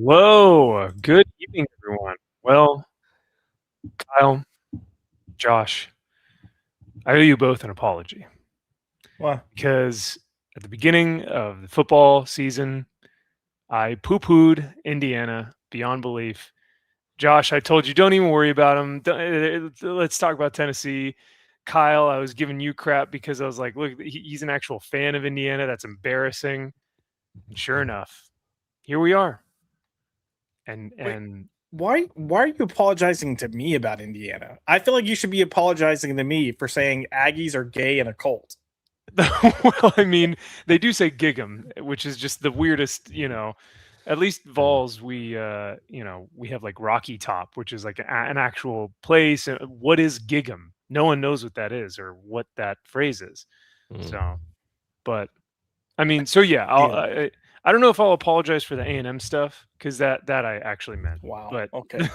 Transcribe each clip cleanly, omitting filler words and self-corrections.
Hello, good evening, everyone. Well, Kyle, Josh, I owe you both an apology Well, because at the beginning of the football season, I poo-pooed Indiana beyond belief. Josh, I told you don't even worry about them. Let's talk about Tennessee. Kyle, I was giving you crap because I was like, look, he's an actual fan of Indiana. That's embarrassing. And sure enough, here we are. And wait, and why are you apologizing to me about Indiana? I feel like you should be apologizing to me for saying Aggies are gay and a cult. Well, I mean, they do say gig 'em, which is just the weirdest, at least Vols, we have like Rocky Top, which is like an actual place. What is gig 'em? No one knows what that is or what that phrase is. Mm. So, but I mean, so yeah, Yeah. I don't know if I'll apologize for the A&M stuff because that I actually meant. Wow. But Okay.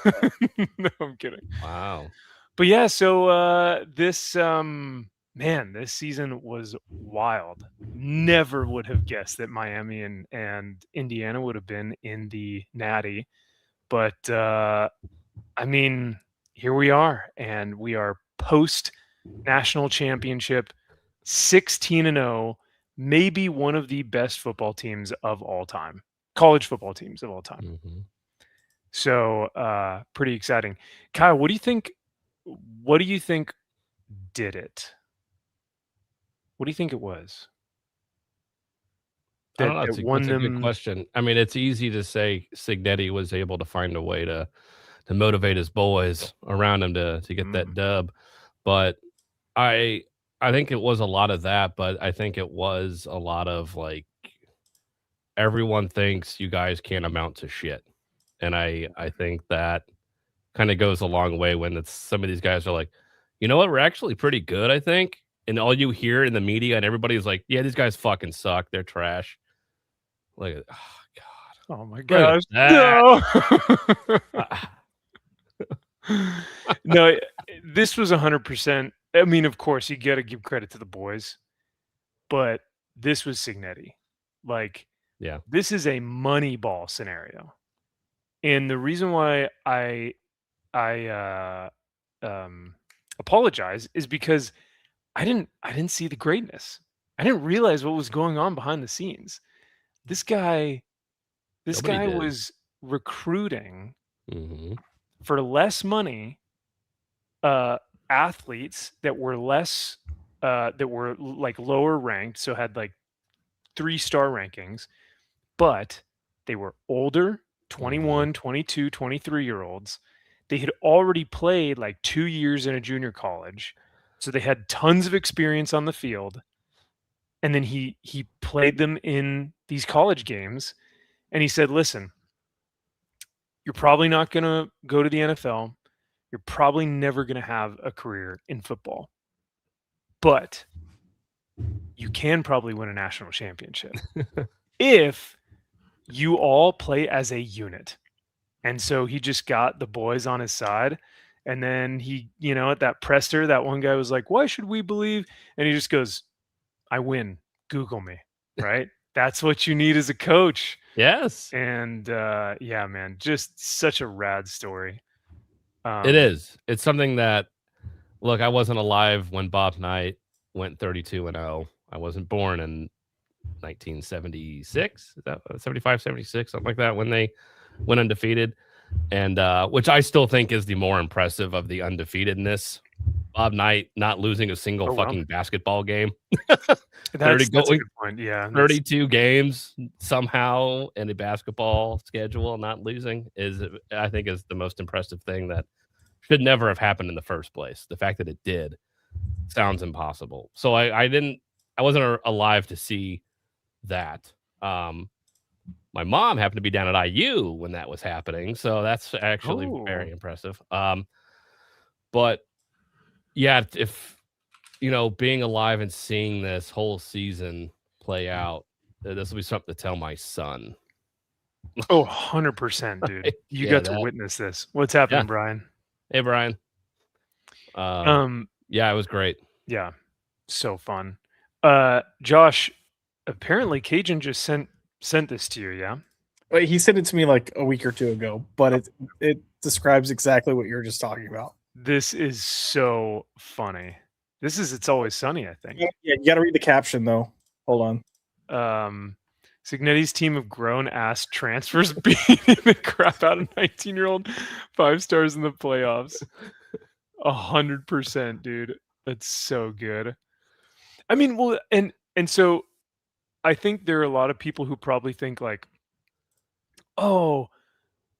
no, I'm kidding. Wow. But yeah, so this man, this season was wild. Never would have guessed that Miami and Indiana would have been in the Natty. But I mean, here we are, and we are post national championship, 16-0, maybe one of the best football teams of all time, college football teams of all time. Mhm. So pretty exciting. Kyle, what do you think? What do you think did it? What do you think it was I don't that know. that That's a, won that's a good them? question. I mean, it's easy to say Signetti was able to find a way to motivate his boys around him to get that Mm, dub, but I I think it was a lot of that, but I think it was a lot of like everyone thinks you guys can't amount to shit, and I think that kind of goes a long way when it's some of these guys are like, you know what, we're actually pretty good, I think. And all you hear in the media and everybody's like, yeah, these guys fucking suck. They're trash. Like, oh oh my God, look at gosh, that. no. Ah, No, this was 100%. I mean, of course, you got to give credit to the boys, but this was Signetti. Like, yeah. this is a money ball scenario. And the reason why I apologize is because I didn't see the greatness. I didn't realize what was going on behind the scenes. This guy this Nobody guy did. was recruiting Hmm. for less money, uh, athletes that were less, that were like lower ranked, so had like 3-star rankings, but they were older, Hmm. 21, 22, 23-year olds. They had already played like 2 years in a junior college, so they had tons of experience on the field. And then he played them in these college games, and he said, "Listen, you're probably not going to go to the NFL. You're probably never going to have a career in football, but you can probably win a national championship if you all play as a unit." And so he just got the boys on his side. And then at that presser, that one guy was like, "Why should we believe?" And he just goes, "I win. Google me." Right? That's what you need as a coach. Yes, And yeah, man, just such a rad story. it Um, is. It's something that, look, I wasn't alive when Bob Knight went 32-0. I wasn't born in 1976. Is that 75, 76, something like that, when they went undefeated. And which I still think is the more impressive of the undefeatedness. Bob Knight not losing a single oh wow, fucking basketball game. 30 that's a going good point. Yeah, that's 32 games somehow in a basketball schedule, not losing is, I think, is the most impressive thing that should never have happened in the first place. The fact that it did sounds impossible. So I wasn't alive to see that. My mom happened to be down at IU when that was happening, so that's actually oh very impressive. But yeah, if being alive and seeing this whole season play out, this will be something to tell my son. oh 100%, dude. Like, You yeah, got to that, witness this. What's happening, yeah. Brian? Hey, Brian. Um, Um, yeah, it was great. yeah, so fun. Josh, apparently Cajun just sent this to you, yeah? He sent it to me like a week or two ago, but it describes exactly what you're just talking about. This is so funny. This is It's Always Sunny, I think. Yeah, you got to read the caption though. Hold on. Signetti's team of grown-ass transfers beating the crap out of 19-year-old 5 stars in the playoffs. 100%, dude. That's so good. I mean, well, and so I think there are a lot of people who probably think like, oh,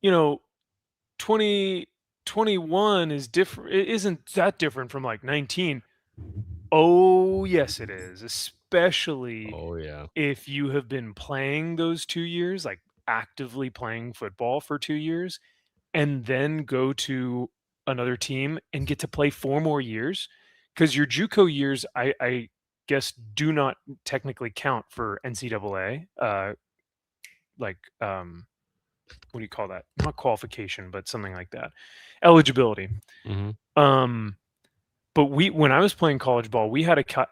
2021 is different. It isn't that different from like 19. Oh, yes, it is. Especially Oh yeah. if you have been playing those 2 years, like actively playing football for 2 years, and then go to another team and get to play 4 more years. Because your JUCO years, I guess, do not technically count for NCAA. Like, what do you call that? Not qualification, but something like that. Eligibility. Mhm. But when I was playing college ball, we had a guy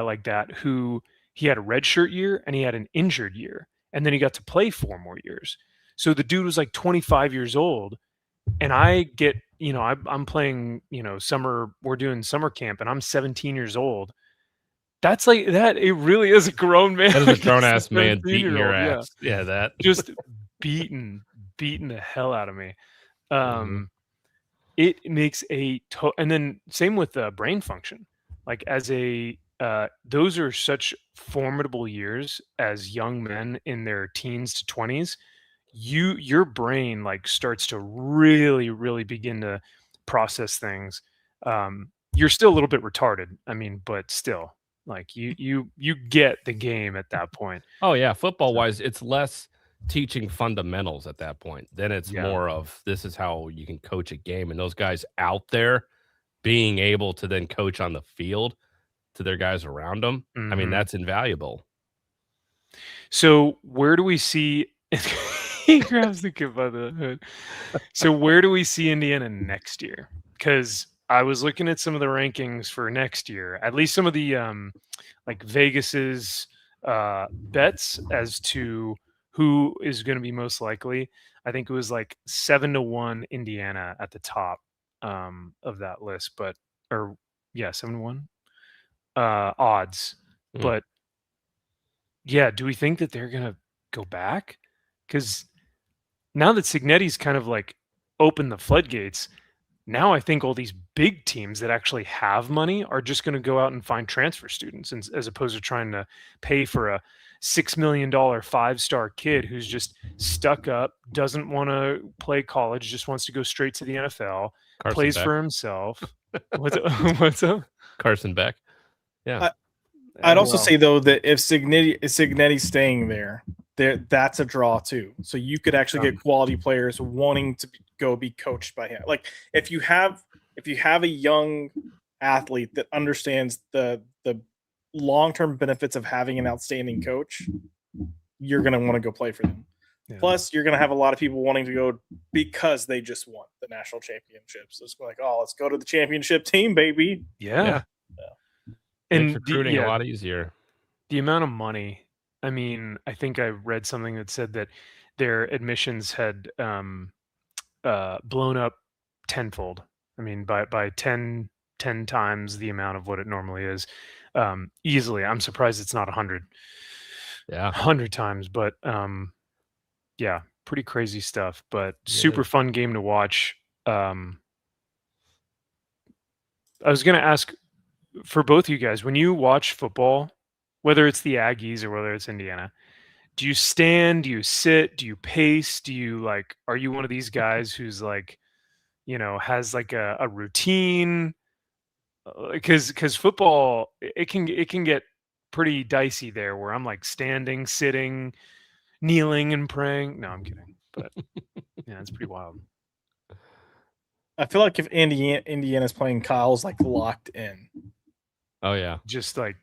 like that who he had a redshirt year and he had an injured year, and then he got to play 4 more years. So the dude was like 25 years old, and I get, I'm playing, summer. We're doing summer camp, and I'm 17 years old. That's like that. It really is a grown man. That is a against grown ass man beating your 17-year-old, ass. Yeah, that. just beating the hell out of me. Mhm. It makes and then same with brain function. Like those are such formidable years as young men in their teens to 20s. Your brain like starts to really, really begin to process things. You're still a little bit retarded. I mean, but still, like you get the game at that point. Oh yeah, football wise, it's less teaching fundamentals at that point. Then it's Yeah. more of this is how you can coach a game, and those guys out there being able to then coach on the field to their guys around them. I mean, Mhm. that's invaluable. So where do we see he grabs the kid by the hood. So where do we see Indiana next year? Because I was looking at some of the rankings for next year, at least some of the like Vegas's bets as to who is going to be most likely. I think it was like 7-1 Indiana at the top of that list, but or yeah, 7-1 odds. Mm. But yeah, do we think that they're gonna go back? Because now that Signetti's kind of like opened the floodgates, now I think all these big teams that actually have money are just going to go out and find transfer students, and, as opposed to trying to pay for a $6 million 5-star kid who's just stuck up, doesn't want to play college, just wants to go straight to the NFL, Carson plays Beck. for himself. What's up? What's up? Carson Beck. Yeah. I'd also say though that if Signetti's staying there, that's a draw too. So you could actually get quality players wanting to go be coached by him. Like if you have a young athlete that understands the long-term benefits of having an outstanding coach, you're going to want to go play for them. Yeah. Plus, you're going to have a lot of people wanting to go because they just won the national championships. So it's like, oh, let's go to the championship team, baby. Yeah. Makes And recruiting a lot easier. The amount of money. I mean, I think I read something that said that their admissions had blown up tenfold. I mean, by 10 times the amount of what it normally is. Easily. I'm surprised it's not 100. Yeah. 100 times, but yeah, pretty crazy stuff, but super fun game to watch. I was going to ask for both of you guys, when you watch football, whether it's the Aggies or whether it's Indiana, do you stand, do you sit, do you pace, do you are you one of these guys who's like, has like a routine? Because football, it can get pretty dicey there where I'm like standing, sitting, kneeling and praying. No, I'm kidding. But yeah, it's pretty wild. I feel like if Indiana's playing, Kyle's like locked in. Oh yeah. Just like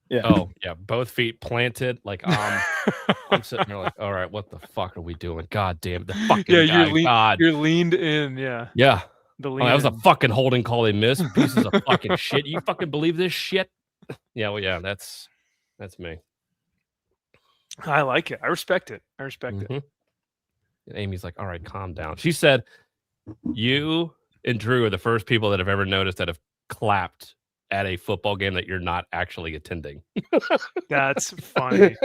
yeah. Oh yeah. Both feet planted. Like I'm sitting there like, all right, what the fuck are we doing? God damn it. The fucking guy. You're leaned in, yeah. Yeah. That was a fucking holding call they missed. Pieces of fucking shit. You fucking believe this shit? Yeah, well, yeah, that's me. I like it. I respect it. I respect it. And Amy's like, all right, calm down. She said, you and Drew are the first people that have ever noticed that have clapped at a football game that you're not actually attending. That's funny.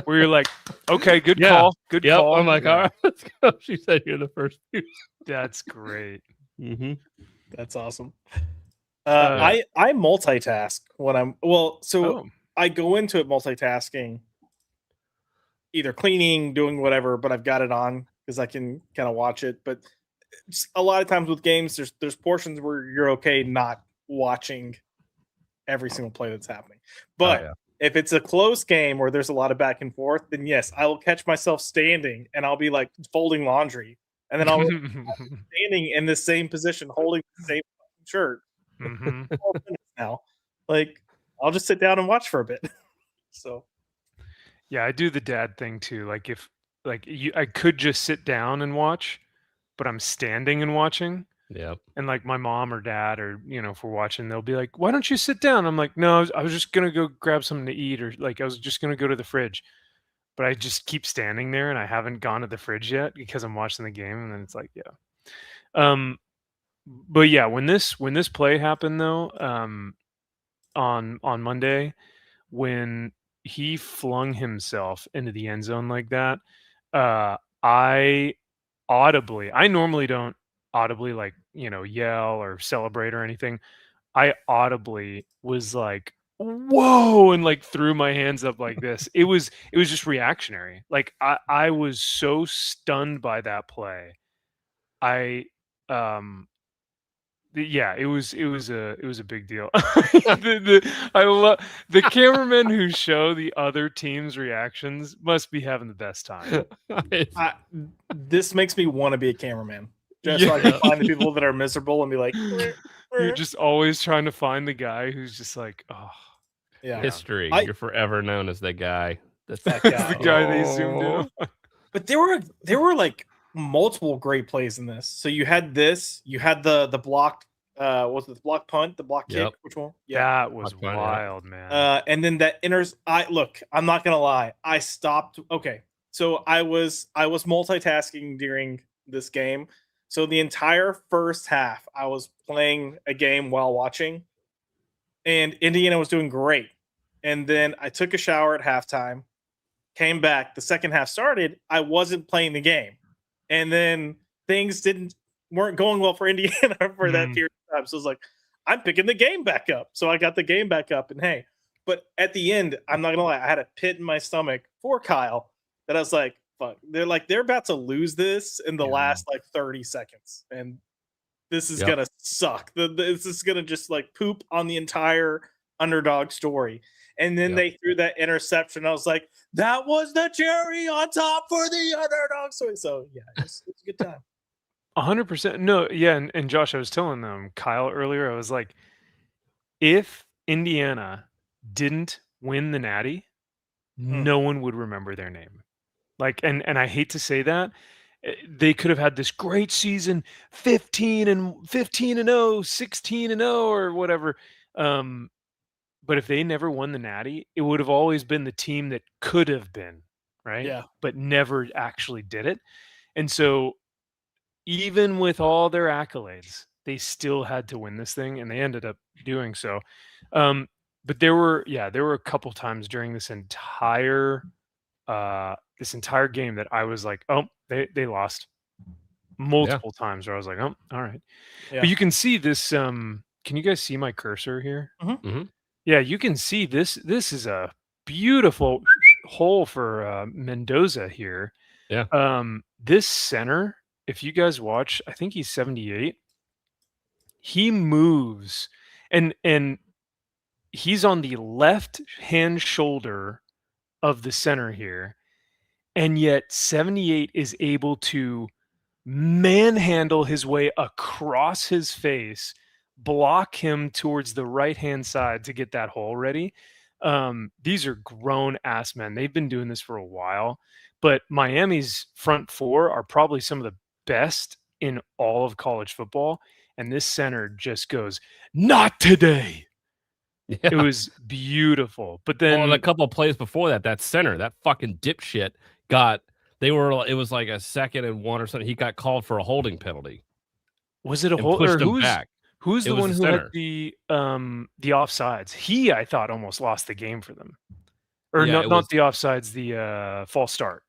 Where you're like, okay, good call. Good call. I'm like, all right, let's go. She said you're the first people. That's great. That's awesome. I multitask when I'm I go into it multitasking, either cleaning, doing whatever, but I've got it on because I can kind of watch it. But a lot of times with games, there's portions where you're okay not watching every single play that's happening. But if it's a close game where there's a lot of back and forth, then yes, I will catch myself standing and I'll be like folding laundry, and then I'll be standing in the same position holding the same shirt. Now, like, I'll just sit down and watch for a bit. So yeah, I do the dad thing too. Like if I could just sit down and watch, but I'm standing and watching. Yep. And like my mom or dad, or if we're watching, they'll be like, "Why don't you sit down?" I'm like, "No, I was just gonna go grab something to eat, or like I was just gonna go to the fridge." But I just keep standing there, and I haven't gone to the fridge yet because I'm watching the game, and then it's like, yeah. But yeah, when this play happened though, on Monday, when he flung himself into the end zone like that, I normally don't audibly like yell or celebrate or anything. I audibly was like, whoa, and like threw my hands up like this. It was just reactionary. Like I was so stunned by that play. Yeah, it was a big deal. I love the cameramen who show the other team's reactions must be having the best time. This makes me want to be a cameraman, just so I can find the people that are miserable and be like, you're just always trying to find the guy who's just like, oh, yeah. History. You're forever known as that guy. That's that guy. the guy they zoomed in on. But there were like multiple great plays in this. So you had this, you had the blocked was it the block punt, the block kick? Which one? Yeah, that was wild, man. And then that I'm not gonna lie, I stopped. Okay, so I was multitasking during this game. So the entire first half, I was playing a game while watching, and Indiana was doing great. And then I took a shower at halftime, came back. The second half started. I wasn't playing the game, and then things weren't going well for Indiana for that period of time. So I was like, I'm picking the game back up. So I got the game back up, and hey, but at the end, I'm not gonna lie, I had a pit in my stomach for Kyle that I was like, fuck, they're about to lose this in the last like 30 seconds, and this is gonna suck. This is gonna just like poop on the entire underdog story. And then they threw that interception. I was like, that was the cherry on top for the underdog story. So yeah, it's a good time. 100%. No, yeah, and Josh, I was telling Kyle earlier, I was like, if Indiana didn't win the Natty, no one would remember their name. Like, and I hate to say that, they could have had this great season, 15-0, 16-0, or whatever. But if they never won the Natty, it would have always been the team that could have been, right? Yeah. But never actually did it. And so even with all their accolades, they still had to win this thing, and they ended up doing so. But there were a couple times during this entire game that I was like, oh, they lost. Multiple times where I was like, oh, all right. Yeah. But you can see this. Can you guys see my cursor here? Yeah, you can see this. This is a beautiful hole for Mendoza here. Yeah. This center, if you guys watch, I think he's 78. He moves, and he's on the left hand shoulder of the center here, and yet 78 is able to manhandle his way across his face, block him towards the right-hand side to get that hole ready. These are grown-ass men. They've been doing this for a while, but Miami's front four are probably some of the best in all of college football, and this center just goes, not today. Yeah. It was beautiful. But Well, and a then couple of plays before that, that center, that fucking dipshit it was like a 2nd and 1 or something. He got called for a holding penalty was it a and whole or pushed him back. who's It the was one the who had center. the offsides? He, I thought, almost lost the game for them. Or Yeah, no, it was not the offsides, the false start.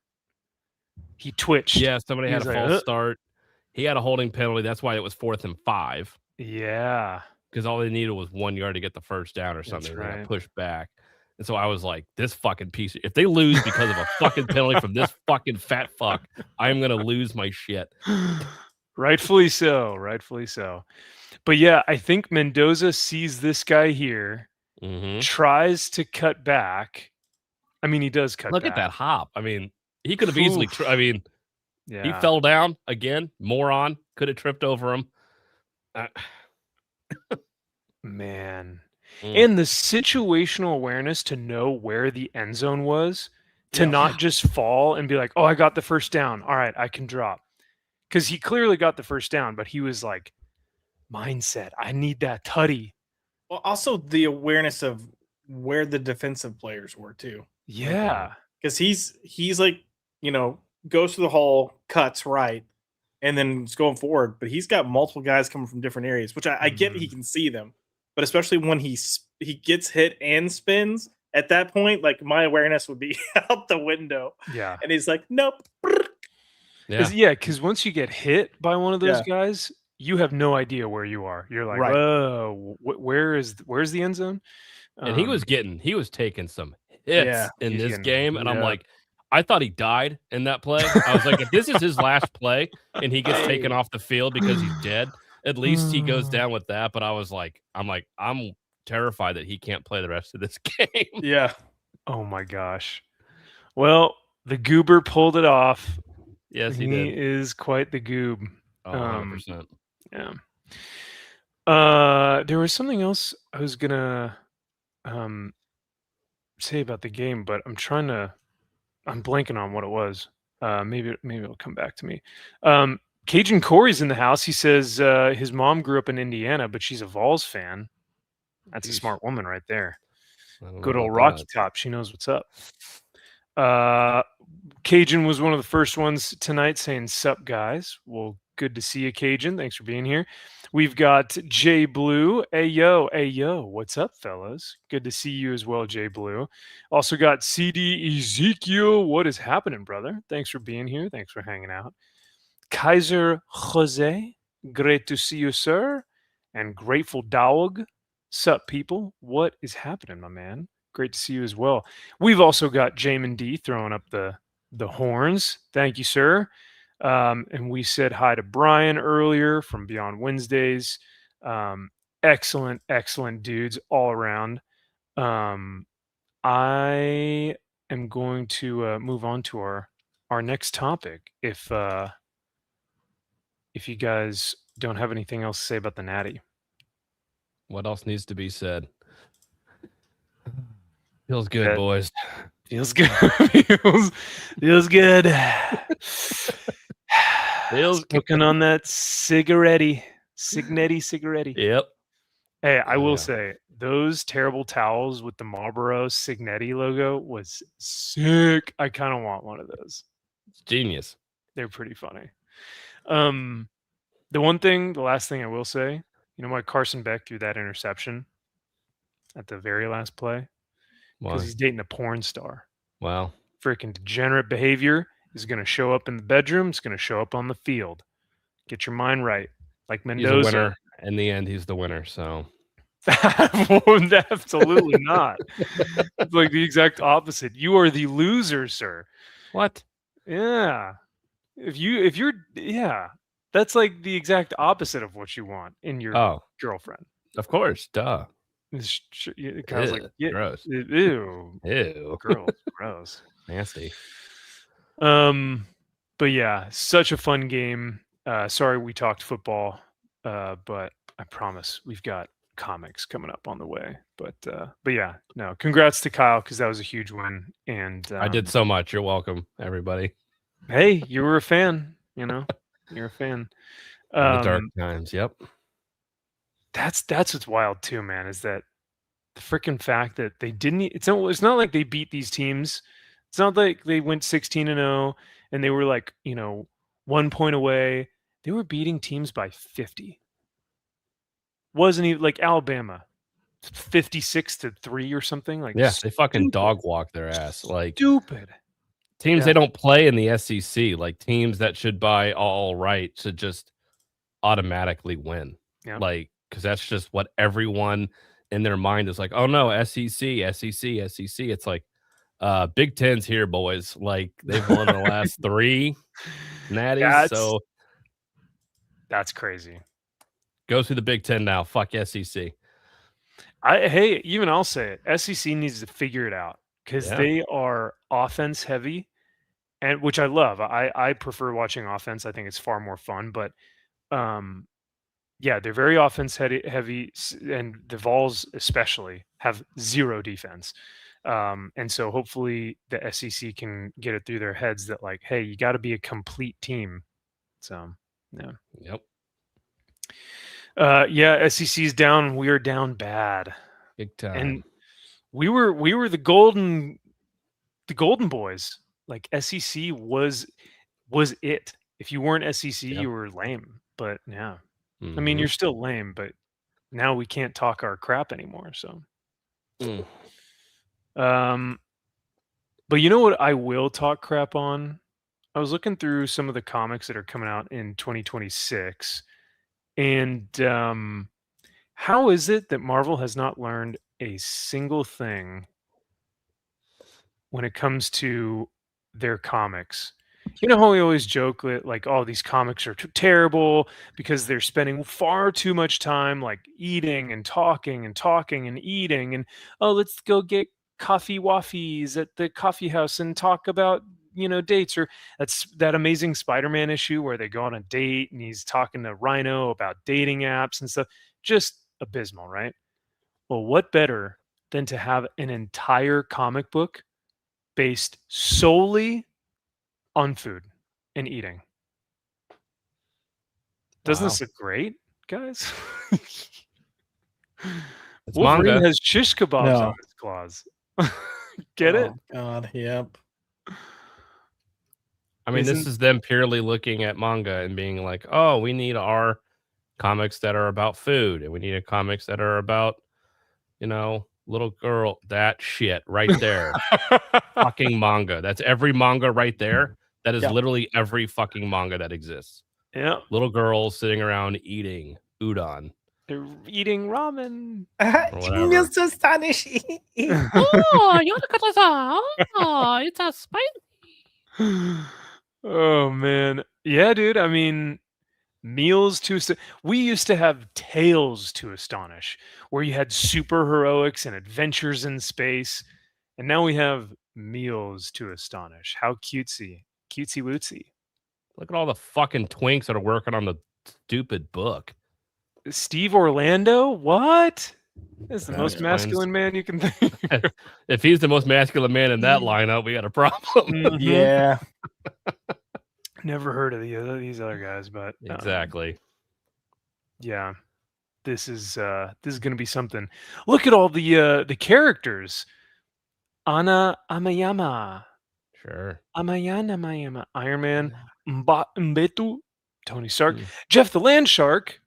He twitched. Yeah, somebody He had was a like, false start. He had a holding penalty. That's why it was 4th and 5 Yeah, because all they needed was 1 yard to get the first down or something. that's They got right. pushed back. And so I was like, this fucking piece if they lose because of a fucking penalty from this fucking fat fuck, I'm gonna lose my shit. Rightfully so, rightfully so. But yeah, I think Mendoza sees this guy here, Mhm. tries to cut back. I mean, he does cut Look at back. that hop. I mean, he could have easily Oof. he Yeah. fell down again, moron, could have tripped over him. Man. Mm. And the situational awareness to know where the end zone was, to Yeah. not just fall and be like, "Oh, I got the first down. All right, I can drop." Because he clearly got the first down, but he was like, mindset, I need that tutty. Well, also the awareness of where the defensive players were too. Yeah. Because he's like, goes to the hole, cuts right, and then is going forward. But he's got multiple guys coming from different areas, which I get he can see them. But especially when he gets hit and spins, at that point, like my awareness would be out the window. Yeah. And he's like, nope. Yeah. Because once you get hit by one of those guys, you have no idea where you are. You're like, Right. "Whoa, where's the end zone?" And he was taking some hits in he's this getting game, beat and I'm up. like, I thought he died in that play. I was like, if this is his last play and he gets taken off the field because he's dead, at least he goes down with that. But I'm terrified that he can't play the rest of this game. Yeah. Oh my gosh. Well, the goober pulled it off. Yes, he He did. is quite the goob. Oh, 100%. Yeah. There was something else I was gonna say about the game, but I'm blanking on what it was. Maybe it'll come back to me. Cajun Corey's in the house. He says his mom grew up in Indiana, but she's a Vols fan. That's a smart woman right there. Good old Rocky Top. She knows what's up. Cajun was one of the first ones tonight saying, "Sup, guys." Well, good to see you, Cajun. Thanks for being here. We've got Jay Blue. Hey, yo. What's up, fellas? Good to see you as well, Jay Blue. Also got CD Ezekiel. What is happening, brother? Thanks for being here. Thanks for hanging out. Kaiser Jose. Great to see you, sir. And Grateful Dog. Sup, people? What is happening, my man? Great to see you as well. We've also got Jamin D throwing up the horns. Thank you, sir. And we said hi to Brian earlier from Beyond Wednesdays. Excellent dudes all around. I am going to move on to our next topic. If you guys don't have anything else to say about the Natty. What else needs to be said? Feels good, boys. Feels good. feels good. Smoking on that cigarette. Yep. Hey, I will say those terrible towels with the Marlboro Signetti logo was sick. I kind of want one of those. It's genius. They're pretty funny. The last thing I will say, you know why Carson Beck threw that interception at the very last play? Because he's dating a porn star. Wow. Freaking degenerate behavior is going to show up in the bedroom. It's going to show up on the field. Get your mind right. Like Mendoza. He's a winner. In the end, he's the winner. So absolutely not. It's like the exact opposite. You are the loser, sir. What? Yeah. If you're that's like the exact opposite of what you want in your girlfriend. Of course, duh. It kind of like gross. Ew. Girls, gross. Nasty. But yeah, such a fun game. Sorry we talked football, but I promise we've got comics coming up on the way. But yeah, no, congrats to Kyle because that was a huge win. And I did so much. You're welcome, everybody. Hey, you were a fan. You're a fan. The dark times. Yep. That's what's wild too, man. Is that the freaking fact that they didn't. It's not like they beat these teams. It's not like they went 16-0 and they were like 1 point away. They were beating teams by 50. Wasn't even like Alabama, 56-3 or something. Like Yeah, they fucking stupid. dog walk their ass. Like Stupid. teams Yeah. they don't play in the SEC, like teams that should buy all right should just automatically win. Yeah. Like, because that's just what everyone in their mind is like, oh no, SEC, SEC, SEC. It's like Big Ten's here, boys. Like they've won the last 3 natties. So that's crazy. Go through the Big Ten now. Fuck SEC. Hey, even I'll say it. SEC needs to figure it out because they are offense heavy, and which I love. I prefer watching offense. I think it's far more fun. But yeah, they're very offense heavy, and the Vols especially have zero defense. And so hopefully the SEC can get it through their heads that like, hey, you got to be a complete team. So yeah. Yep. Yeah, SEC's down. We are down bad. Big time. And we were the golden boys. Like SEC was it. If you weren't SEC, you were lame. But yeah. I mean, you're still lame, but now we can't talk our crap anymore, so. But you know what I will talk crap on? I was looking through some of the comics that are coming out in 2026. And how is it that Marvel has not learned a single thing when it comes to their comics? You know how we always joke that like, oh, these comics are too terrible because they're spending far too much time like eating and talking and eating, and oh, let's go get coffee waffies at the coffee house and talk about dates. Or that's that Amazing Spider-Man issue where they go on a date and he's talking to Rhino about dating apps and stuff. Just abysmal, right? Well, what better than to have an entire comic book based solely on food and eating? Doesn't this look great, guys? Wolverine manga. has shish kebabs on his claws. Get it? God, yep. I mean, this is them purely looking at manga and being like, oh, we need our comics that are about food, and we need comics that are about, little girl. That shit right there. Fucking manga. That's every manga right there. That is literally every fucking manga that exists. Yeah. Little girls sitting around eating udon. They're eating ramen. It's astonishing. Oh, it's a spicy. Oh man, yeah, dude. I mean, meals to we used to have Tales to Astonish, where you had super heroics and adventures in space, and now we have Meals to Astonish. How cutesy wootsy. Look at all the fucking twinks that are working on the stupid book. Steve Orlando, what? That's the most masculine man you can think. If he's the most masculine man in that lineup, we got a problem. Yeah. Never heard of these other guys, but exactly. Yeah, this is going to be something. Look at all the characters. Anna Amayama. Sure. Amayama. Iron Man. Mbetu. Tony Stark. Jeff the Land Shark.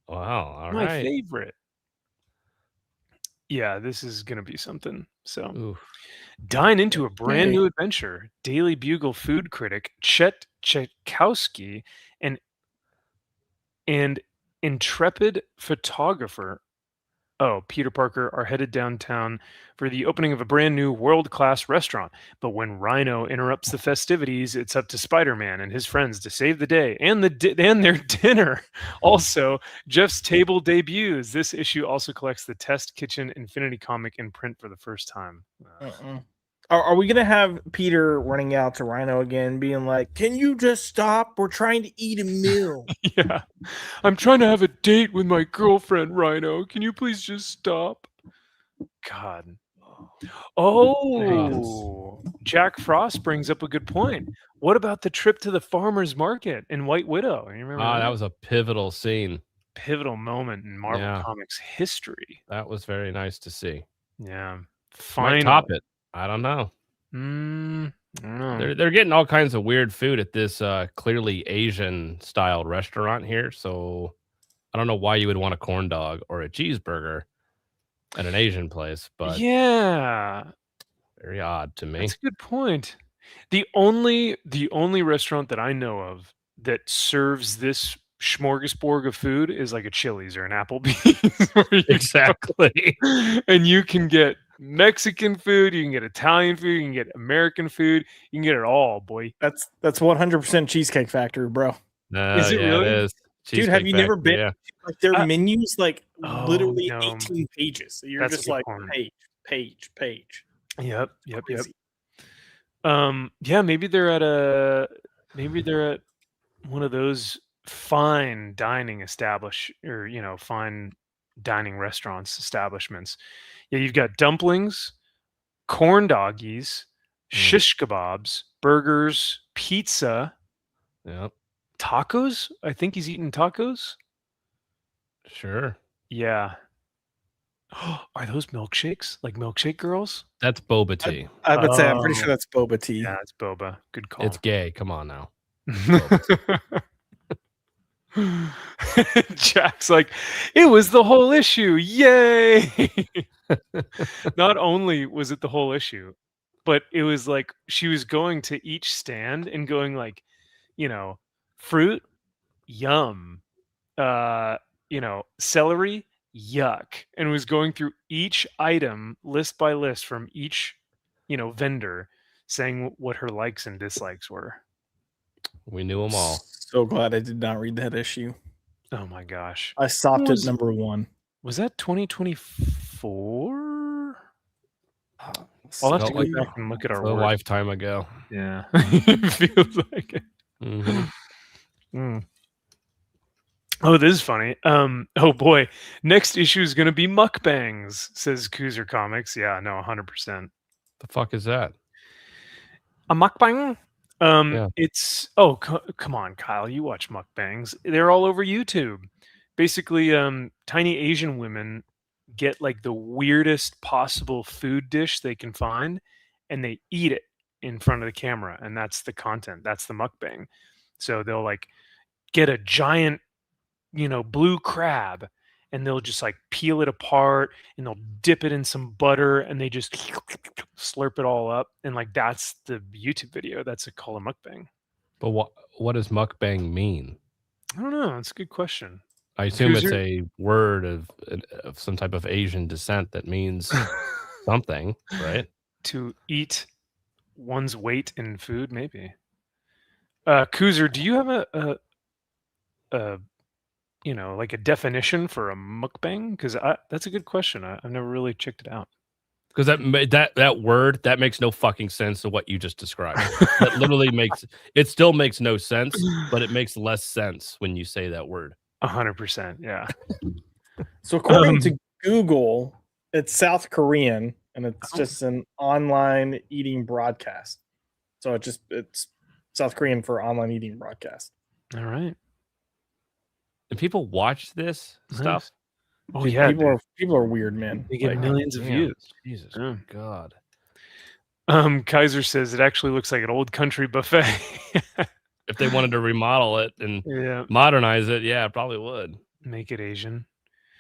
Wow. All my right. favorite. Yeah, this is going to be something. So. Oof. Dine into a brand new adventure. Daily Bugle food critic Chet Tchaikovsky and intrepid photographer Peter Parker are headed downtown for the opening of a brand new world-class restaurant. But when Rhino interrupts the festivities, it's up to Spider-Man and his friends to save the day and their dinner. Also, Jeff's Table debuts. This issue also collects the Test Kitchen Infinity comic in print for the first time. Are we gonna have Peter running out to Rhino again, being like, "Can you just stop? We're trying to eat a meal." Yeah, I'm trying to have a date with my girlfriend, Rhino. Can you please just stop? God. Oh, Jack Frost brings up a good point. What about the trip to the farmer's market in White Widow? You remember that was a pivotal scene. pivotal moment in Marvel Comics history. That was very nice to see. Yeah. Might top it. I don't know. I don't know. They're getting all kinds of weird food at this clearly Asian styled restaurant here. So I don't know why you would want a corn dog or a cheeseburger at an Asian place, but yeah, very odd to me. that's a good point. The only restaurant that I know of that serves this smorgasbord of food is like a Chili's or an Applebee's. Exactly. And you can get Mexican food, you can get Italian food, you can get American food, you can get it all, boy. That's 100% Cheesecake Factory, bro. Is it really? It is. Dude, have you never been? Yeah. Like their menus, like literally no. 18 pages. So you're That's just like page. Yep. Crazy. Yeah, maybe they're at one of those fine dining fine dining restaurants, establishments. Yeah, you've got dumplings, corn doggies, shish kebabs, burgers, pizza, Yep. tacos. I think he's eating tacos. Sure. Yeah. Are those milkshakes? Like milkshake girls? That's boba tea. I would say I'm pretty sure that's boba tea. Yeah, it's boba. Good call. It's gay. Come on now. Jack's like, it was the whole issue. Yay. Not only was it the whole issue, but it was like she was going to each stand and going like, fruit, yum. Celery, yuck. And was going through each item list by list from each, vendor, saying what her likes and dislikes were. We knew them all. So glad I did not read that issue. Oh my gosh. I stopped at number 1. Was that 2024? I'll have to go back and look at our a lifetime ago. Yeah. It feels like it. Oh, this is funny. Oh boy. Next issue is going to be mukbangs, says Cruiser Comics. Yeah, no, 100%. The fuck is that? A mukbang? Yeah. It's come on, Kyle, you watch mukbangs. They're all over YouTube. Basically, tiny Asian women get like the weirdest possible food dish they can find and they eat it in front of the camera, and that's the content. That's the mukbang. So they'll like get a giant, blue crab, and they'll just like peel it apart and they'll dip it in some butter and they just slurp it all up. And like, that's the YouTube video. That's called a mukbang. But what does mukbang mean? I don't know. That's a good question. I assume it's a word of some type of Asian descent that means something, right? To eat one's weight in food, maybe. Kuzer, do you have a like a definition for a mukbang? Because that's a good question. I've never really checked it out. Because that word that makes no fucking sense to what you just described. That literally still makes no sense, but it makes less sense when you say that word. 100%, yeah. So according to Google, it's South Korean and it's just an online eating broadcast. So it's South Korean for online eating broadcast. All right. And people watch this stuff. Oh yeah, people are weird, man. They get millions of views. Jesus God. Kaiser says it actually looks like an old country buffet. If they wanted to remodel it and modernize it, yeah, probably would. Make it Asian.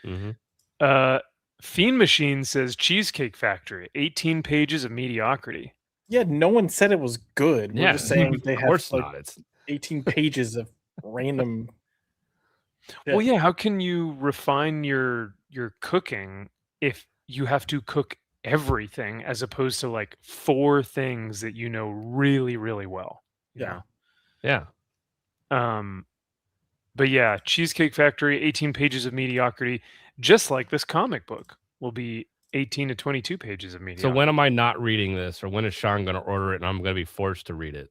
Mm-hmm. Fiend Machine says Cheesecake Factory, 18 pages of mediocrity. Yeah, no one said it was good. We're just saying they have not. It's 18 pages of random. Well, yeah, how can you refine your cooking if you have to cook everything as opposed to like 4 things that you know really, really well? Yeah. Yeah. But yeah, Cheesecake Factory, 18 pages of mediocrity, just like this comic book will be 18 to 22 pages of mediocrity. So when am I not reading this, or when is Sean going to order it and I'm going to be forced to read it?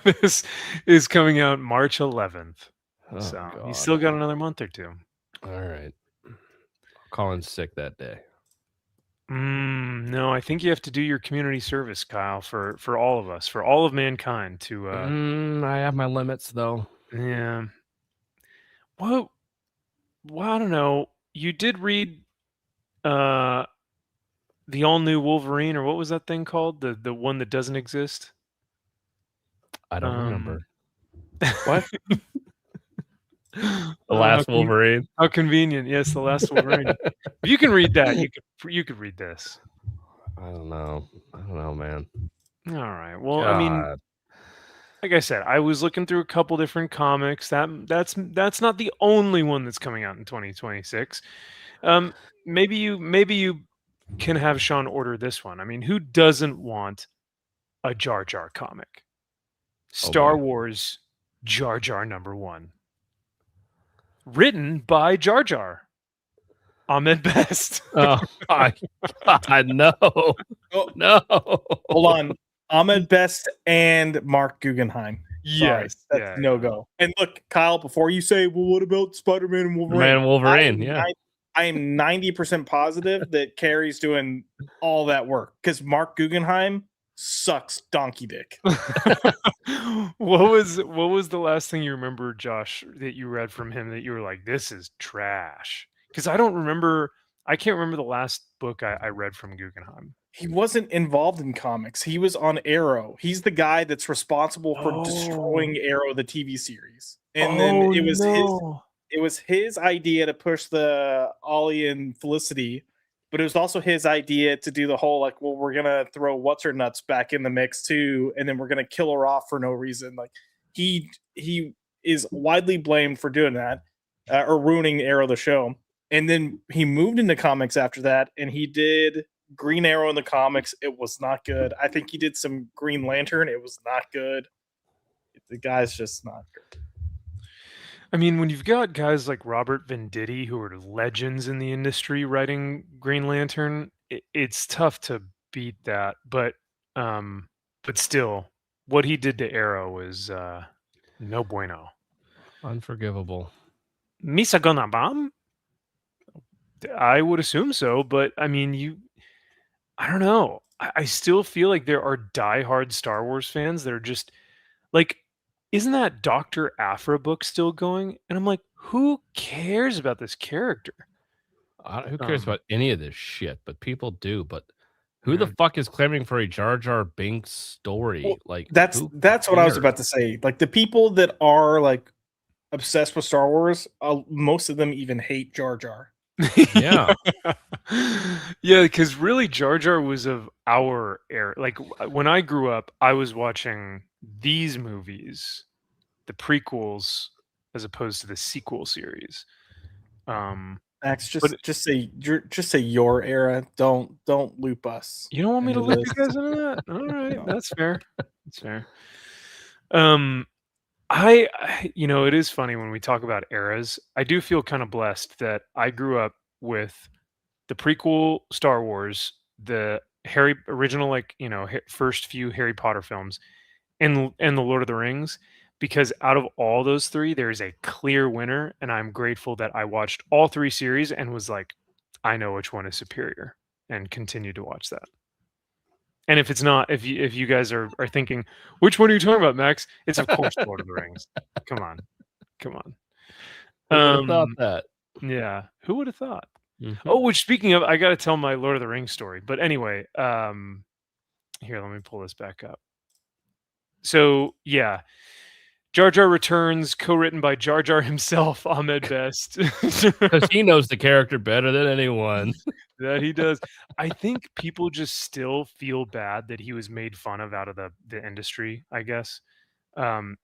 This is coming out March 11th. Oh, so God. you still got another month or 2. All right. I'll call in sick that day. No, I think you have to do your community service, Kyle, for all of us, for all of mankind to I have my limits though. Yeah. Well, well, I don't know. You did read the all new Wolverine, or what was that thing called? The one that doesn't exist. I don't remember. What? The last Wolverine. How convenient. Yes, the last Wolverine. If you can read that, you could read this. I don't know, man. All right. Well, God. I mean, like I said, I was looking through a couple different comics. That's not the only one that's coming out in 2026. Maybe you can have Sean order this one. I mean, who doesn't want a Jar Jar comic? Star Wars Jar Jar #1. Written by Jar Jar. Ahmed Best. Oh my God, no. Oh, no. Hold on. Ahmed Best and Mark Guggenheim. Sorry, Yes. that's no go. And look, Kyle, before you say, well, what about Spider-Man and Wolverine? Man, Wolverine, I am 90% positive that Carrie's doing all that work because Mark Guggenheim sucks donkey dick. What was the last thing you remember, Josh, that you read from him that you were like, this is trash? Because I can't remember the last book I read from Guggenheim. He wasn't involved in comics. He was on Arrow. He's the guy that's responsible for destroying Arrow, the TV series. And then it was his idea to push the Ollie and Felicity, but it was also his idea to do the whole like, well, we're gonna throw what's her nuts back in the mix too, and then we're gonna kill her off for no reason. Like he is widely blamed for doing that or ruining Arrow the show. And then he moved into comics after that, and he did Green Arrow in the comics. It was not good. I think he did some Green Lantern. It was not good. The guy's just not good. I mean, when you've got guys like Robert Venditti, who are legends in the industry writing Green Lantern, it's tough to beat that. But still, what he did to Arrow was no bueno. Unforgivable. Misa gonna bomb? I would assume so, but I mean, I don't know. I still feel like there are diehard Star Wars fans that are just like, isn't that Dr. Aphra book still going? And I'm like, who cares about this character? Who cares about any of this shit? But people do. But who the fuck is clamoring for a Jar Jar Binks story? Well, like that's what I was about to say. Like the people that are like obsessed with Star Wars, most of them even hate Jar Jar. Yeah. Yeah, because really Jar Jar was of our era. Like when I grew up, I was watching these movies, the prequels, as opposed to the sequel series. Max, just say your era. Don't loop us. You don't want me to loop you guys into that? All right, no. That's fair. That's fair. I it is funny when we talk about eras. I do feel kind of blessed that I grew up with the prequel Star Wars, the original, first few Harry Potter films, and the Lord of the Rings, because out of all those three, there is a clear winner, and I'm grateful that I watched all three series and was like, I know which one is superior, and continue to watch that. And if it's not, if you guys are thinking, which one are you talking about, Max? It's of course Lord of the Rings. Come on. Who would have thought that? Yeah. Who would have thought? Mm-hmm. Oh, which speaking of, I got to tell my Lord of the Rings story. But anyway, here, let me pull this back up. So yeah, Jar Jar Returns, co-written by Jar Jar himself, Ahmed Best, because he knows the character better than anyone. That he does. I think people just still feel bad that he was made fun of out of the industry, I guess.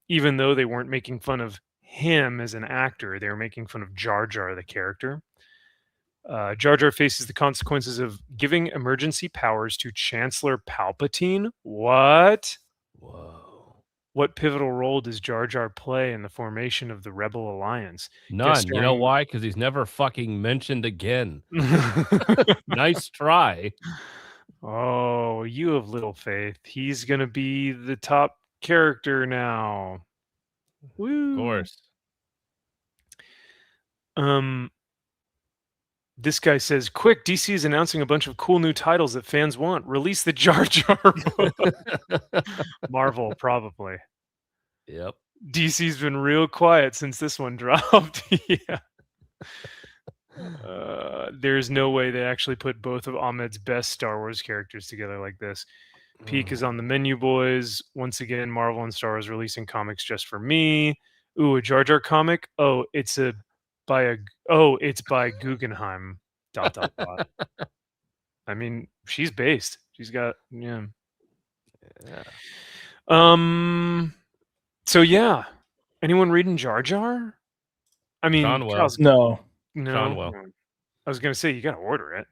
Even though they weren't making fun of him as an actor, they were making fun of Jar Jar, the character. Jar Jar faces the consequences of giving emergency powers to Chancellor Palpatine. What? Whoa. What pivotal role does Jar Jar play in the formation of the Rebel Alliance? None. You know why? Because he's never fucking mentioned again. Nice try. Oh, you have little faith. He's going to be the top character now. Woo. Of course. This guy says, quick, DC is announcing a bunch of cool new titles that fans want. Release the Jar Jar book. Marvel, probably. Yep. DC's been real quiet since this one dropped. Yeah. There's no way they actually put both of Ahmed's best Star Wars characters together like this. Peak is on the menu, boys. Once again, Marvel and Star Wars releasing comics just for me. Ooh, a Jar Jar comic? Oh, it's by Guggenheim. ... I mean, she's based. She's got yeah. So yeah. Anyone reading Jar Jar? I mean, Sean will. No. Sean will. I was gonna say you gotta order it.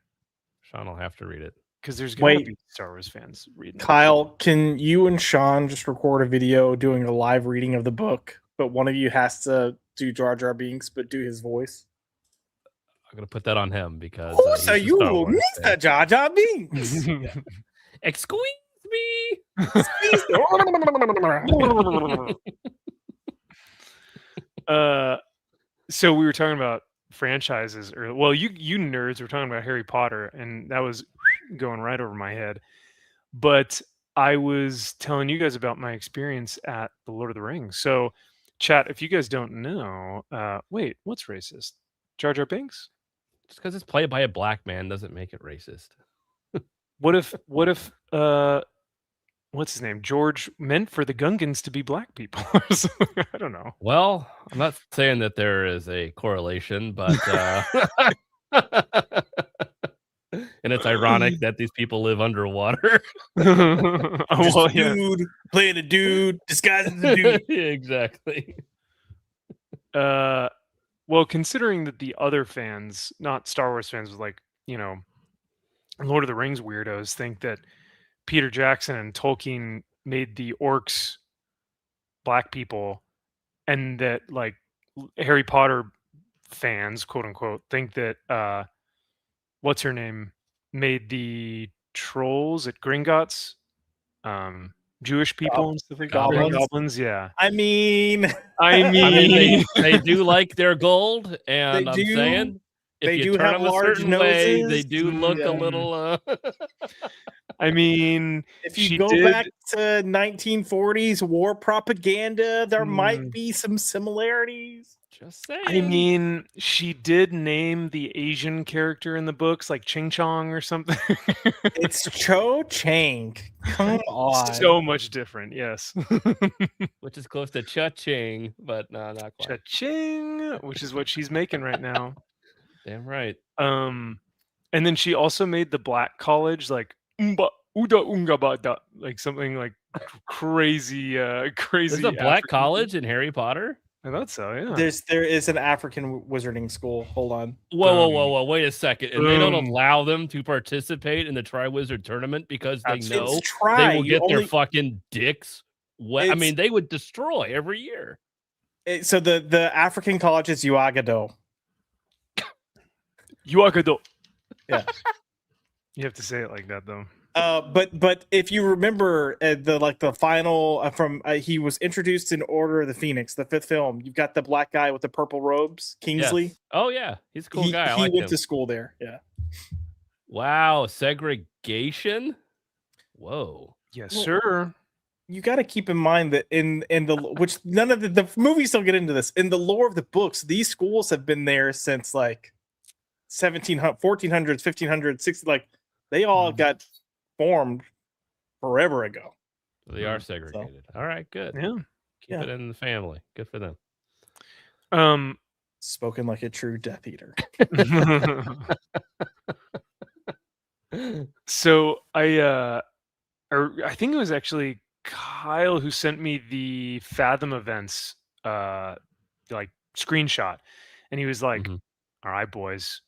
Sean will have to read it. Because there's gotta be Star Wars fans reading Kyle, can you and Sean just record a video doing a live reading of the book, but one of you has to do Jar Jar Binks, but do his voice? I'm gonna put that on him because who say you, Mr. Jar Jar Binks? Excuse me. So we were talking about franchises, or well, you nerds were talking about Harry Potter, and that was going right over my head. But I was telling you guys about my experience at the Lord of the Rings. So, chat, if you guys don't know, wait, what's racist? Jar Jar Binks? Just because it's played by a black man doesn't make it racist. What if what's his name? George meant for the Gungans to be black people. I don't know. Well, I'm not saying that there is a correlation, but and it's ironic that these people live underwater. Dude playing a dude disguised as a dude. Yeah, exactly. Well, considering that the other fans, not Star Wars fans, was like, Lord of the Rings weirdos think that Peter Jackson and Tolkien made the orcs black people, and that like Harry Potter fans, quote unquote, think that what's her name made the trolls at Gringotts Jewish people and stuff like that. Goblins, yeah. I mean, they do like their gold, and I'm saying if they you do turn have them a large certain noses. way, they do look a little. I mean, if you go back to 1940s war propaganda, there might be some similarities. Just saying. I mean, she did name the Asian character in the books like Ching Chong or something. It's Cho Chang. Come on. So much different, yes. Which is close to Cha-ching, but no, not quite. Cha-ching, which is what she's making right now. Damn right. And then she also made the Black College like Umba Uda Unga Bada, like something like crazy. There's a Black College in Harry Potter? I thought so, yeah. There is an African wizarding school. Hold on. Whoa! Wait a second. And they don't allow them to participate in the Triwizard Tournament because they know they will get their fucking dicks wet. I mean, they would destroy every year. So the African college is Uagado. Uagado. Yeah. You have to say it like that, though. But if you remember the final from he was introduced in Order of the Phoenix, the 5th film. You've got the black guy with the purple robes, Kingsley. Yes. Oh yeah, he's a cool guy. He went to school there. Yeah. Wow, segregation. Whoa. Yes, sir. You got to keep in mind that in the which none of the movies don't get into this. In the lore of the books, these schools have been there since like 1400s, 1500s, 60s. Like they all got formed forever ago. They are segregated. So, all right, good. Yeah. Keep it in the family. Good for them. Spoken like a true Death Eater. So I think it was actually Kyle who sent me the Fathom events like screenshot, and he was like, all right, boys,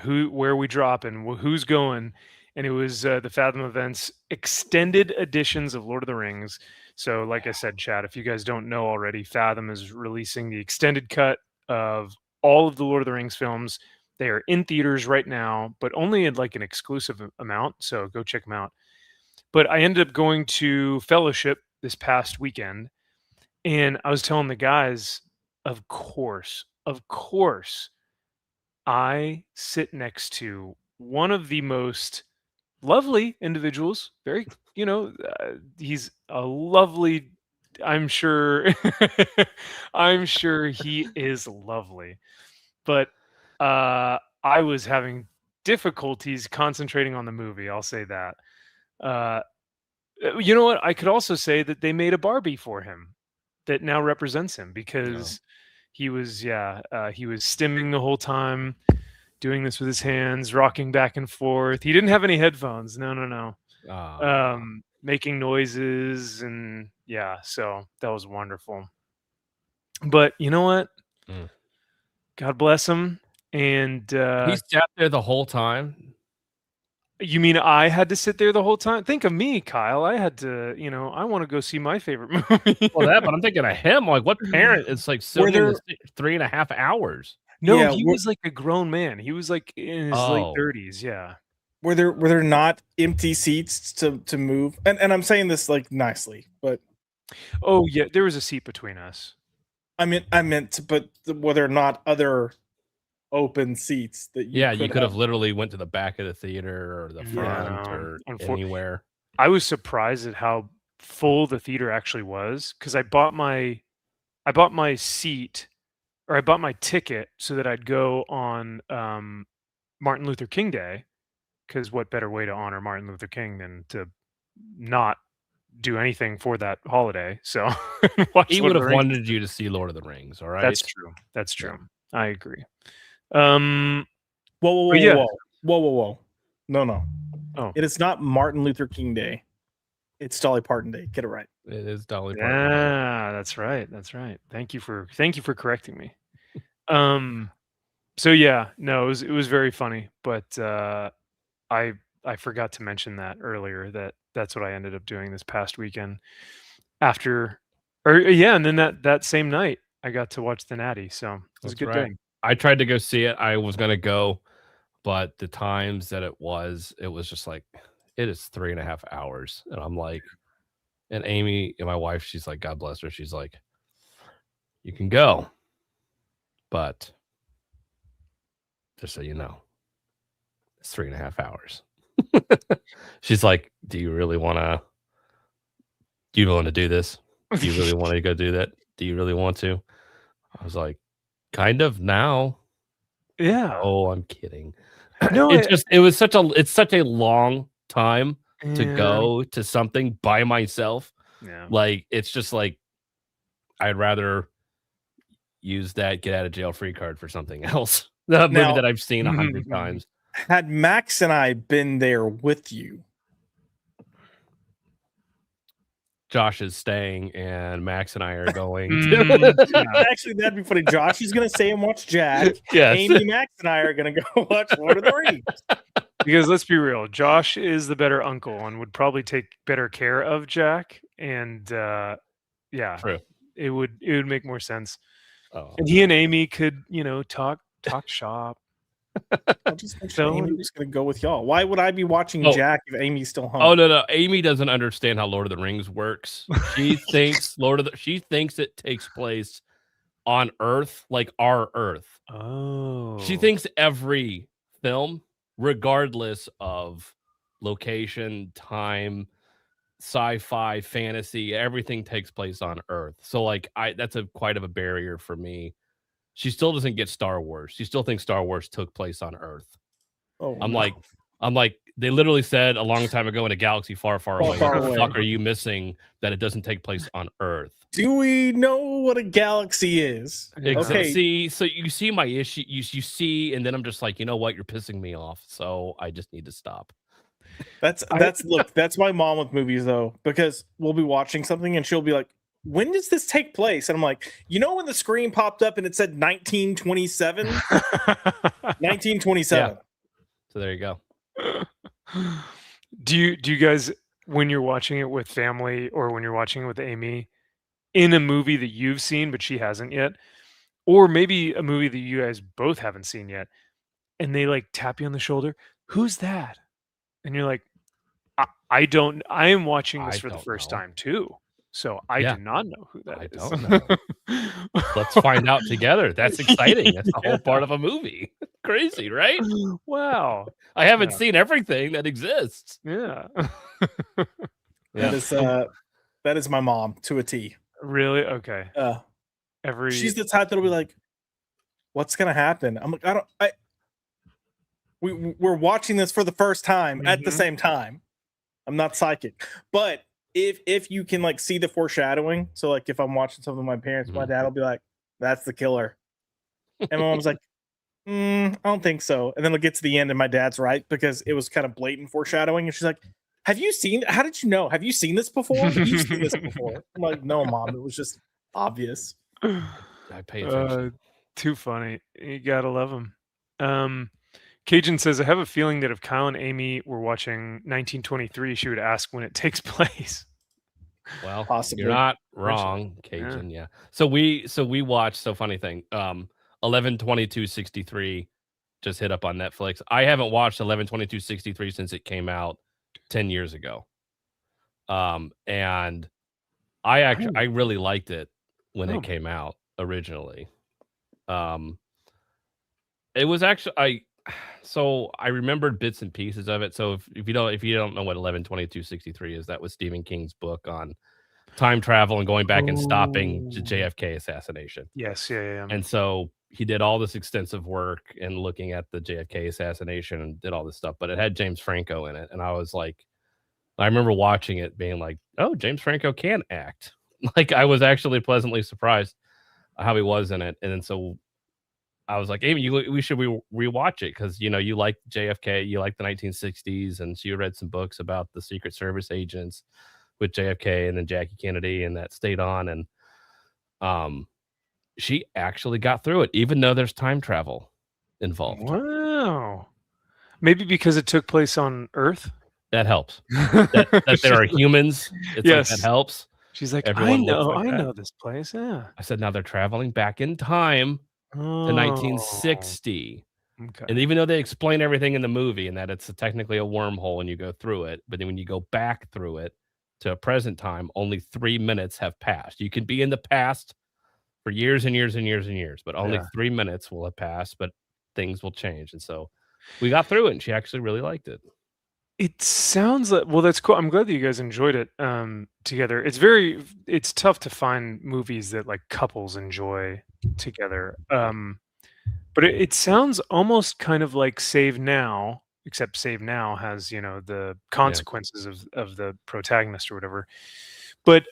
where are we dropping? Who's going? And it was the Fathom events extended editions of Lord of the Rings. So like I said, chat, if you guys don't know already, Fathom is releasing the extended cut of all of the Lord of the Rings films. They are in theaters right now, but only in like an exclusive amount. So go check them out. But I ended up going to Fellowship this past weekend, and I was telling the guys, of course, I sit next to one of the most lovely individuals. Very, he's a lovely. I'm sure he is lovely, but I was having difficulties concentrating on the movie. I'll say that. You know what? I could also say that they made a Barbie for him that now represents him because he was he was stimming the whole time, doing this with his hands, rocking back and forth. He didn't have any headphones. No. Making noises and so that was wonderful. But you know what? God bless him. And he sat there the whole time. You mean I had to sit there the whole time? Think of me, Kyle. I had to, I want to go see my favorite movie. Well, that, but I'm thinking of him. Like, what parent is like sitting in the 3.5 hours? No, he was like a grown man. He was like in his late 30s. Yeah. Were there not empty seats to move? And I'm saying this like nicely, but oh yeah, there was a seat between us. I meant, but were there not other open seats that you could have literally went to the back of the theater or the front or anywhere. I was surprised at how full the theater actually was because I bought my seat, or I bought my ticket so that I'd go on Martin Luther King Day, because what better way to honor Martin Luther King than to not do anything for that holiday? So he would have wanted you to see Lord of the Rings. All right, that's true. I agree. Whoa. No. Oh, it is not Martin Luther King Day. It's Dolly Parton Day. Get it right. It is Dolly Parton. Yeah, that's right. Thank you for correcting me. So yeah, no, it was very funny, but I forgot to mention that earlier, that's what I ended up doing this past weekend and then that same night I got to watch The Natty, so it was a good day. I tried to go see it. I was going to go, but the times that it was just like, it is 3.5 hours. And I'm like, and Amy and my wife, she's like, God bless her. She's like, you can go, but just so you know, it's 3.5 hours. She's like, do you really want to do this? Do you really want to go do that? Do you really want to? I was like, kind of now. Yeah. Oh, I'm kidding. No, it's such a long time to go to something by myself. Yeah. Like, it's just like, I'd rather use that get out of jail free card for something else. The movie that I've seen 100 times. Had Max and I been there with you, Josh is staying and Max and I are going. Actually, that'd be funny. Josh is going to stay and watch Jack. Yes. Amy, Max, and I are going to go watch Lord of the Rings. Because let's be real, Josh is the better uncle and would probably take better care of Jack. And true. It would make more sense. Oh. And he and Amy could, talk shop. I'll just make sure Amy's going to go with y'all. Why would I be watching Jack if Amy's still home? Oh no, Amy doesn't understand how Lord of the Rings works. She thinks she thinks it takes place on Earth, like our Earth. Oh. She thinks every film, regardless of location, time, sci-fi, fantasy, everything takes place on Earth. So like that's quite of a barrier for me. She still doesn't get Star Wars. She still thinks Star Wars took place on Earth. Oh, I'm like, they literally said a long time ago in a galaxy far, far away. What the fuck are you missing that it doesn't take place on Earth? Do we know what a galaxy is? Okay. See, so you see my issue. You see, and then I'm just like, you know what? You're pissing me off. So I just need to stop. That's my mom with movies though, because we'll be watching something and she'll be like, when does this take place? And I'm like, when the screen popped up and it said 1927? 1927. Yeah. So there you go. Do you guys, when you're watching it with family or when you're watching it with Amy, in a movie that you've seen but she hasn't yet, or maybe a movie that you guys both haven't seen yet, and they like tap you on the shoulder, who's that? And you're like, I am watching this for the first time too. So I do not know who that is. Don't know. Let's find out together. That's exciting. That's the whole part of a movie. Crazy, right? Wow. I haven't seen everything that exists. Yeah. That is my mom to a T. Really? Okay. She's the type that'll be like, what's gonna happen? I'm like, we're watching this for the first time at the same time. I'm not psychic, but if you can like see the foreshadowing, so like if I'm watching something with my parents, my dad will be like, "That's the killer," and my mom's like, I don't think so. And then it'll get to the end, and my dad's right because it was kind of blatant foreshadowing, and she's like, "Have you seen? How did you know? Have you seen this before? You've seen this before?" I'm like, "No, mom, it was just obvious." I pay attention. Too funny. You gotta love them. Cajun says, I have a feeling that if Kyle and Amy were watching 1923, she would ask when it takes place. Well, Possibly. you're not wrong, Cajun. Yeah. So we watched. So funny thing. 11/22/63 just hit up on Netflix. I haven't watched 11/22/63 since it came out 10 years ago. And I really liked it when it came out originally. It was actually I remembered bits and pieces of it. So if you don't know what 11/22/63 is, that was Stephen King's book on time travel and going back and stopping the JFK assassination. Yes, yeah. And so he did all this extensive work and looking at the JFK assassination and did all this stuff, but it had James Franco in it. And I was like, I remember watching it being like, oh, James Franco can act. Like I was actually pleasantly surprised how he was in it. And then so I was like, Amy, we should rewatch it because you like JFK, you like the 1960s, and so you read some books about the Secret Service agents with JFK and then Jackie Kennedy, and that stayed on. And she actually got through it, even though there's time travel involved. Wow. Maybe because it took place on Earth. That helps. that there are humans. Yes, like, that helps. She's like, I know this place. Yeah. I said, now they're traveling back in time to 1960. Okay. And even though they explain everything in the movie and that it's technically a wormhole when you go through it, but then when you go back through it to a present time, only 3 minutes have passed. You can be in the past for years and years and years and years, but only 3 minutes will have passed, but things will change. And so we got through it, and she actually really liked it. It sounds like, well, that's cool. I'm glad that you guys enjoyed it together. It's tough to find movies that like couples enjoy together. But it sounds almost kind of like Save Now, except Save Now has, the consequences of the protagonist or whatever. But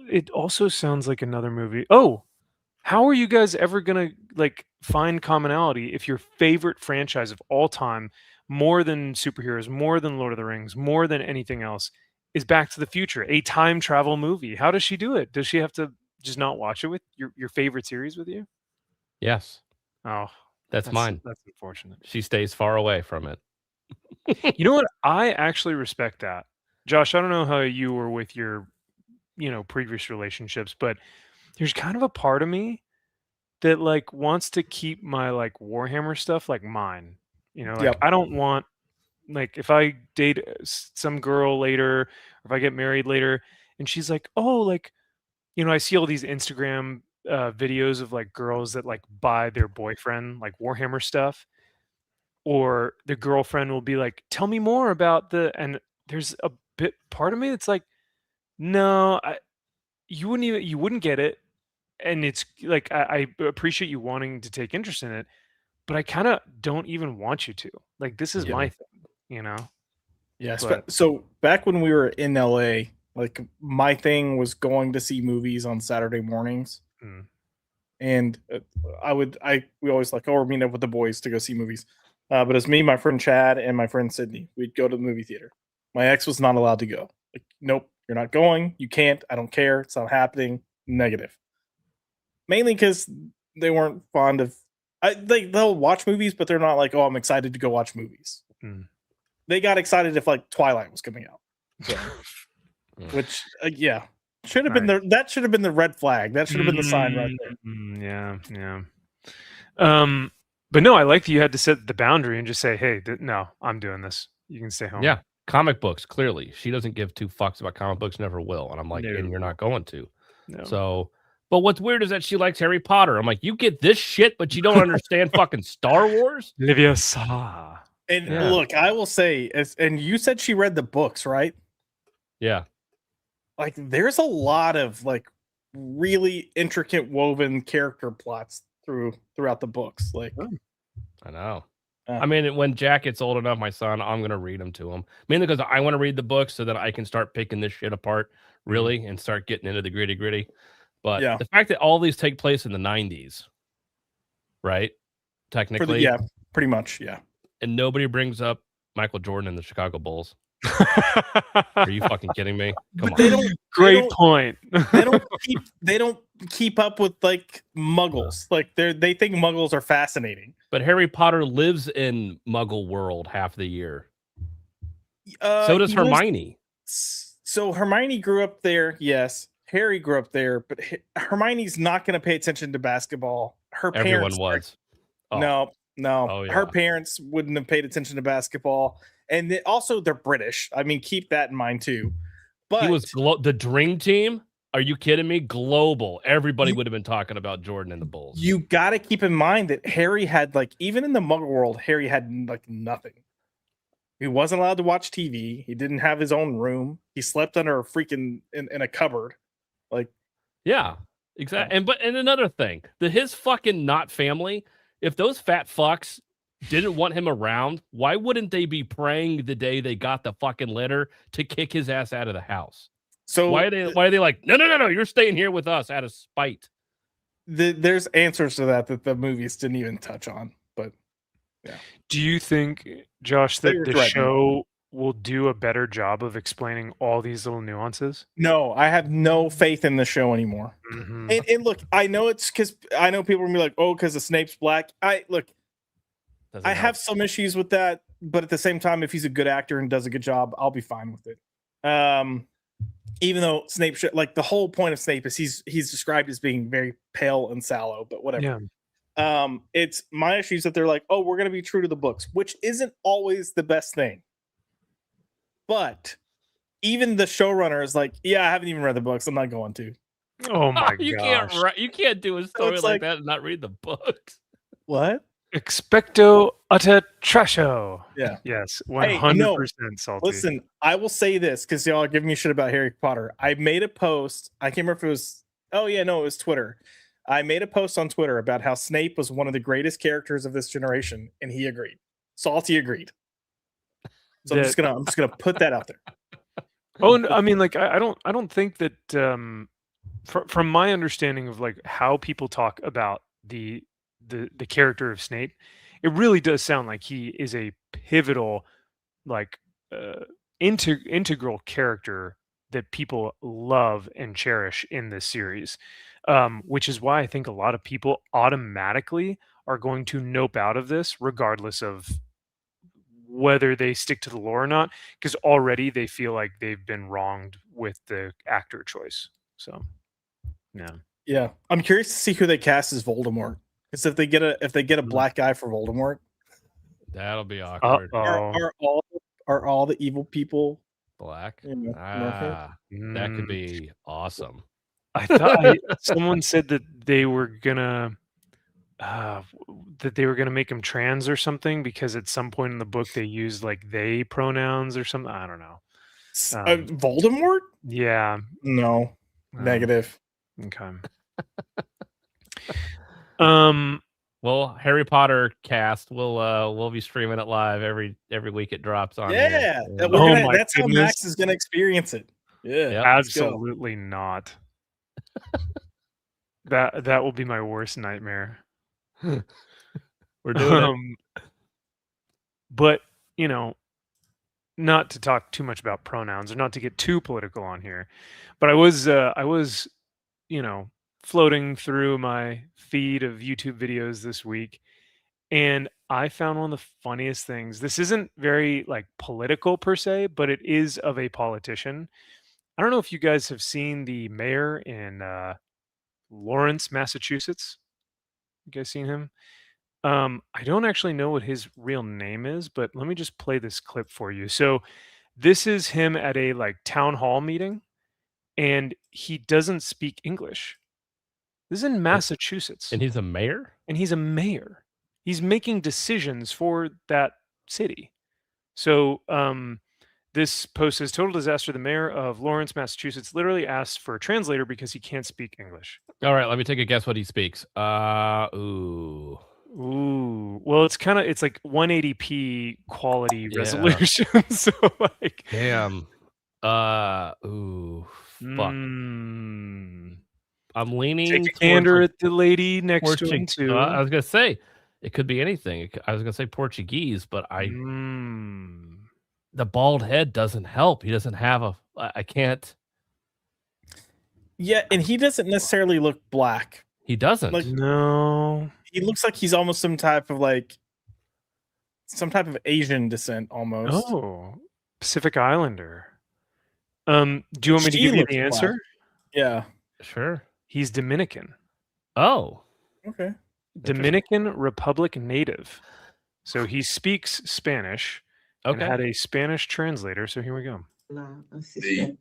it also sounds like another movie. Oh, how are you guys ever gonna like find commonality if your favorite franchise of all time, more than superheroes, more than Lord of the Rings, more than anything else, is Back to the Future, a time travel movie? How does she do it? Does she have to just not watch it with your favorite series with you? Yes. Oh, that's mine. That's unfortunate. She stays far away from it. You know what? I actually respect that. Josh, I don't know how you were with your, previous relationships, but there's kind of a part of me that like wants to keep my like Warhammer stuff like mine. I don't want, like, if I date some girl later, or if I get married later, and she's like, oh, like, I see all these Instagram videos of like girls that like buy their boyfriend like Warhammer stuff, or the girlfriend will be like, tell me more about and there's a part of me that's like, no, you wouldn't get it. And it's like, I appreciate you wanting to take interest in it, but I kind of don't even want you to. Like, this is my thing, Yes. So back when we were in LA, like my thing was going to see movies on Saturday mornings. And we always like, we're meeting up with the boys to go see movies. But it's me, my friend Chad, and my friend Sydney. We'd go to the movie theater. My ex was not allowed to go. Like, nope, you're not going. You can't. I don't care. It's not happening. Negative. Mainly because they weren't fond of. They'll watch movies, but they're not like, oh, I'm excited to go watch movies. They got excited if like Twilight was coming out, so, which should have been that should have been the red flag. That should have been the sign right there. Yeah. But no, I like that you had to set the boundary and just say, hey, no, I'm doing this. You can stay home. Yeah. Comic books, clearly. She doesn't give two fucks about comic books, never will. And I'm like, and you're not going to. No. So, but what's weird is that she likes Harry Potter. I'm like, you get this shit, but you don't understand fucking Star Wars? Leviosa. And look, I will say, and you said she read the books, right? Yeah. Like, there's a lot of like really intricate woven character plots throughout the books. Like, I know. I mean, when Jack gets old enough, my son, I'm gonna read them to him. Mainly because I want to read the books so that I can start picking this shit apart, really, and start getting into the gritty. But the fact that all these take place in the 90s, right? Technically, pretty much, yeah. And nobody brings up Michael Jordan and the Chicago Bulls. Are you fucking kidding me? Come on. They don't. Great point. They don't keep up with like Muggles. Like they think Muggles are fascinating. But Harry Potter lives in Muggle world half the year. So does Hermione. So Hermione grew up there. Yes, Harry grew up there, but Hermione's not going to pay attention to basketball. Everyone was. No. Oh, yeah. Her parents wouldn't have paid attention to basketball, and also they're British. I mean, keep that in mind too. But he was the Dream Team. Are you kidding me? Global. Everybody would have been talking about Jordan and the Bulls. You got to keep in mind that Harry had like, even in the Muggle world, Harry had like nothing. He wasn't allowed to watch TV. He didn't have his own room. He slept under a freaking in a cupboard. Like, yeah, exactly. And another thing, his fucking not family. If those fat fucks didn't want him around, why wouldn't they be praying the day they got the fucking letter to kick his ass out of the house? So why are they like, no, you're staying here with us out of spite? There's answers to that the movies didn't even touch on. But yeah. Do you think, Josh, that the show will do a better job of explaining all these little nuances? No, I have no faith in the show anymore. Mm-hmm. And look, I know it's because I know people are gonna be like, oh, because the Snape's black. I have some issues with that, but at the same time, if he's a good actor and does a good job, I'll be fine with it. Even though Snape, like the whole point of Snape is he's described as being very pale and sallow, but whatever. Yeah. It's my issues that they're like, oh, we're gonna be true to the books, which isn't always the best thing. But even the showrunner is like, yeah, I haven't even read the books. I'm not going to. Oh my gosh. You can't do a story like that and not read the books. What? Expecto utter trasho. Yeah. Yes. 100% salty. Listen, I will say this because y'all are giving me shit about Harry Potter. I made a post. I can't remember if it was. Oh yeah, no, it was Twitter. I made a post on Twitter about how Snape was one of the greatest characters of this generation, and he agreed. Salty agreed. So I'm just gonna put that out there. Oh, I mean, like I don't think that from my understanding of like how people talk about the character of Snape, it really does sound like he is a pivotal, like integral character that people love and cherish in this series, which is why I think a lot of people automatically are going to nope out of this regardless of whether they stick to the lore or not, because already they feel like they've been wronged with the actor choice. So yeah, I'm curious to see who they cast as Voldemort. Because if they get a black guy for Voldemort, that'll be awkward. Are all the evil people black? That could be awesome. I thought someone said that they were gonna make him trans or something because at some point in the book they used like they pronouns or something. I don't know. Voldemort? Yeah. No. Negative. Okay. Well, Harry Potter cast we'll be streaming it live every week it drops on. Yeah, that's how Max is gonna experience it. Yeah, absolutely not. That will be my worst nightmare. We're doing it. But not to talk too much about pronouns or not to get too political on here, but I was floating through my feed of YouTube videos this week, and I found one of the funniest things. This isn't very like political per se, but it is of a politician. I don't know if you guys have seen the mayor in Lawrence, Massachusetts. You guys seen him? I don't actually know what his real name is, but let me just play this clip for you. So this is him at a like town hall meeting, and he doesn't speak English. This is in Massachusetts. And he's a mayor? And he's a mayor. He's making decisions for that city. So This post says, total disaster. The mayor of Lawrence, Massachusetts literally asked for a translator because he can't speak English. All right, let me take a guess what he speaks. Ooh. Well, it's like 180p quality resolution. So like, damn. Ooh. Fuck. I'm leaning. Take a gander at the lady next to him too. I was gonna say it could be anything. I was gonna say Portuguese, but the bald head doesn't help. He doesn't have I can't. Yeah, and he doesn't necessarily look black. He doesn't. Like, no. He looks like he's almost some type of Asian descent almost. Oh, Pacific Islander. Do you want me to give you the answer? Black. Yeah. Sure. He's Dominican. Oh. Okay. Dominican Republic native. So he speaks Spanish. Okay. And had a Spanish translator. So here we go. The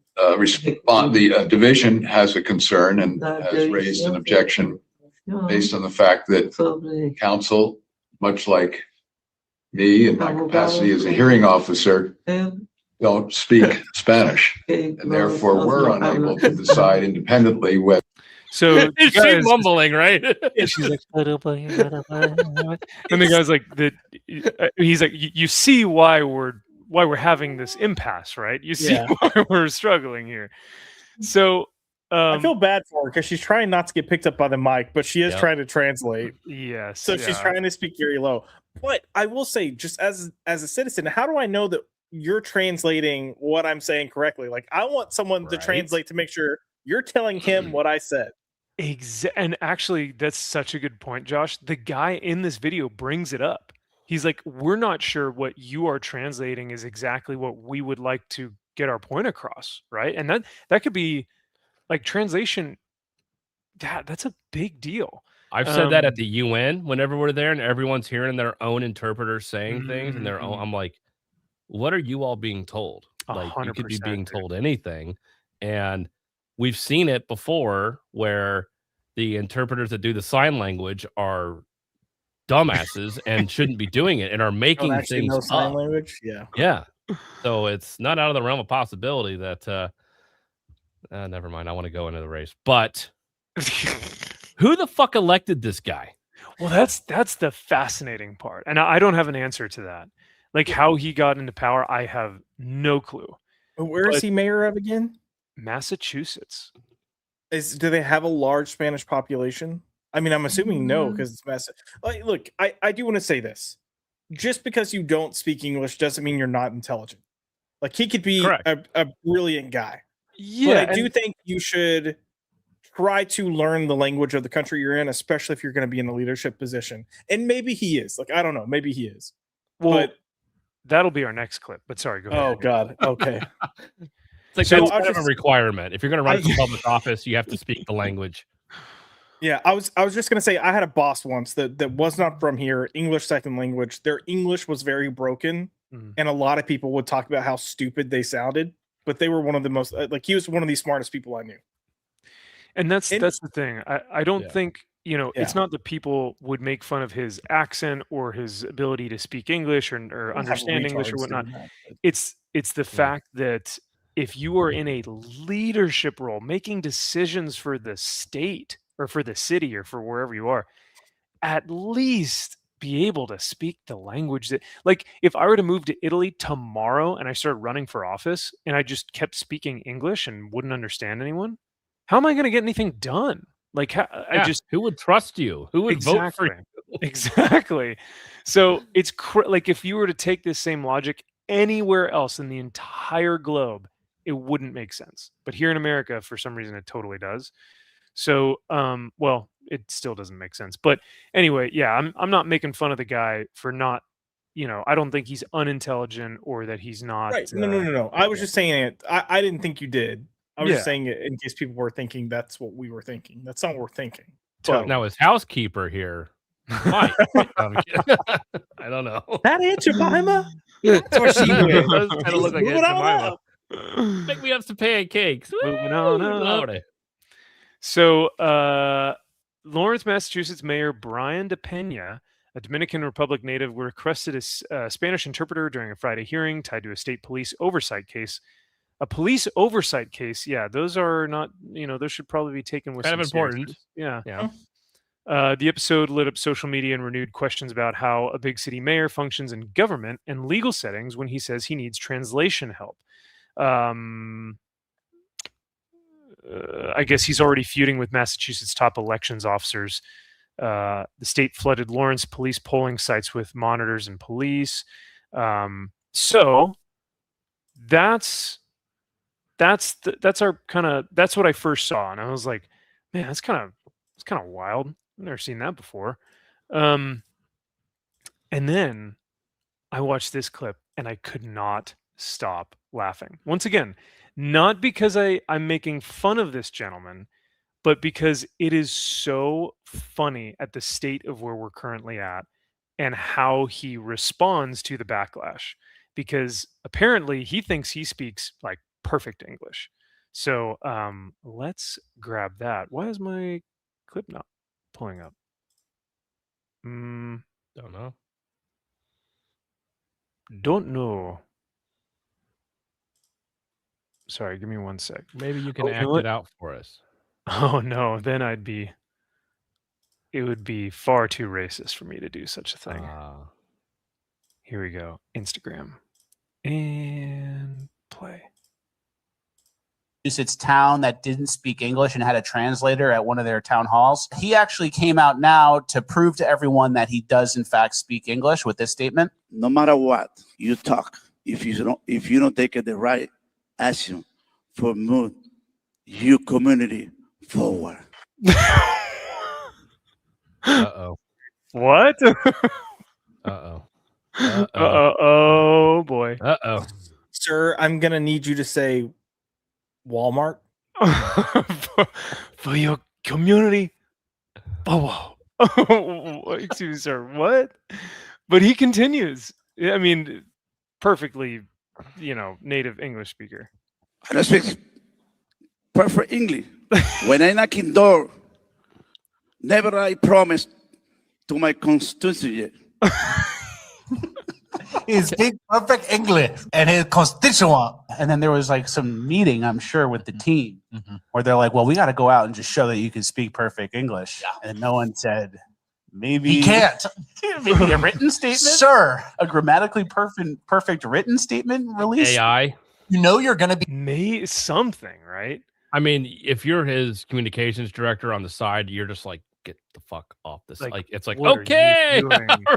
division has a concern and has raised an objection based on the fact that council, much like me in my capacity as a hearing officer, don't speak Spanish, and therefore we're unable to decide independently whether. So she's mumbling, right? She's like, and the guy's like, he's like, you see why we're having this impasse, right? You see why we're struggling here. So I feel bad for her because she's trying not to get picked up by the mic, but she is trying to translate. Yes. So she's trying to speak very low. But I will say, just as a citizen, how do I know that you're translating what I'm saying correctly? Like, I want someone to translate to make sure you're telling him what I said. And actually, that's such a good point, Josh. The guy in this video brings it up. He's like, we're not sure what you are translating is exactly what we would like to get our point across, right? And that could be like translation. That's a big deal. I've said that at the UN whenever we're there and everyone's hearing their own interpreters saying things and their own. I'm like, what are you all being told? Like, you could be being told anything. And we've seen it before where the interpreters that do the sign language are dumbasses and shouldn't be doing it and are making things up. Sign language. Yeah. So it's not out of the realm of possibility that never mind. I want to go into the race, but who the fuck elected this guy? Well, that's the fascinating part, and I don't have an answer to that. Like how he got into power, I have no clue. Where is he mayor of again? Massachusetts. Do they have a large Spanish population? I mean, I'm assuming no, because it's Massachusetts. Like, look, I do want to say this. Just because you don't speak English doesn't mean you're not intelligent. Like, he could be a brilliant guy. Yeah, but I do think you should try to learn the language of the country you're in, especially if you're going to be in a leadership position. And maybe he is. Like, I don't know. Maybe he is. Well, but that'll be our next clip. But sorry, go ahead. Oh, God. Okay. It's like that's kind of a requirement. If you're going to run for public office, you have to speak the language. Yeah, I was just going to say, I had a boss once that was not from here, English second language. Their English was very broken, and a lot of people would talk about how stupid they sounded, but they were one of the most, like, he was one of the smartest people I knew. And that's the thing. I don't think, it's not that people would make fun of his accent or his ability to speak English or understand English or whatnot. It's the fact that if you are in a leadership role, making decisions for the state or for the city or for wherever you are, at least be able to speak the language that, like, if I were to move to Italy tomorrow and I started running for office and I just kept speaking English and wouldn't understand anyone, how am I going to get anything done? Like, who would trust you? Who would vote for you? Exactly. So it's like, if you were to take this same logic anywhere else in the entire globe, it wouldn't make sense. But here in America, for some reason, it totally does. So, well, it still doesn't make sense. But anyway, yeah, I'm not making fun of the guy for not, I don't think he's unintelligent or that he's not. Right. No. I was just saying it. I didn't think you did. I was just saying it in case people were thinking that's what we were thinking. That's not what we're thinking. Totally. Now, his housekeeper here, Mike, I don't know. That Aunt Jemima? That's what she wears. Kind of look like Aunt Jemima. Make me up some pancakes. Moving on up. So, Lawrence, Massachusetts Mayor Brian DePena A Dominican Republic native requested a Spanish interpreter during a Friday hearing tied to a state police oversight case. A police oversight case, yeah, those are not, those should probably be taken with Kind some of important. seriousness. Yeah. The episode lit up social media and renewed questions about how a big city mayor functions in government and legal settings when he says he needs translation help. I guess he's already feuding with Massachusetts top elections officers. The state flooded Lawrence police polling sites with monitors and police. So that's what I first saw, and I was like, man, it's kind of wild. I've never seen that before. And then I watched this clip and I could not stop laughing. Once again, not because I'm making fun of this gentleman, but because it is so funny at the state of where we're currently at and how he responds to the backlash. Because apparently he thinks he speaks like perfect English. So let's grab that. Why is my clip not pulling up? Don't know. Don't know. Sorry, give me one sec. Maybe you can act it out for us. Oh no, then it would be far too racist for me to do such a thing. Here we go. Instagram. And play. Massachusetts town that didn't speak English and had a translator at one of their town halls. He actually came out now to prove to everyone that he does in fact speak English with this statement. No matter what you talk, if you don't take the right action for move your community forward. Uh-oh. What? Uh-oh. Oh boy. Uh-oh. Sir, I'm gonna need you to say Walmart. for your community. Oh, excuse me, sir. What? But he continues. I mean, perfectly, native English speaker. I don't speak perfect English. When I knock in door, never I promise to my constituency. He speaks perfect English and his constituent. And then there was like some meeting, I'm sure, with the team where they're like, well, we got to go out and just show that you can speak perfect English. Yeah. And no one said, maybe he can't. Maybe a written statement? Sir. A grammatically perfect written statement released? AI. You're going to be something, right? I mean, if you're his communications director on the side, you're just like, get the fuck off this. Like it's like, okay, all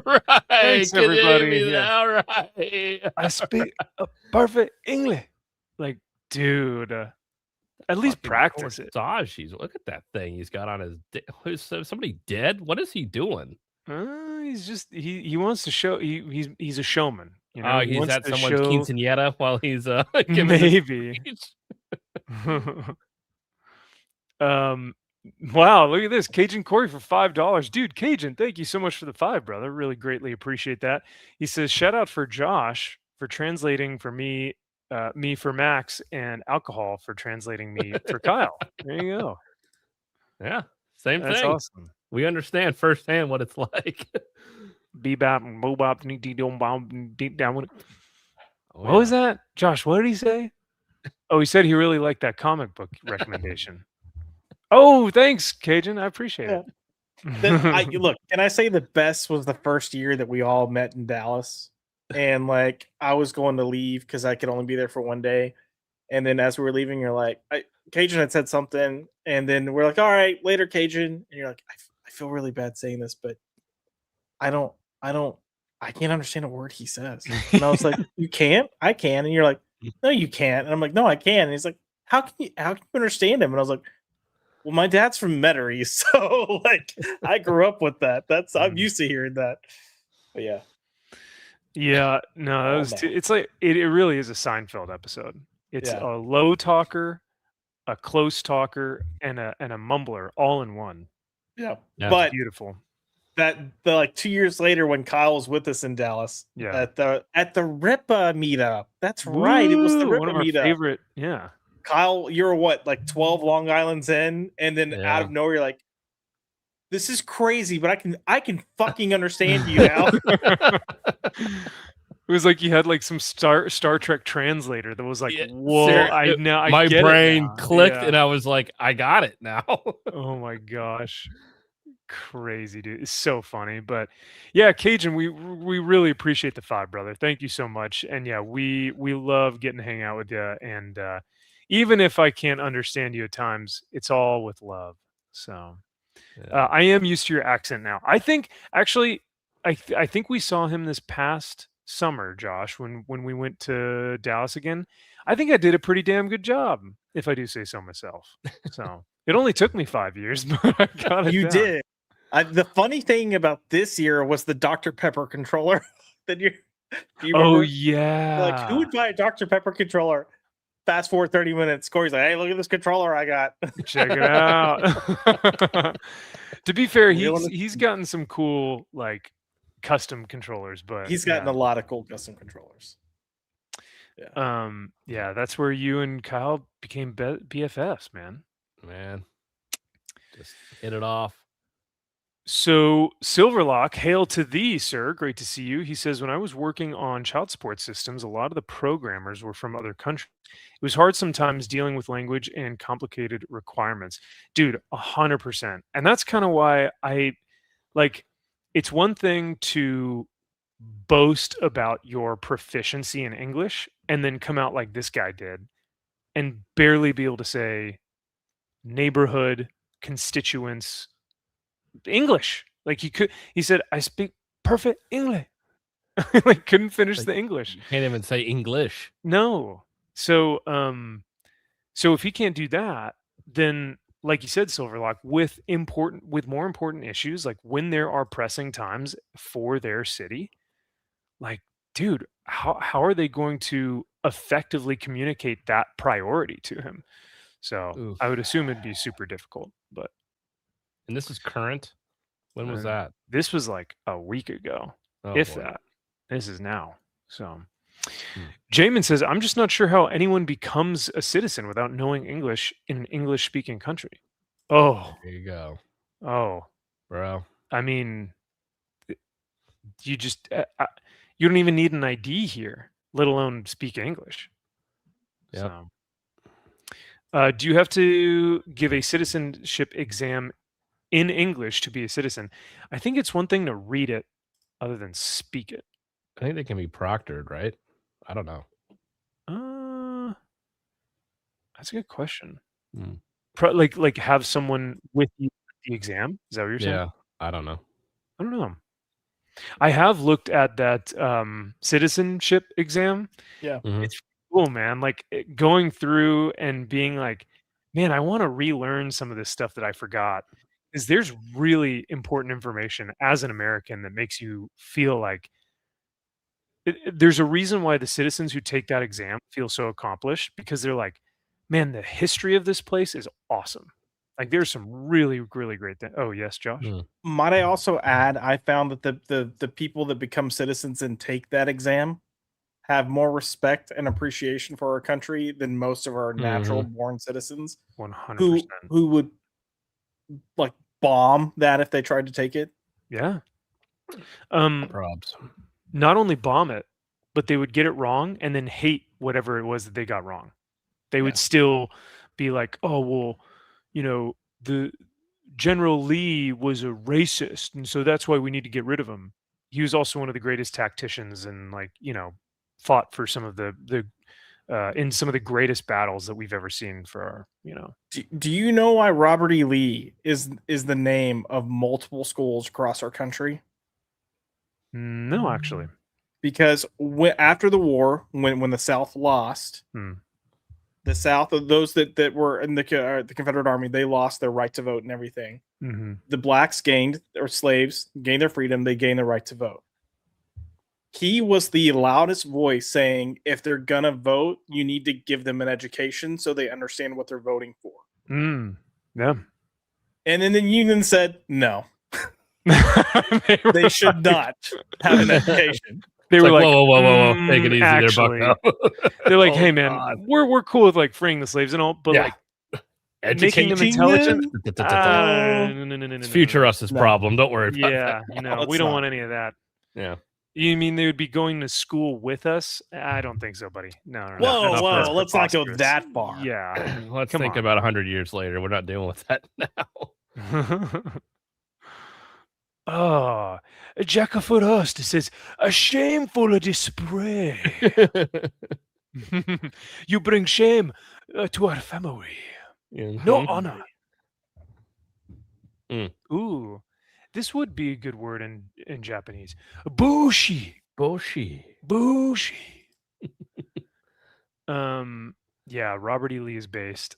right, thanks, everybody. Yeah. All right. I speak a perfect English. Like, dude, at least practice it. Look at that thing he's got on his. Is somebody dead? What is he doing? He's just he wants to show. He's a showman. He's at someone's quinceañera while he's maybe. Wow, look at this. Cajun Corey for $5. Dude, Cajun, thank you so much for the $5, brother. Really greatly appreciate that. He says, shout out for Josh for translating for me for Max, and alcohol for translating me for Kyle. There you go. Yeah, same thing. That's awesome. We understand firsthand what it's like. Bebop and bobop, deep down. What was that? Josh, what did he say? Oh, he said he really liked that comic book recommendation. Oh, thanks, Cajun. I appreciate it. Look, can I say the best was the first year that we all met in Dallas? And like, I was going to leave because I could only be there for one day. And then as we were leaving, you're like, Cajun had said something. And then we're like, all right, later, Cajun. And you're like, I feel really bad saying this, but I can't understand a word he says. And I was like, you can't? I can. And you're like, no, you can't. And I'm like, no, I can. And he's like, how can you understand him? And I was like, well, my dad's from Metairie, so like I grew up with that. I'm used to hearing that. But yeah. Yeah, no, it's like it really is a Seinfeld episode. It's a low talker, a close talker, and a mumbler all in one. Yeah. But beautiful. That like 2 years later when Kyle was with us in Dallas, at the RIPA meetup. That's right. It was the RIPA one of our meetup. Favorite, yeah. Kyle, you're what, like 12 Long Islands in, and then out of nowhere, you're like, this is crazy, but I can fucking understand you now. It was like you had like some Star Trek translator that was like, Yeah, whoa, my brain clicked, Yeah. and I was like, I got it now. Oh my gosh. Crazy, dude. It's so funny. But yeah, Cajun, we really appreciate the thought, brother. Thank you so much. And yeah, we love getting to hang out with you. And even if I can't understand you at times, it's all with love. So I am used to your accent now. I think actually, I think we saw him this past summer, Josh, when we went to Dallas again. I think I did a pretty damn good job, if I do say so myself. So it only took me 5 years, but I got it. You down. did. The funny thing about this year was the Dr. Pepper controller. That you remember? Oh yeah. Like, who would buy a Dr. Pepper controller? Fast forward 30 minutes. Corey's like, hey, look at this controller I got. Check it out. To be fair, he's gotten some cool like custom controllers, but he's gotten a lot of cool custom controllers. Yeah. Yeah, that's where you and Kyle became BFFs, man. Just hit it off. So Silverlock, hail to thee, sir. Great to see you. He says, when I was working on child support systems, a lot of the programmers were from other countries. It was hard sometimes dealing with language and complicated requirements. Dude, 100%. And that's kind of why I like, it's one thing to boast about your proficiency in English and then come out like this guy did and barely be able to say neighborhood, constituents, English. Like he said, I speak perfect English. Like couldn't finish the English. Can't even say English. No. So so if he can't do that, then like you said, Silverlock, with more important issues, like when there are pressing times for their city, like, dude, how are they going to effectively communicate that priority to him? So Oof. I would assume it'd be super difficult, but. And this is current? When was that? This was like a week ago, if that. This is now. So Jamin says, I'm just not sure how anyone becomes a citizen without knowing English in an English-speaking country. Oh. There you go. Oh. Bro. I mean, you just... you don't even need an ID here, let alone speak English. Yep. So, do you have to give a citizenship exam in English to be a citizen? I think it's one thing to read it other than speak it. I think they can be proctored, right? I don't know. That's a good question. Like have someone with you at the exam? Is that what you're saying? Yeah, I don't know. I have looked at that citizenship exam. Yeah. It's cool, man. Like going through and being like, man, I want to relearn some of this stuff that I forgot. Because there's really important information as an American that makes you feel like there's a reason why the citizens who take that exam feel so accomplished, because they're like, man, the history of this place is awesome. Like there's some really, really great things. Oh, yes, Josh. Might I also add, I found that the people that become citizens and take that exam have more respect and appreciation for our country than most of our natural born citizens. 100%. Who would like bomb that if they tried to take it. Yeah. Probs. Not only bomb it, but they would get it wrong and then hate whatever it was that they got wrong. They would still be like, oh, well, you know, the General Lee was a racist, and so that's why we need to get rid of him. He was also one of the greatest tacticians and, like, you know, fought for some of the in some of the greatest battles that we've ever seen for our, you know. Do you know why Robert E. Lee is the name of multiple schools across our country? No, actually. Because after the war, when the South lost, the South, those that were in the Confederate Army, they lost their right to vote and everything. The blacks slaves gained their freedom. They gained the right to vote. He was the loudest voice saying, if they're going to vote, you need to give them an education so they understand what they're voting for. Yeah. And then the Union said, no. They should not have an education. They were like, whoa. Take it easy actually, there, Bucko. They're like, hey, man, we're cool with like freeing the slaves and all, but like making them intelligent. It's future us's problem. Don't worry about that. Yeah, no, we don't want any of that. Yeah. You mean they would be going to school with us? I don't think so, buddy. No. Whoa, let's not go that far. Yeah. Let's think about 100 years later. We're not dealing with that now. Oh, Jackfoot Hurst says, a shameful of display. You bring shame to our family. No honor. Ooh, this would be a good word in Japanese. Bushi. Yeah, Robert E. Lee is based.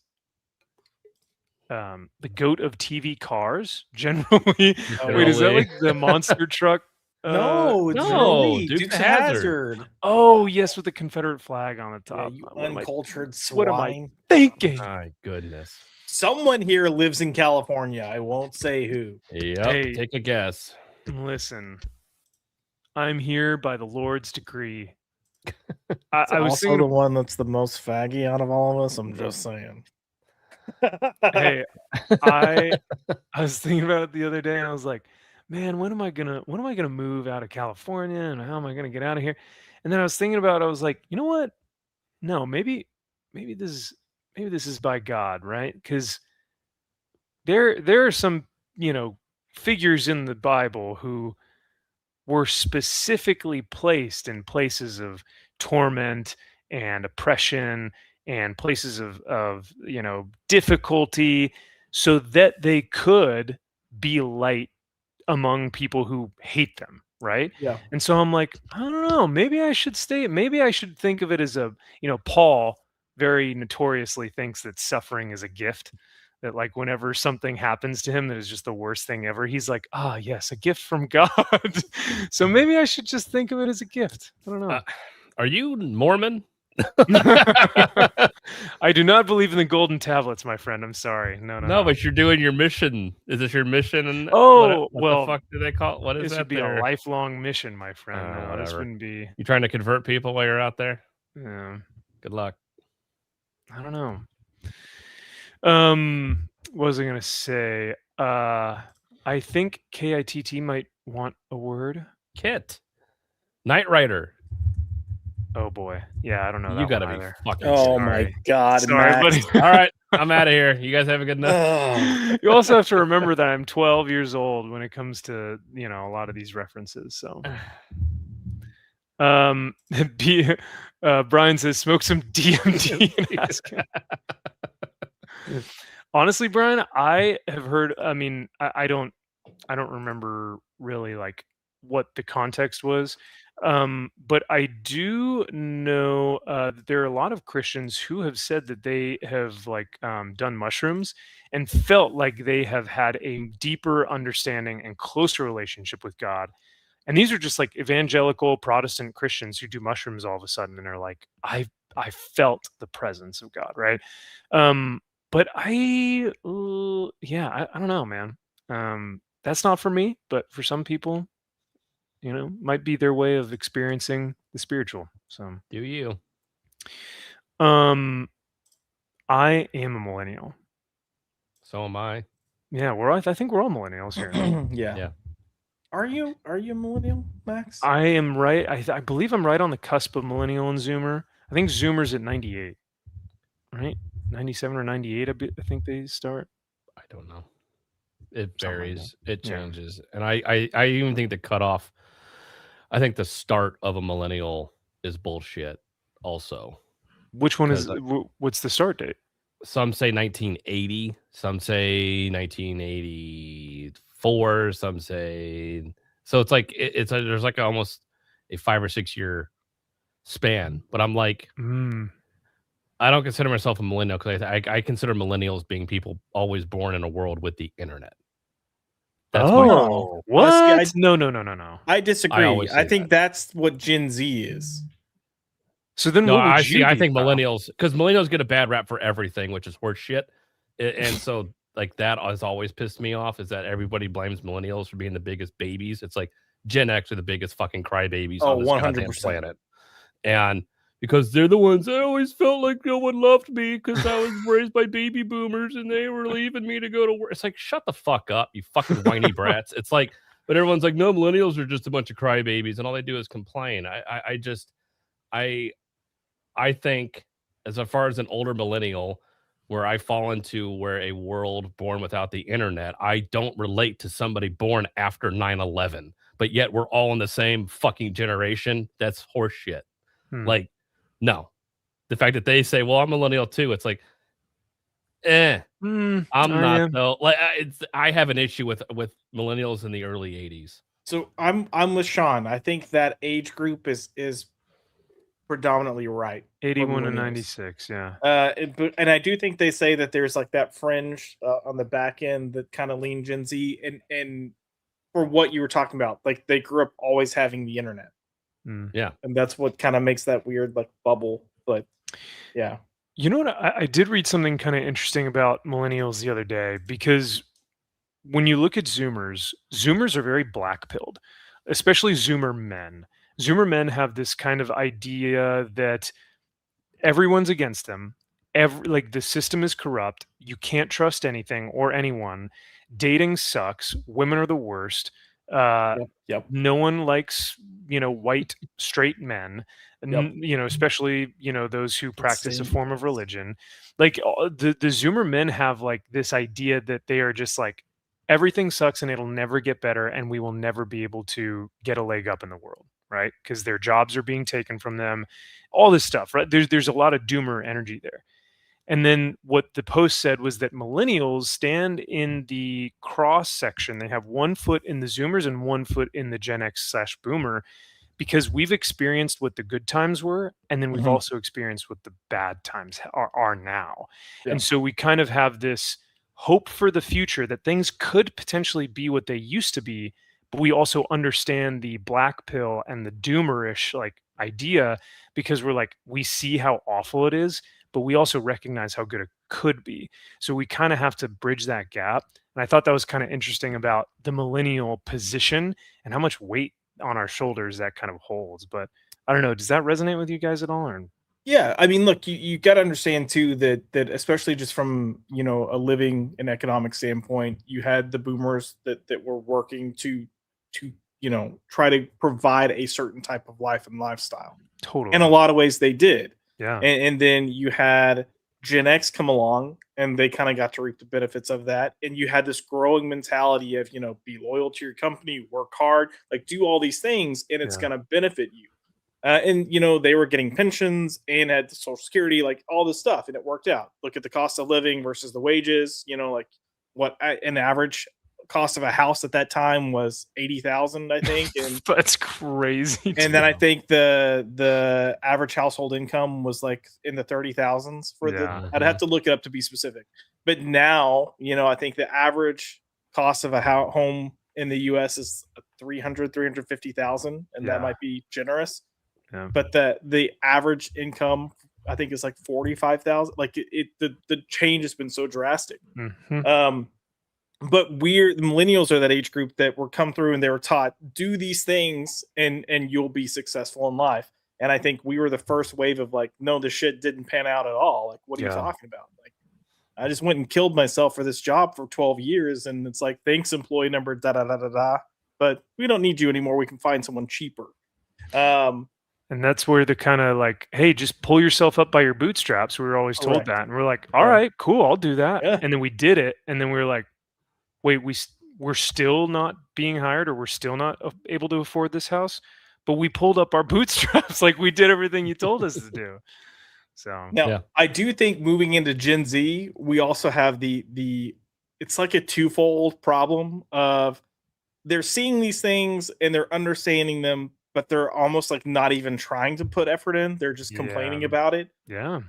The goat of TV cars, generally. Wait, is that like the monster truck? No, it's Dukes of Hazzard. Oh, yes, with the Confederate flag on the top. Yeah, you uncultured swine. What am I thinking? My goodness. Someone here lives in California. I won't say who. Yep, Hey, take a guess. Listen, I'm here by the Lord's decree. I was also the one that's the most faggy out of all of us. I'm just saying. Hey, I was thinking about it the other day, and I was like, man, when am I gonna move out of California, and how am I gonna get out of here? And then I was thinking about it, I was like, you know what? No, maybe this is by God, right? Because there are some, figures in the Bible who were specifically placed in places of torment and oppression and places of difficulty, so that they could be light among people who hate them, right? Yeah. And so I'm like, I don't know, maybe I should stay. Maybe I should think of it as Paul very notoriously thinks that suffering is a gift. That like whenever something happens to him that is just the worst thing ever, he's like, yes, a gift from God. So maybe I should just think of it as a gift. I don't know. Are you Mormon? I do not believe in the golden tablets, my friend. I'm sorry. No. But you're doing your mission. Is this your mission? And what the fuck do they call it? What is this? That Would be a lifelong mission, my friend. No, this wouldn't be. You trying to convert people while you're out there? Yeah. Good luck. I don't know. What was I gonna say? I think KITT might want a word. Kit. Knight Rider. Oh boy. Yeah, I don't know. You That gotta one be either. fucking Oh my God. Sorry, buddy. All right. I'm out of here. You guys have a good night. You also have to remember that I'm 12 years old when it comes to, a lot of these references. So Brian says smoke some DMT and ask him. Honestly, Brian, I have heard, I don't remember really like what the context was. But I do know that there are a lot of Christians who have said that they have done mushrooms and felt like they have had a deeper understanding and closer relationship with God. And these are just like evangelical Protestant Christians who do mushrooms all of a sudden and are like, I felt the presence of God, right? But I don't know, man. That's not for me, but for some people, might be their way of experiencing the spiritual. So do you? I am a millennial. So am I. Yeah, I think we're all millennials here. Yeah. Are you a millennial, Max? I am right. I believe I'm right on the cusp of millennial and Zoomer. I think Zoomer's at 98, right? 97 or 98. I think they start. I don't know. It varies. It changes. And I even think the cutoff. I think the start of a millennial is bullshit also. Which one is, what's the start date? Some say 1980. Some say 1984. Some say, so it's like, there's like almost a 5 or 6 year span. But I'm like, I don't consider myself a millennial because I consider millennials being people always born in a world with the internet. That's what? No. I disagree. I think that's what Gen Z is. So then, what would you I think millennials, because millennials get a bad rap for everything, which is horse shit. And so, like, that has always pissed me off, is that everybody blames millennials for being the biggest babies. It's like Gen X are the biggest fucking crybabies on this goddamn planet. And because they're the ones I always felt like no one loved me because I was raised by baby boomers and they were leaving me to go to work. It's like, shut the fuck up, you fucking whiny brats. It's like, but everyone's like, no, millennials are just a bunch of crybabies and all they do is complain. I think as far as an older millennial, where I fall into where a world born without the internet, I don't relate to somebody born after 9/11, but yet we're all in the same fucking generation. That's horseshit. Like, no. The fact that they say, well, I'm millennial too. It's like, I'm not though. Like, I have an issue with millennials in the early 80s. So I'm with Sean. I think that age group is predominantly right. 81 to 96, yeah. And I do think they say that there's like that fringe on the back end that kind of lean Gen Z, and for what you were talking about, like they grew up always having the internet. Yeah, and that's what kind of makes that weird like bubble. But yeah, you know what? I did read something kind of interesting about millennials the other day, because when you look at Zoomers are very black-pilled, especially Zoomer men. Zoomer men have this kind of idea that everyone's against them. Like the system is corrupt. You can't trust anything or anyone. Dating sucks. Women are the worst. Yep. No one likes, white straight men. Yep. Especially those who practice a form of religion. Like the Zoomer men have like this idea that they are just like, everything sucks and it'll never get better, and we will never be able to get a leg up in the world, right? Because their jobs are being taken from them, all this stuff, right? There's a lot of doomer energy there. And then what the post said was that millennials stand in the cross section. They have 1 foot in the Zoomers and 1 foot in the Gen X/Boomer, because we've experienced what the good times were, and then we've also experienced what the bad times are now. Yeah. And so we kind of have this hope for the future that things could potentially be what they used to be, but we also understand the black pill and the doomerish like idea, because we're like, we see how awful it is, but we also recognize how good it could be. So we kind of have to bridge that gap. And I thought that was kind of interesting about the millennial position and how much weight on our shoulders that kind of holds. But I don't know, does that resonate with you guys at all? Or? Yeah, I mean, look, you got to understand too that especially just from a living and economic standpoint, you had the boomers that were working to try to provide a certain type of life and lifestyle. Totally. In a lot of ways, they did. Yeah. And then you had Gen X come along, and they kind of got to reap the benefits of that. And you had this growing mentality of be loyal to your company, work hard, like do all these things, and it's going to benefit you. And they were getting pensions and had Social Security, like all this stuff, and it worked out. Look at the cost of living versus the wages. Like what an average cost of a house at that time was $80,000, I think. And that's crazy. And then I think the average household income was like in the 30,000s for I'd have to look it up to be specific. But now, I think the average cost of a home in the US is 350,000, and that might be generous. Yeah. But the average income, I think, is like 45,000. Like the change has been so drastic. But the millennials are that age group that were come through and they were taught, do these things and you'll be successful in life. And I think we were the first wave of like, no, this shit didn't pan out at all. Like, what are you talking about? Like, I just went and killed myself for this job for 12 years. And it's like, thanks, employee number, but we don't need you anymore. We can find someone cheaper. And that's where the kind of like, hey, just pull yourself up by your bootstraps. We were always told that. And we're like, all right, cool, I'll do that. Yeah. And then we did it. And then we were like, wait, we're still not being hired, or we're still not able to afford this house, but we pulled up our bootstraps. Like, we did everything you told us to do. So now I do think moving into Gen Z, we also have the it's like a twofold problem of they're seeing these things and they're understanding them, but they're almost like not even trying to put effort in. They're just complaining about it. Yeah.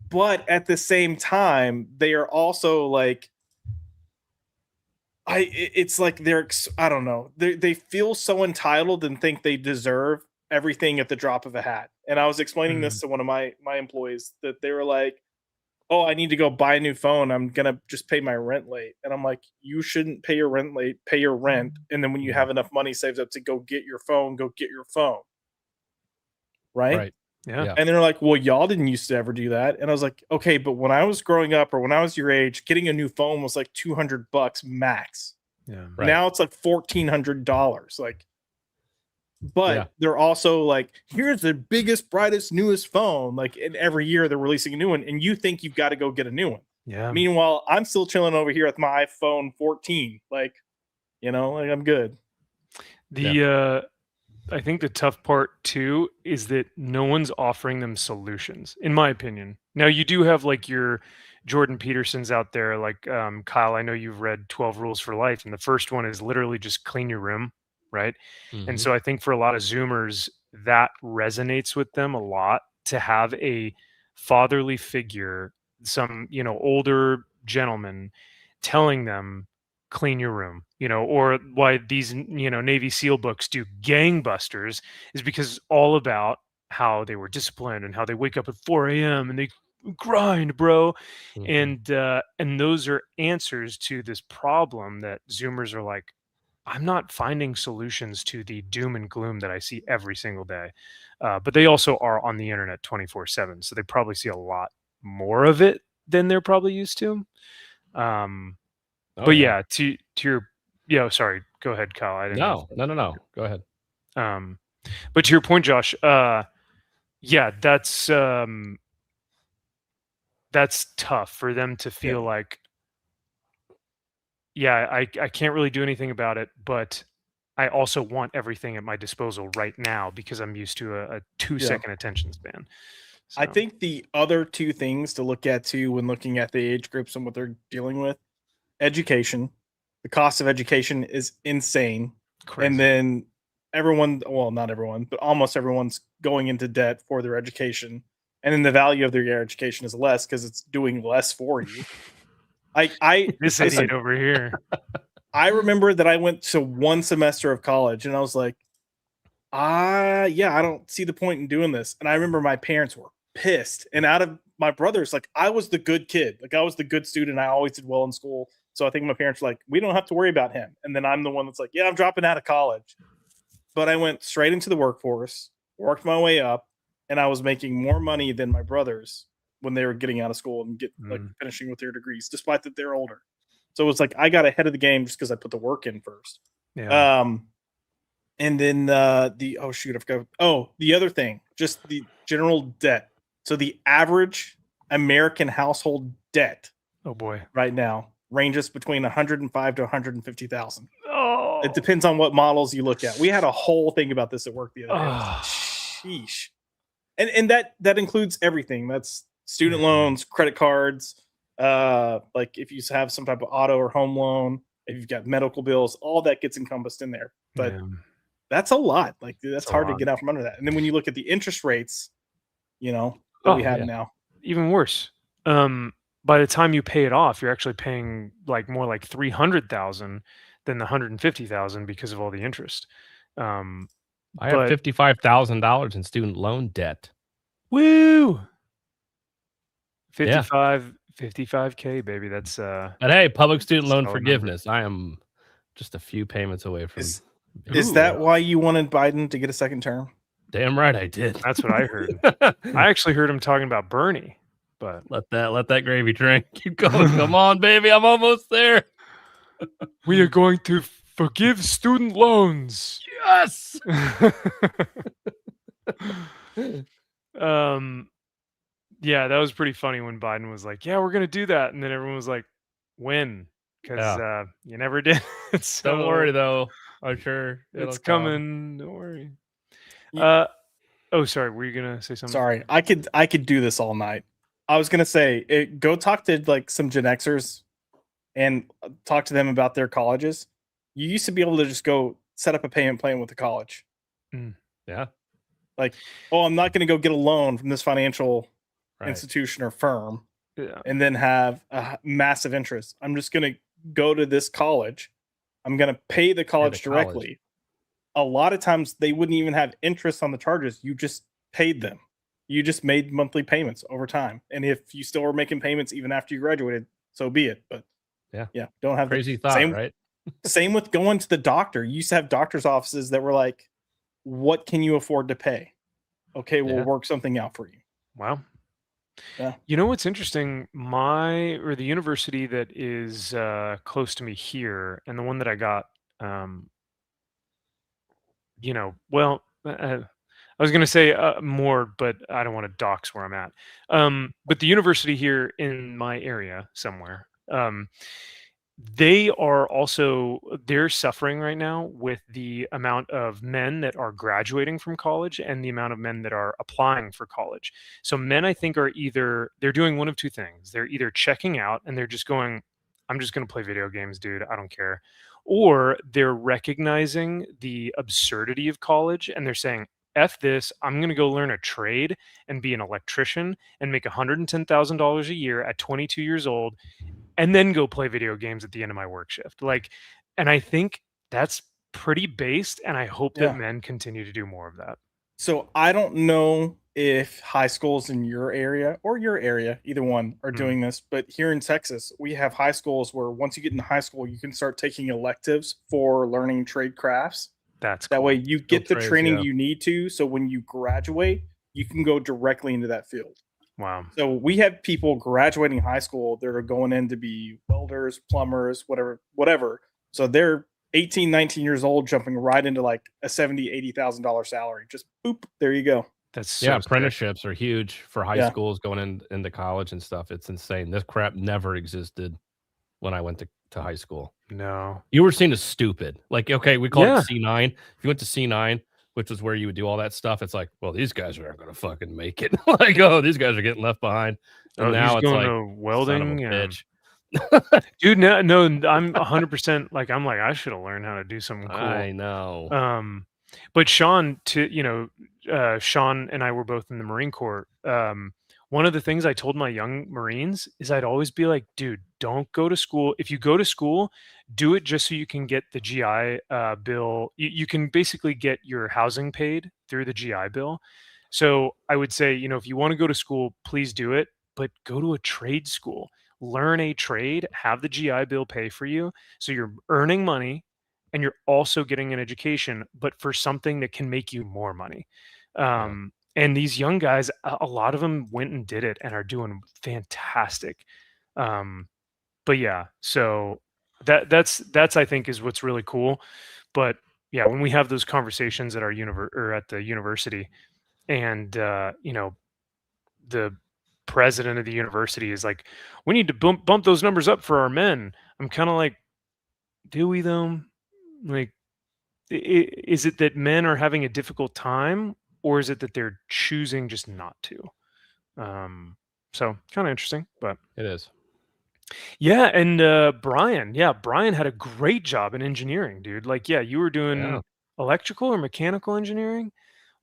But at the same time, they are also like, it's like I don't know. They feel so entitled and think they deserve everything at the drop of a hat. And I was explaining this to one of my employees, that they were like, oh, I need to go buy a new phone. I'm going to just pay my rent late. And I'm like, you shouldn't pay your rent late, pay your rent. And then when you have enough money saved up to go get your phone, Right. Yeah. And they're like, well, y'all didn't used to ever do that. And I was like, okay, but when I was growing up or when I was your age, getting a new phone was like $200 max. Yeah. Right. Now it's like $1,400. Like, but they're also like, here's the biggest, brightest, newest phone. Like, and every year they're releasing a new one, and you think you've got to go get a new one. Yeah. Meanwhile, I'm still chilling over here with my iPhone 14. Like, you know, like I'm good. I think the tough part too is that no one's offering them solutions, in my opinion. Now you do have like your Jordan Petersons out there, like Kyle. I know you've read 12 Rules for Life, and the first one is literally just clean your room, right? And so I think for a lot of Zoomers, that resonates with them a lot to have a fatherly figure, some older gentleman, telling them clean your room, or why these Navy SEAL books do gangbusters is because it's all about how they were disciplined and how they wake up at 4 a.m. and they grind, bro. And those are answers to this problem that Zoomers are like, I'm not finding solutions to the doom and gloom that I see every single day. But they also are on the internet 24/7, so they probably see a lot more of it than they're probably used to. But yeah, to your sorry, go ahead, Kyle. I didn't No. Go ahead. But to your point, Josh, yeah, that's tough for them to feel like, I can't really do anything about it, but I also want everything at my disposal right now because I'm used to a 2-second attention span. So. I think the other two things to look at too when looking at the age groups and what they're dealing with, education. The cost of education is insane. Crazy. And then everyone, well, not everyone, but almost everyone's going into debt for their education. And then the value of their education is less because it's doing less for you. This idiot over here. I remember that I went to one semester of college and I was like, I don't see the point in doing this. And I remember my parents were pissed. And out of my brothers, like I was the good kid. Like I was the good student. I always did well in school. So I think my parents were like, we don't have to worry about him. And then I'm the one that's like, I'm dropping out of college. But I went straight into the workforce, worked my way up, and I was making more money than my brothers when they were getting out of school and like finishing with their degrees, despite that they're older. So it was like I got ahead of the game just because I put the work in first. Yeah. And then the other thing, just the general debt. So the average American household debt, right now ranges between 105 to 150,000. Oh, it depends on what models you look at. We had a whole thing about this at work the other day. Sheesh. And that includes everything. That's student loans, credit cards, like if you have some type of auto or home loan, if you've got medical bills, all that gets encompassed in there. But that's a lot. Like that's hard to get out from under that. And then when you look at the interest rates, what we have now, even worse. By the time you pay it off, you're actually paying more like 300,000 than the 150,000 because of all the interest. I have $55,000 in student loan debt. Woo! 55K, baby. That's But hey, public student loan forgiveness. I am just a few payments away from. Is that why you wanted Biden to get a second term? Damn right I did. That's what I heard. I actually heard him talking about Bernie, but let that gravy train keep going. Come on, baby, I'm almost there. We are going to forgive student loans. Yes. Yeah, that was pretty funny when Biden was like, we're going to do that. And then everyone was like, when? Because you never did. So, don't worry, though. I'm sure it's coming. Don't worry. Sorry. Were you going to say something? Sorry. I could do this all night. I was going to say, go talk to some Gen Xers and talk to them about their colleges. You used to be able to just go set up a payment plan with the college. Yeah. Like, I'm not going to go get a loan from this financial institution or firm and then have a massive interest. I'm just going to go to this college. I'm going to pay the college directly. A lot of times they wouldn't even have interest on the charges. You just paid them. You just made monthly payments over time. And if you still were making payments even after you graduated, so be it. But don't have crazy thought, right? Same with going to the doctor. You used to have doctor's offices that were like, what can you afford to pay? okay, we'll work something out for you. Wow. Yeah. You know what's interesting? The university that is close to me here, and the one that I got, well, I was going to say more, but I don't want to dox where I'm at. But the university here in my area somewhere, they're suffering right now with the amount of men that are graduating from college and the amount of men that are applying for college. So men, I think, they're doing one of two things. They're either checking out and they're just going, I'm just going to play video games, dude. I don't care. Or they're recognizing the absurdity of college and they're saying, F this, I'm going to go learn a trade and be an electrician and make $110,000 a year at 22 years old and then go play video games at the end of my work shift. And I think that's pretty based, and I hope that men continue to do more of that. So I don't know if high schools in your area or your area, either one, are doing this, but here in Texas, we have high schools where once you get into high school, you can start taking electives for learning trade crafts. That's that cool. way you get the training you need to, so when you graduate, you can go directly into that field. Wow. So we have people graduating high school that are going in to be welders, plumbers, whatever. So they're 18, 19 years old, jumping right into like a $70,000, $80,000 salary. Just boop, there you go. That's so apprenticeships are huge for high schools going into college and stuff. It's insane. This crap never existed when I went to high school. No. You were seen as stupid. Like, okay, we call it C9. If you went to C9, which is where you would do all that stuff, it's like, well, these guys aren't going to fucking make it. Like, oh, these guys are getting left behind. And now it's going like, to welding, son of a bitch. Dude, no, I'm 100% like, I should have learned how to do something cool. I know. But Sean, Sean and I were both in the Marine Corps. One of the things I told my young Marines is I'd always be like, dude, don't go to school. If you go to school, do it just so you can get the GI bill. You can basically get your housing paid through the GI bill. So I would say, if you want to go to school, please do it, but go to a trade school. Learn a trade, have the GI Bill pay for you. So you're earning money and you're also getting an education, but for something that can make you more money. And these young guys, a lot of them went and did it and are doing fantastic. But yeah, so that's I think is what's really cool. But yeah, when we have those conversations at our at the university, and the president of the university is like, we need to bump those numbers up for our men. I'm kind of like, do we though? Like, is it that men are having a difficult time, or is it that they're choosing just not to? So kind of interesting, but it is. Yeah, and Brian had a great job in engineering, dude. Like, you were doing electrical or mechanical engineering.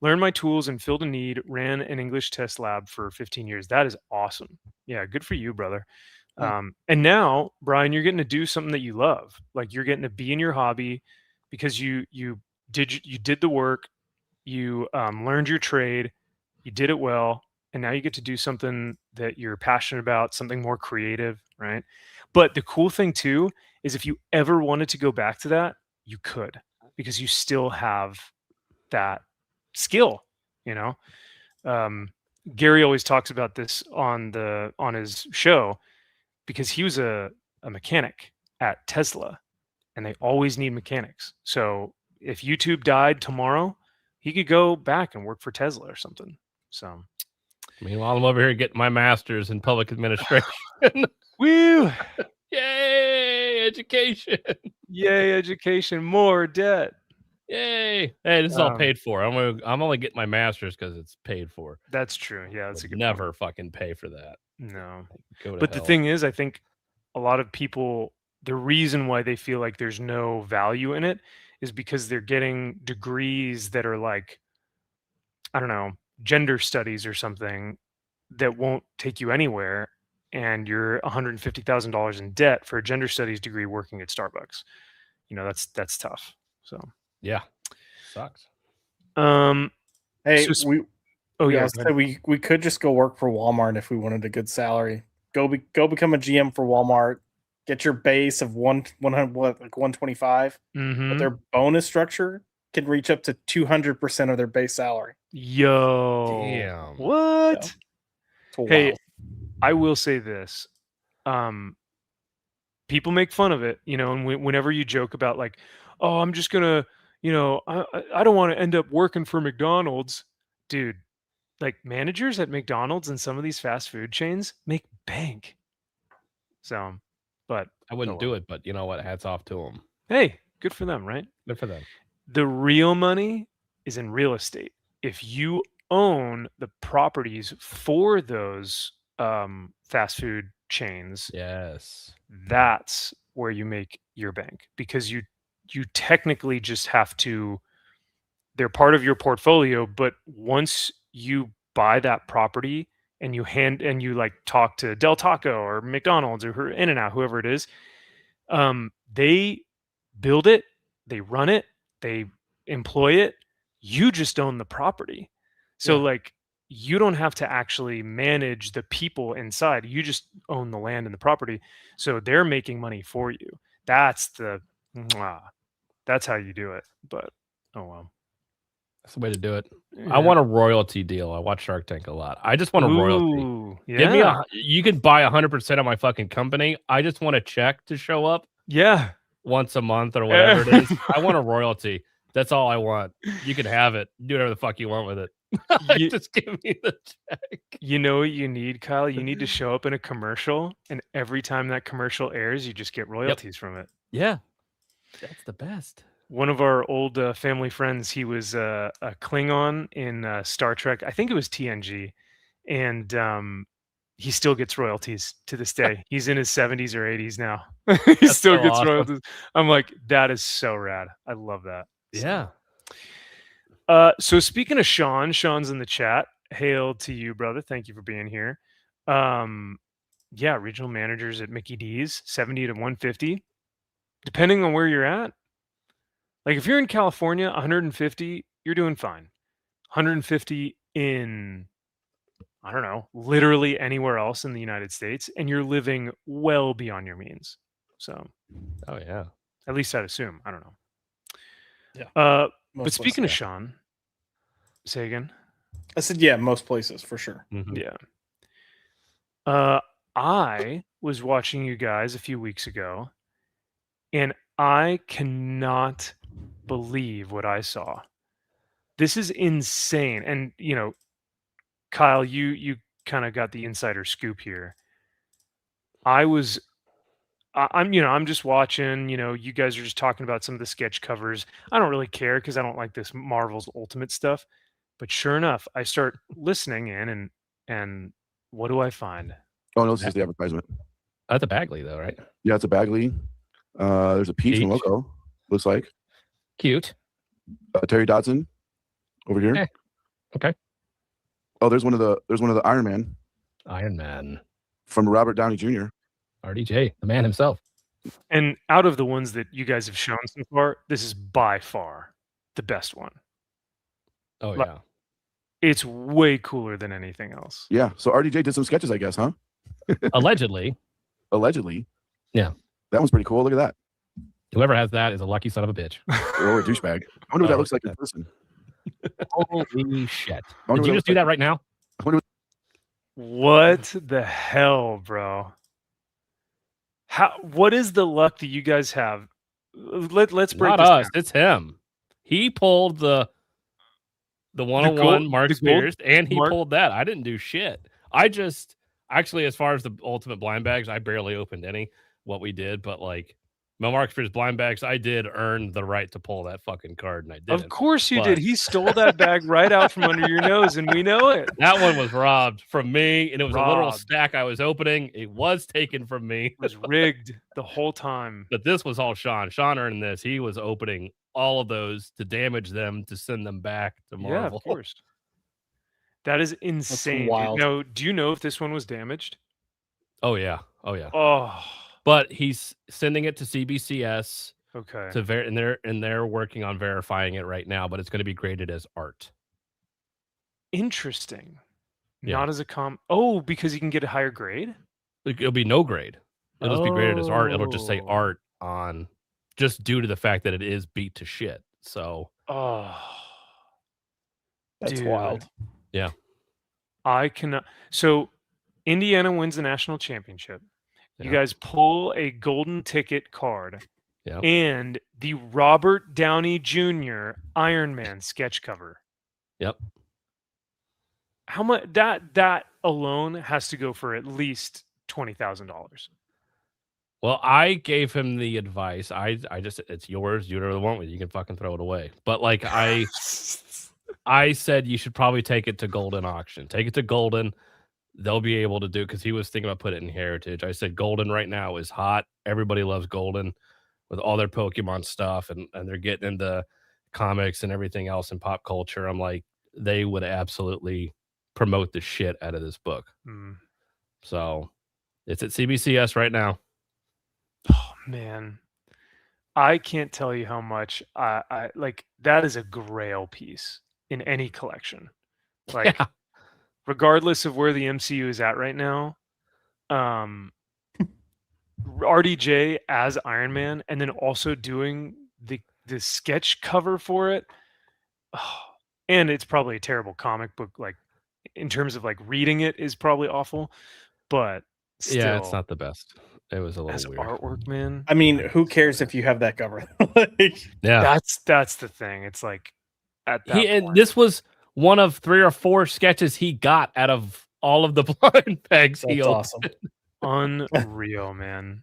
Learned my tools and filled a need, ran an English test lab for 15 years. That is awesome. Yeah, good for you, brother. And now, Brian, you're getting to do something that you love. Like, you're getting to be in your hobby because you did the work, you learned your trade, you did it well, and now you get to do something that you're passionate about, something more creative, right? But the cool thing too is if you ever wanted to go back to that, you could, because you still have that skill. Gary always talks about this on his show, because he was a mechanic at Tesla and they always need mechanics. So if YouTube died tomorrow, he could go back and work for Tesla or something. So meanwhile, I'm over here getting my master's in public administration. Woo! Yay, education. Yay, education. More debt. Yay! Hey, this is all paid for. I'm only getting my master's because it's paid for. That's true. Yeah, that's a good never point. fucking pay for that. No. But the thing is, I think a lot of people, the reason why they feel like there's no value in it is because they're getting degrees that are like, I don't know, gender studies or something that won't take you anywhere, and you're $150,000 in debt for a gender studies degree working at Starbucks. That's tough. So yeah, sucks. Hey, so we could just go work for Walmart if we wanted a good salary. Go become a GM for Walmart. Get your base of 125. But their bonus structure can reach up to 200% of their base salary. Yo. Damn. What? Yeah. Hey, Wow. I will say this. People make fun of it, you know, and whenever you joke about like, oh, I'm just gonna, you know, I don't want to end up working for McDonald's, dude. Like managers at McDonald's and some of these fast food chains make bank. So, but I wouldn't do it, but you know what? Hats off to them. Hey, good for them, right? Good for them. The real money is in real estate. If you own the properties for those fast food chains, Yes, that's where you make your bank, because you technically just have to, they're part of your portfolio, but once you buy that property and you like talk to Del Taco or McDonald's or In-N-Out, whoever it is, they build it, they run it, they employ it. You just own the property. So like you don't have to actually manage the people inside. You just own the land and the property. So they're making money for you. That's that's how you do it. But oh well. that's the way to do it. Yeah. I want a royalty deal. I watch Shark Tank a lot. I just want a royalty. Ooh, Give me you can buy 100% of my fucking company. I just want a check to show up yeah. once a month or whatever it is. I want a royalty. That's all I want. You can have it. Do whatever the fuck you want with it. Just give me the check. You know what you need, Kyle? You need to show up in a commercial, and every time that commercial airs, you just get royalties from it. Yeah. That's the best. One of our old family friends, he was a Klingon in Star Trek. I think it was TNG, and he still gets royalties to this day. He's in his 70s or 80s now. He still gets royalties. I'm like, that is so rad. I love that. Yeah. So speaking of Sean's in the chat. Hail to you, brother. Thank you for being here. Yeah, regional managers at Mickey D's, 70 to 150, depending on where you're at. Like if you're in California, 150, you're doing fine. 150 in, I don't know, literally anywhere else in the United States, and you're living well beyond your means. So, oh yeah, at least I'd assume. I don't know. Yeah. But speaking of Sean, say again. I said, yeah, most places for sure. Mm-hmm. Yeah. I was watching you guys a few weeks ago, and I cannot believe what I saw. This is insane. And you know, Kyle, you kind of got the insider scoop here. I'm just watching, you know, you guys are just talking about some of the sketch covers. I don't really care because I don't like this Marvel's Ultimate stuff. But sure enough, I start listening in, and what do I find? Oh no, this is the advertisement. That's a Bagley though, right? Yeah, it's a Bagley. There's a peach and logo. Looks like cute. Terry Dodson over here. Okay. Oh, there's one of the Iron Man from Robert Downey Jr. RDJ, the man himself. And out of the ones that you guys have shown so far, this is by far the best one. Oh yeah. It's way cooler than anything else. Yeah. So RDJ did some sketches, I guess, huh? Allegedly. Allegedly. Yeah. That one's pretty cool. Look at that. Whoever has that is a lucky son of a bitch. Or a douchebag. I wonder what that looks like in person. Holy shit. Did you just do that right now? What the hell, bro? What is the luck that you guys have? Let's break Not this us. down. It's him. He pulled the 101 Mark Spears, and he pulled that. I didn't do shit. I just actually, as far as the ultimate blind bags, I barely opened any. What we did, but like my Mark Spears blind bags, I did earn the right to pull that fucking card, and I did. Of course you did. He stole that bag right out from under your nose, and we know it. That one was robbed from me, and it was a literal stack I was opening. It was taken from me. It was rigged the whole time. But this was all Sean. Sean earned this. He was opening all of those to damage them, to send them back to Marvel. Yeah, of course. That is insane. Now, do you know if this one was damaged? Oh yeah. Oh yeah. Oh. But he's sending it to CBCS. Okay. And they're working on verifying it right now, but it's going to be graded as art. Interesting. Yeah. Not as a Oh, because you can get a higher grade? It'll be no grade. It'll just be graded as art. It'll just say art on, just due to the fact that it is beat to shit. So, that's dude. wild. Yeah. I cannot. So Indiana wins the national championship. You guys pull a golden ticket card and the Robert Downey Jr. Iron Man sketch cover. Yep. How much that alone has to go for at least $20,000. Well, I gave him the advice. I just, it's yours. You whatever want with. You can fucking throw it away. But like I said, you should probably take it to Golden auction. Take it to Golden. They'll be able to do, because he was thinking about putting it in Heritage. I said Golden right now is hot. Everybody loves Golden with all their Pokemon stuff, and they're getting into comics and everything else in pop culture. I'm like, they would absolutely promote the shit out of this book. So it's at CBCS right now. Oh man, I can't tell you how much I like. That is a grail piece in any collection. Like, regardless of where the MCU is at right now, RDJ as Iron Man, and then also doing the sketch cover for it. Oh, and it's probably a terrible comic book, like in terms of like reading it is probably awful, but still, yeah, it's not the best. It was a little weird artwork, man. I mean, who cares if you have that cover? That's the thing. It's like at that point. And this was one of 3 or 4 sketches he got out of all of the blind bags. That's awesome. Unreal, man.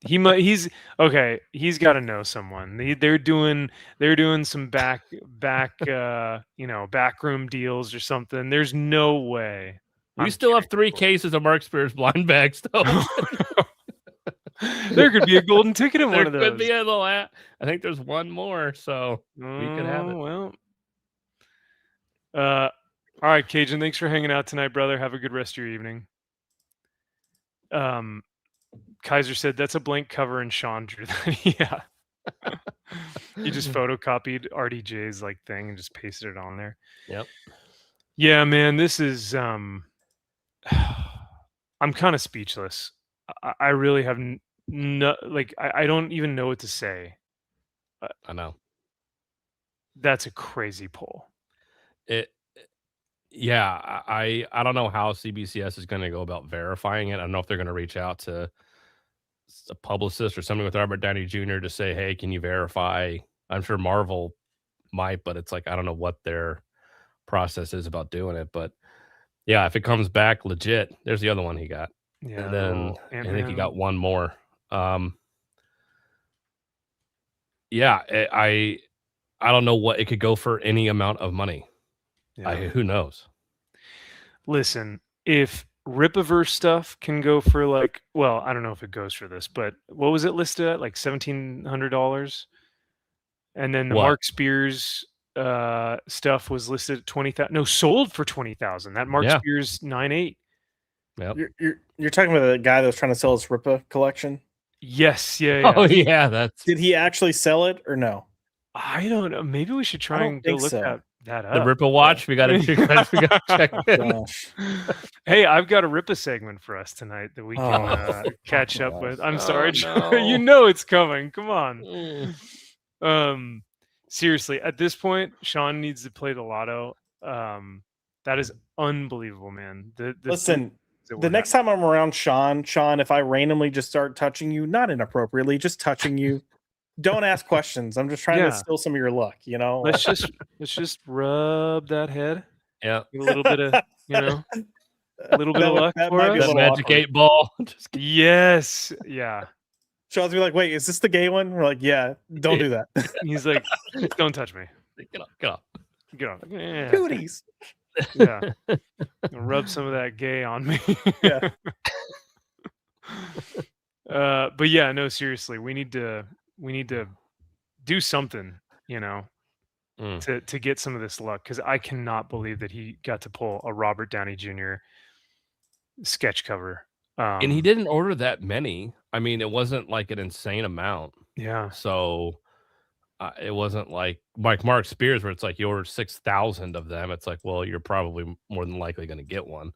He's okay. He's got to know someone. They're doing some backroom deals or something. There's no way. We still have 3 cases of Mark Spears blind bags though. There could be a golden ticket in one of those. There could be a little. I think there's one more, so we could have it. Well, all right, Cajun. Thanks for hanging out tonight, brother. Have a good rest of your evening. Kaiser said that's a blank cover, and Sean drew that. Yeah. He just photocopied RDJ's like thing and just pasted it on there. Yep. Yeah, man. This is I'm kind of speechless. I really have no, like, I don't even know what to say. I know. That's a crazy pull. Yeah, I don't know how CBCS is going to go about verifying it. I don't know if they're going to reach out to a publicist or something with Robert Downey Jr. to say, hey, can you verify? I'm sure Marvel might, but it's like, I don't know what their process is about doing it. But yeah, if it comes back legit, there's the other one he got. Yeah. And then I think he got one more. Yeah, I don't know what it could go for, any amount of money. Yeah. Who knows? Listen, if Ripaverse stuff can go for like, well, I don't know if it goes for this, but what was it listed at? Like $1,700? And then the Mark Spears stuff was listed at 20,000. No, sold for 20,000. That Mark Spears 9.8. Yep. You're talking about the guy that was trying to sell his Ripa collection? Yes. Yeah. Oh yeah. Did he actually sell it or no? I don't know. Maybe we should try and go look that up. The Ripa watch. We got to check it. Hey, I've got a Ripa segment for us tonight that we can catch up with. I'm sorry, you know it's coming. Come on. Seriously, at this point, Sean needs to play the lotto. That is unbelievable, man. Listen, the next time I'm around Sean, if I randomly just start touching you, not inappropriately, just touching you, don't ask questions. I'm just trying to steal some of your luck, you know. Let's just rub that head. Yeah, a little bit of, a little bit of luck for us. That magic 8 ball. Yes, yeah. Sean's be like, wait, is this the gay one? We're like, yeah, don't do that. He's like, don't touch me. Get off. Yeah. Cooties. Yeah. Rub some of that gay on me. Yeah. But yeah, no, seriously, we need to do something, to get some of this luck, because I cannot believe that he got to pull a Robert Downey Jr. sketch cover. And he didn't order that many. I mean, it wasn't like an insane amount. Yeah. So it wasn't like Mark Spears, where it's like you ordered 6,000 of them. It's like, well, you're probably more than likely going to get one.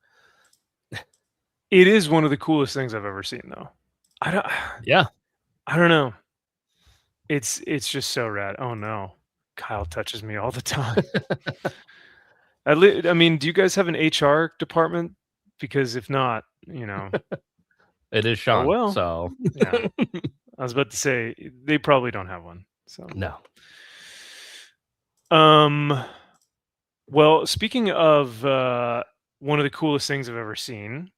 It is one of the coolest things I've ever seen, though. I don't know. It's just so rad. Oh no. Kyle touches me all the time. I mean, do you guys have an HR department? Because if not, It is Sean. well. So yeah, I was about to say they probably don't have one. So no. Well, speaking of one of the coolest things I've ever seen,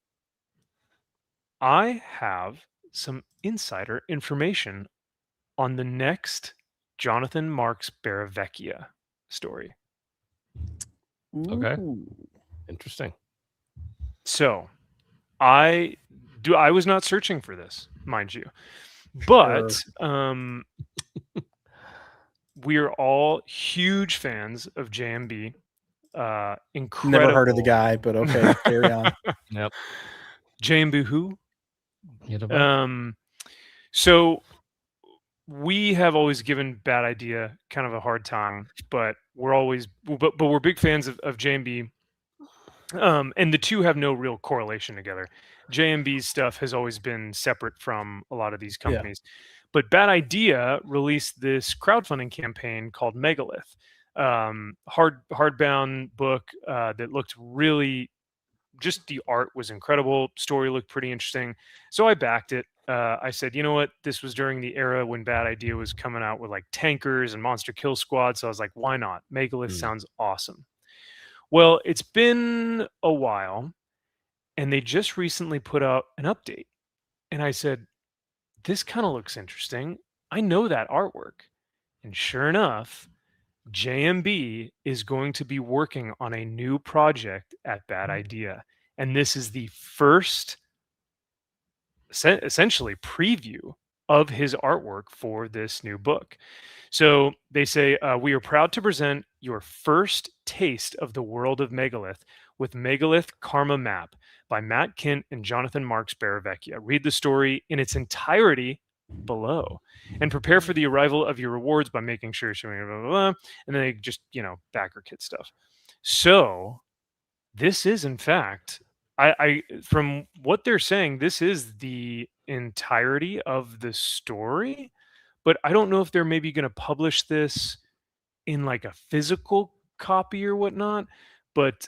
I have some insider information on the next Jonathan Marks Beravecchia story. Okay. Interesting. So, I was not searching for this, mind you. But we are all huge fans of JMB. Incredible. Never heard of the guy, but okay, carry on. Yep. JMB who? So we have always given Bad Idea kind of a hard time, but we're big fans of JMB. And the two have no real correlation together. JMB's stuff has always been separate from a lot of these companies. But Bad Idea released this crowdfunding campaign called Megalith, hardbound book that looked really, just the art was incredible. Story looked pretty interesting. So I backed it. I said, you know what? This was during the era when Bad Idea was coming out with like tankers and Monster Kill Squad. So I was like, why not? Megalith sounds awesome. Well, it's been a while, and they just recently put out an update. And I said, this kind of looks interesting. I know that artwork. And sure enough, JMB is going to be working on a new project at Bad Idea. And this is the first, essentially, preview of his artwork for this new book. So they say, we are proud to present your first taste of the world of Megalith with Megalith Karma Map by Matt Kint and Jonathan Marks Beravecchia. Read the story in its entirety below and prepare for the arrival of your rewards by making sure showing blah, blah, blah, and then they just, backer kit stuff. So this is, in fact, I from what they're saying, this is the entirety of the story. But I don't know if they're maybe going to publish this in like a physical copy or whatnot. But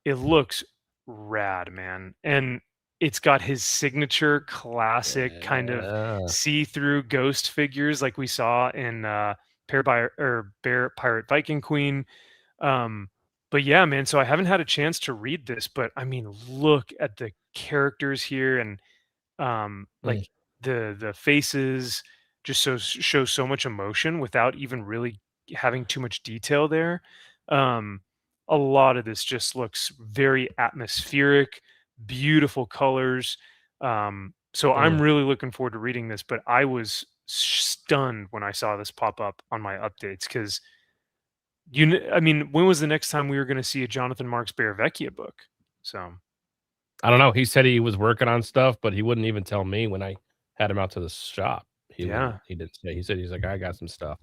it looks rad, man. And it's got his signature classic kind of see-through ghost figures like we saw in Bear Pirate Viking Queen. But yeah, man, so I haven't had a chance to read this, but I mean, look at the characters here and like the faces just show so much emotion without even really having too much detail there. A lot of this just looks very atmospheric, beautiful colors. So I'm really looking forward to reading this, but I was stunned when I saw this pop up on my updates because I mean, when was the next time we were going to see a Jonathan Marks Beravecchia book? So I don't know. He said he was working on stuff, but he wouldn't even tell me when I had him out to the shop. He didn't say. He said he's like, I got some stuff.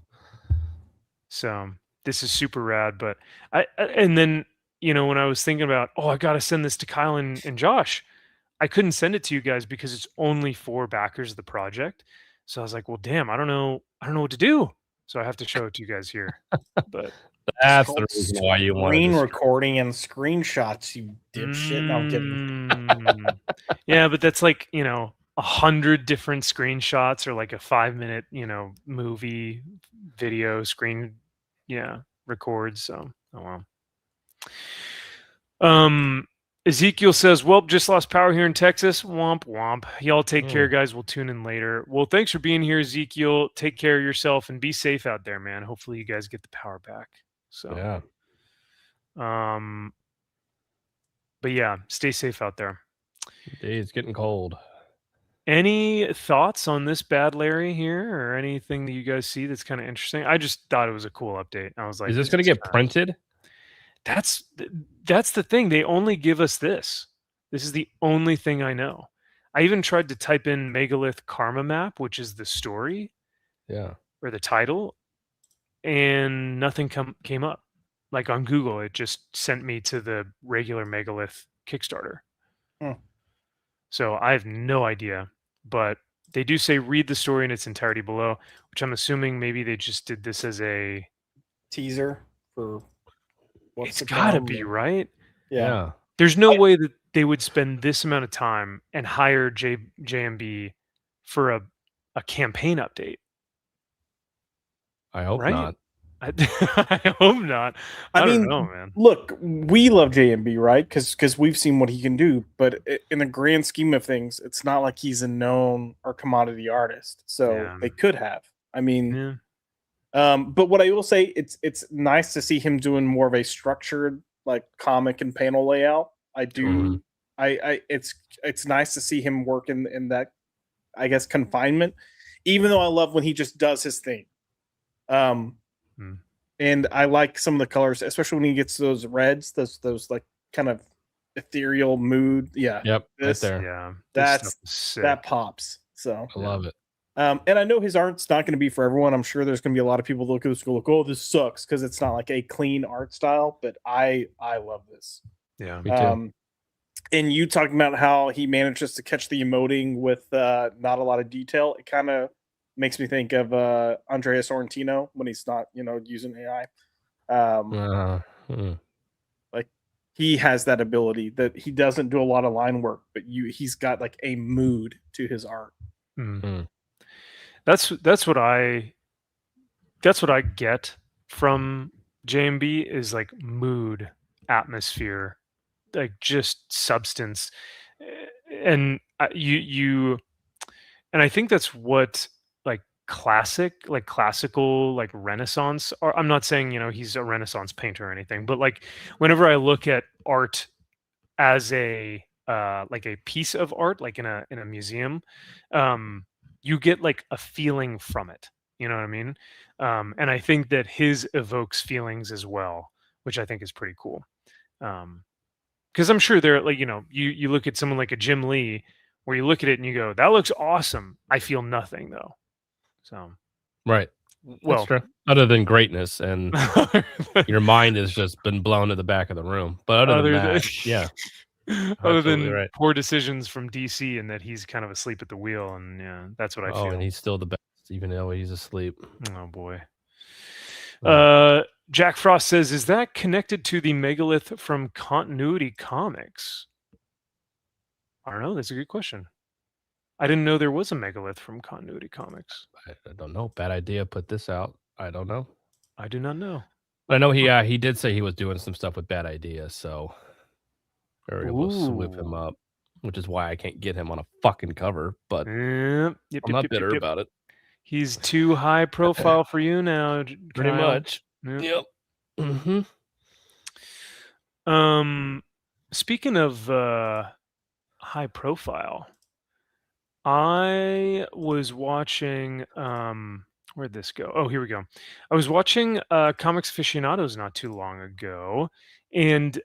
So this is super rad. But and then when I was thinking about, I got to send this to Kyle and Josh, I couldn't send it to you guys because it's only for backers of the project. So I was like, well, damn, I don't know what to do. So I have to show it to you guys here. But that's the reason why you want screen recording and screenshots, you dipshit. No, I'm kidding. Yeah, but that's like 100 different screenshots or like a 5-minute movie video screen records. So Ezekiel says, well, just lost power here in Texas. Womp womp. Y'all take care, guys. We'll tune in later. Well, thanks for being here, Ezekiel. Take care of yourself and be safe out there, man. Hopefully you guys get the power back. So but yeah, stay safe out there. It's getting cold. Any thoughts on this Bad Larry here or anything that you guys see that's kind of interesting? I just thought it was a cool update. I was like, is this going to get printed? That's the thing. They only give us this. This is the only thing I know. I even tried to type in Megalith Karma Map, which is the story. Yeah. Or the title. And nothing came up. Like on Google, it just sent me to the regular Megalith Kickstarter. So I have no idea. But They do say read the story in its entirety below, which I'm assuming maybe they just did this as a teaser for what's it's to gotta come. be, right? Yeah. There's no way that they would spend this amount of time and hire JMB for a campaign update. I hope Right? not. I hope not. I don't know, man. Look, we love JMB, right? Because we've seen what he can do, but in the grand scheme of things, it's not like he's a known or commodity artist. So Yeah. they could have. I mean, Yeah. but what I will say, it's nice to see him doing more of a structured like comic and panel layout. I do. It's nice to see him work in that, I guess, confinement. Even though I love when he just does his thing. And I like some of the colors, especially when he gets those reds, those like kind of ethereal mood. Yeah. Yep. This, right there. Yeah. that pops. So I love it. and I know his art's not going to be for everyone. I'm sure there's going to be a lot of people that look at this and go, like, "Oh, this sucks," because it's not like a clean art style. But I love this. Yeah. Me too. And you talking about how he manages to catch the emoting with not a lot of detail, it kind of makes me think of Andrea Sorrentino when he's not, using AI. Like he has that ability that he doesn't do a lot of line work, but he's got like a mood to his art. That's what I get from JMB is like mood, atmosphere, like just substance, and you and I think that's what like classical like Renaissance. Or I'm not saying he's a Renaissance painter or anything, but like whenever I look at art as a like a piece of art, like in a museum, you get like a feeling from it. You know what I mean? And I think that his evokes feelings as well, which I think is pretty cool. Because I'm sure they're like, you look at someone like a Jim Lee, where you look at it and you go, that looks awesome. I feel nothing though. So, right. Well, that's true. Other than greatness, and your mind has just been blown to the back of the room. But other than that, yeah. Other than poor decisions from DC and that he's kind of asleep at the wheel, and yeah, that's what I feel. And he's still the best, even though he's asleep. Oh boy. Jack Frost says, "Is that connected to the megalith from Continuity Comics?" I don't know. That's a good question. I didn't know there was a megalith from Continuity Comics. I don't know. Bad idea. Put this out. I don't know. I do not know. But I know he did say he was doing some stuff with Bad Idea, so we were able to swoop him up, which is why I can't get him on a fucking cover. But I'm not bitter about it. He's too high profile for you now. Pretty much. Yep. Speaking of high profile, I was watching where'd this go? Oh, here we go. I was watching Comics Aficionados not too long ago, and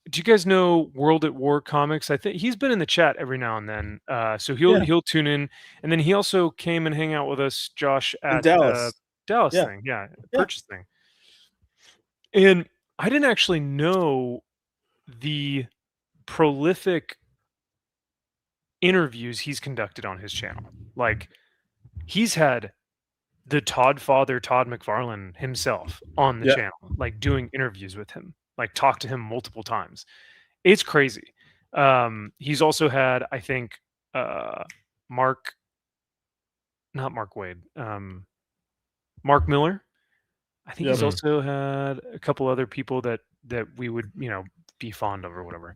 do you guys know World at War Comics? I think he's been in the chat every now and then, so he'll tune in. And then he also came and hang out with us, Josh, at Dallas thing, purchase thing. And I didn't actually know the prolific interviews he's conducted on his channel. Like he's had the Todd McFarlane himself on the channel, like doing interviews with him. Like talked to him multiple times. It's crazy. He's also had, I think, Mark Miller. I think he's also had a couple other people that we would, be fond of or whatever.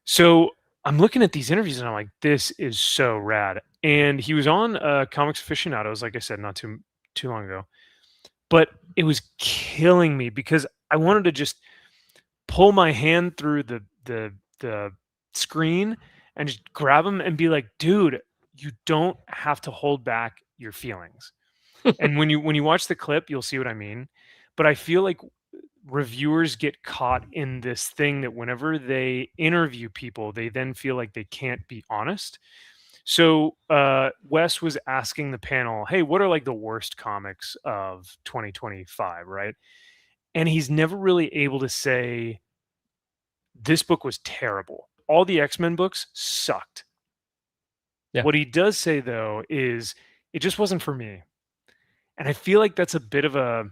So I'm looking at these interviews and I'm like, this is so rad. And he was on Comics Aficionados, like I said, not too long ago. But it was killing me because I wanted to just pull my hand through the screen and just grab him and be like, dude, you don't have to hold back your feelings. And when you watch the clip, you'll see what I mean. But I feel like reviewers get caught in this thing that whenever they interview people, they then feel like they can't be honest. So Wes was asking the panel, hey, what are like the worst comics of 2025, right? And he's never really able to say, this book was terrible. All the X-Men books sucked. Yeah. What he does say though is it just wasn't for me. And I feel like that's a bit of a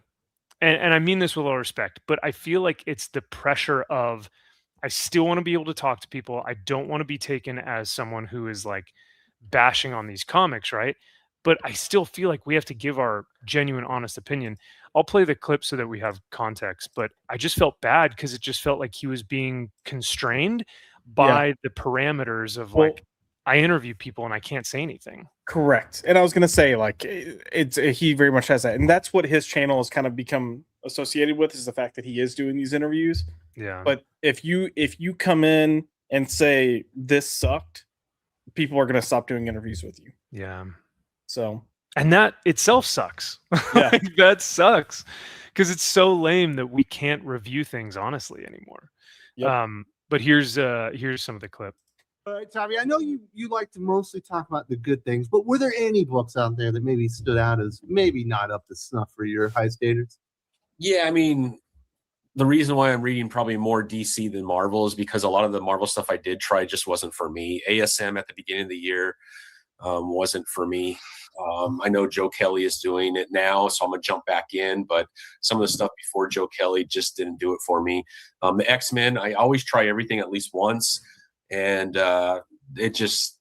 and I mean this with all respect, but I feel like it's the pressure of I still want to be able to talk to people. I don't want to be taken as someone who is like bashing on these comics, right? But I still feel like we have to give our genuine, honest opinion. I'll play the clip so that we have context, but I just felt bad because it just felt like he was being constrained by the parameters of like, I interview people and I can't say anything. Correct. And I was going to say, like, he very much has that. And that's what his channel has kind of become associated with, is the fact that he is doing these interviews. Yeah. But if you come in and say this sucked, people are going to stop doing interviews with you. Yeah. So, and that itself sucks. Yeah. Like, that sucks because it's so lame that we can't review things honestly anymore. Yep. But here's some of the clip. All right, Tommy, I know you like to mostly talk about the good things, but were there any books out there that maybe stood out as maybe not up to snuff for your high standards? Yeah, I mean, the reason why I'm reading probably more DC than Marvel is because a lot of the Marvel stuff I did try just wasn't for me. ASM at the beginning of the year wasn't for me. I know Joe Kelly is doing it now, so I'm going to jump back in, but some of the stuff before Joe Kelly just didn't do it for me. The X-Men, I always try everything at least once. And it just,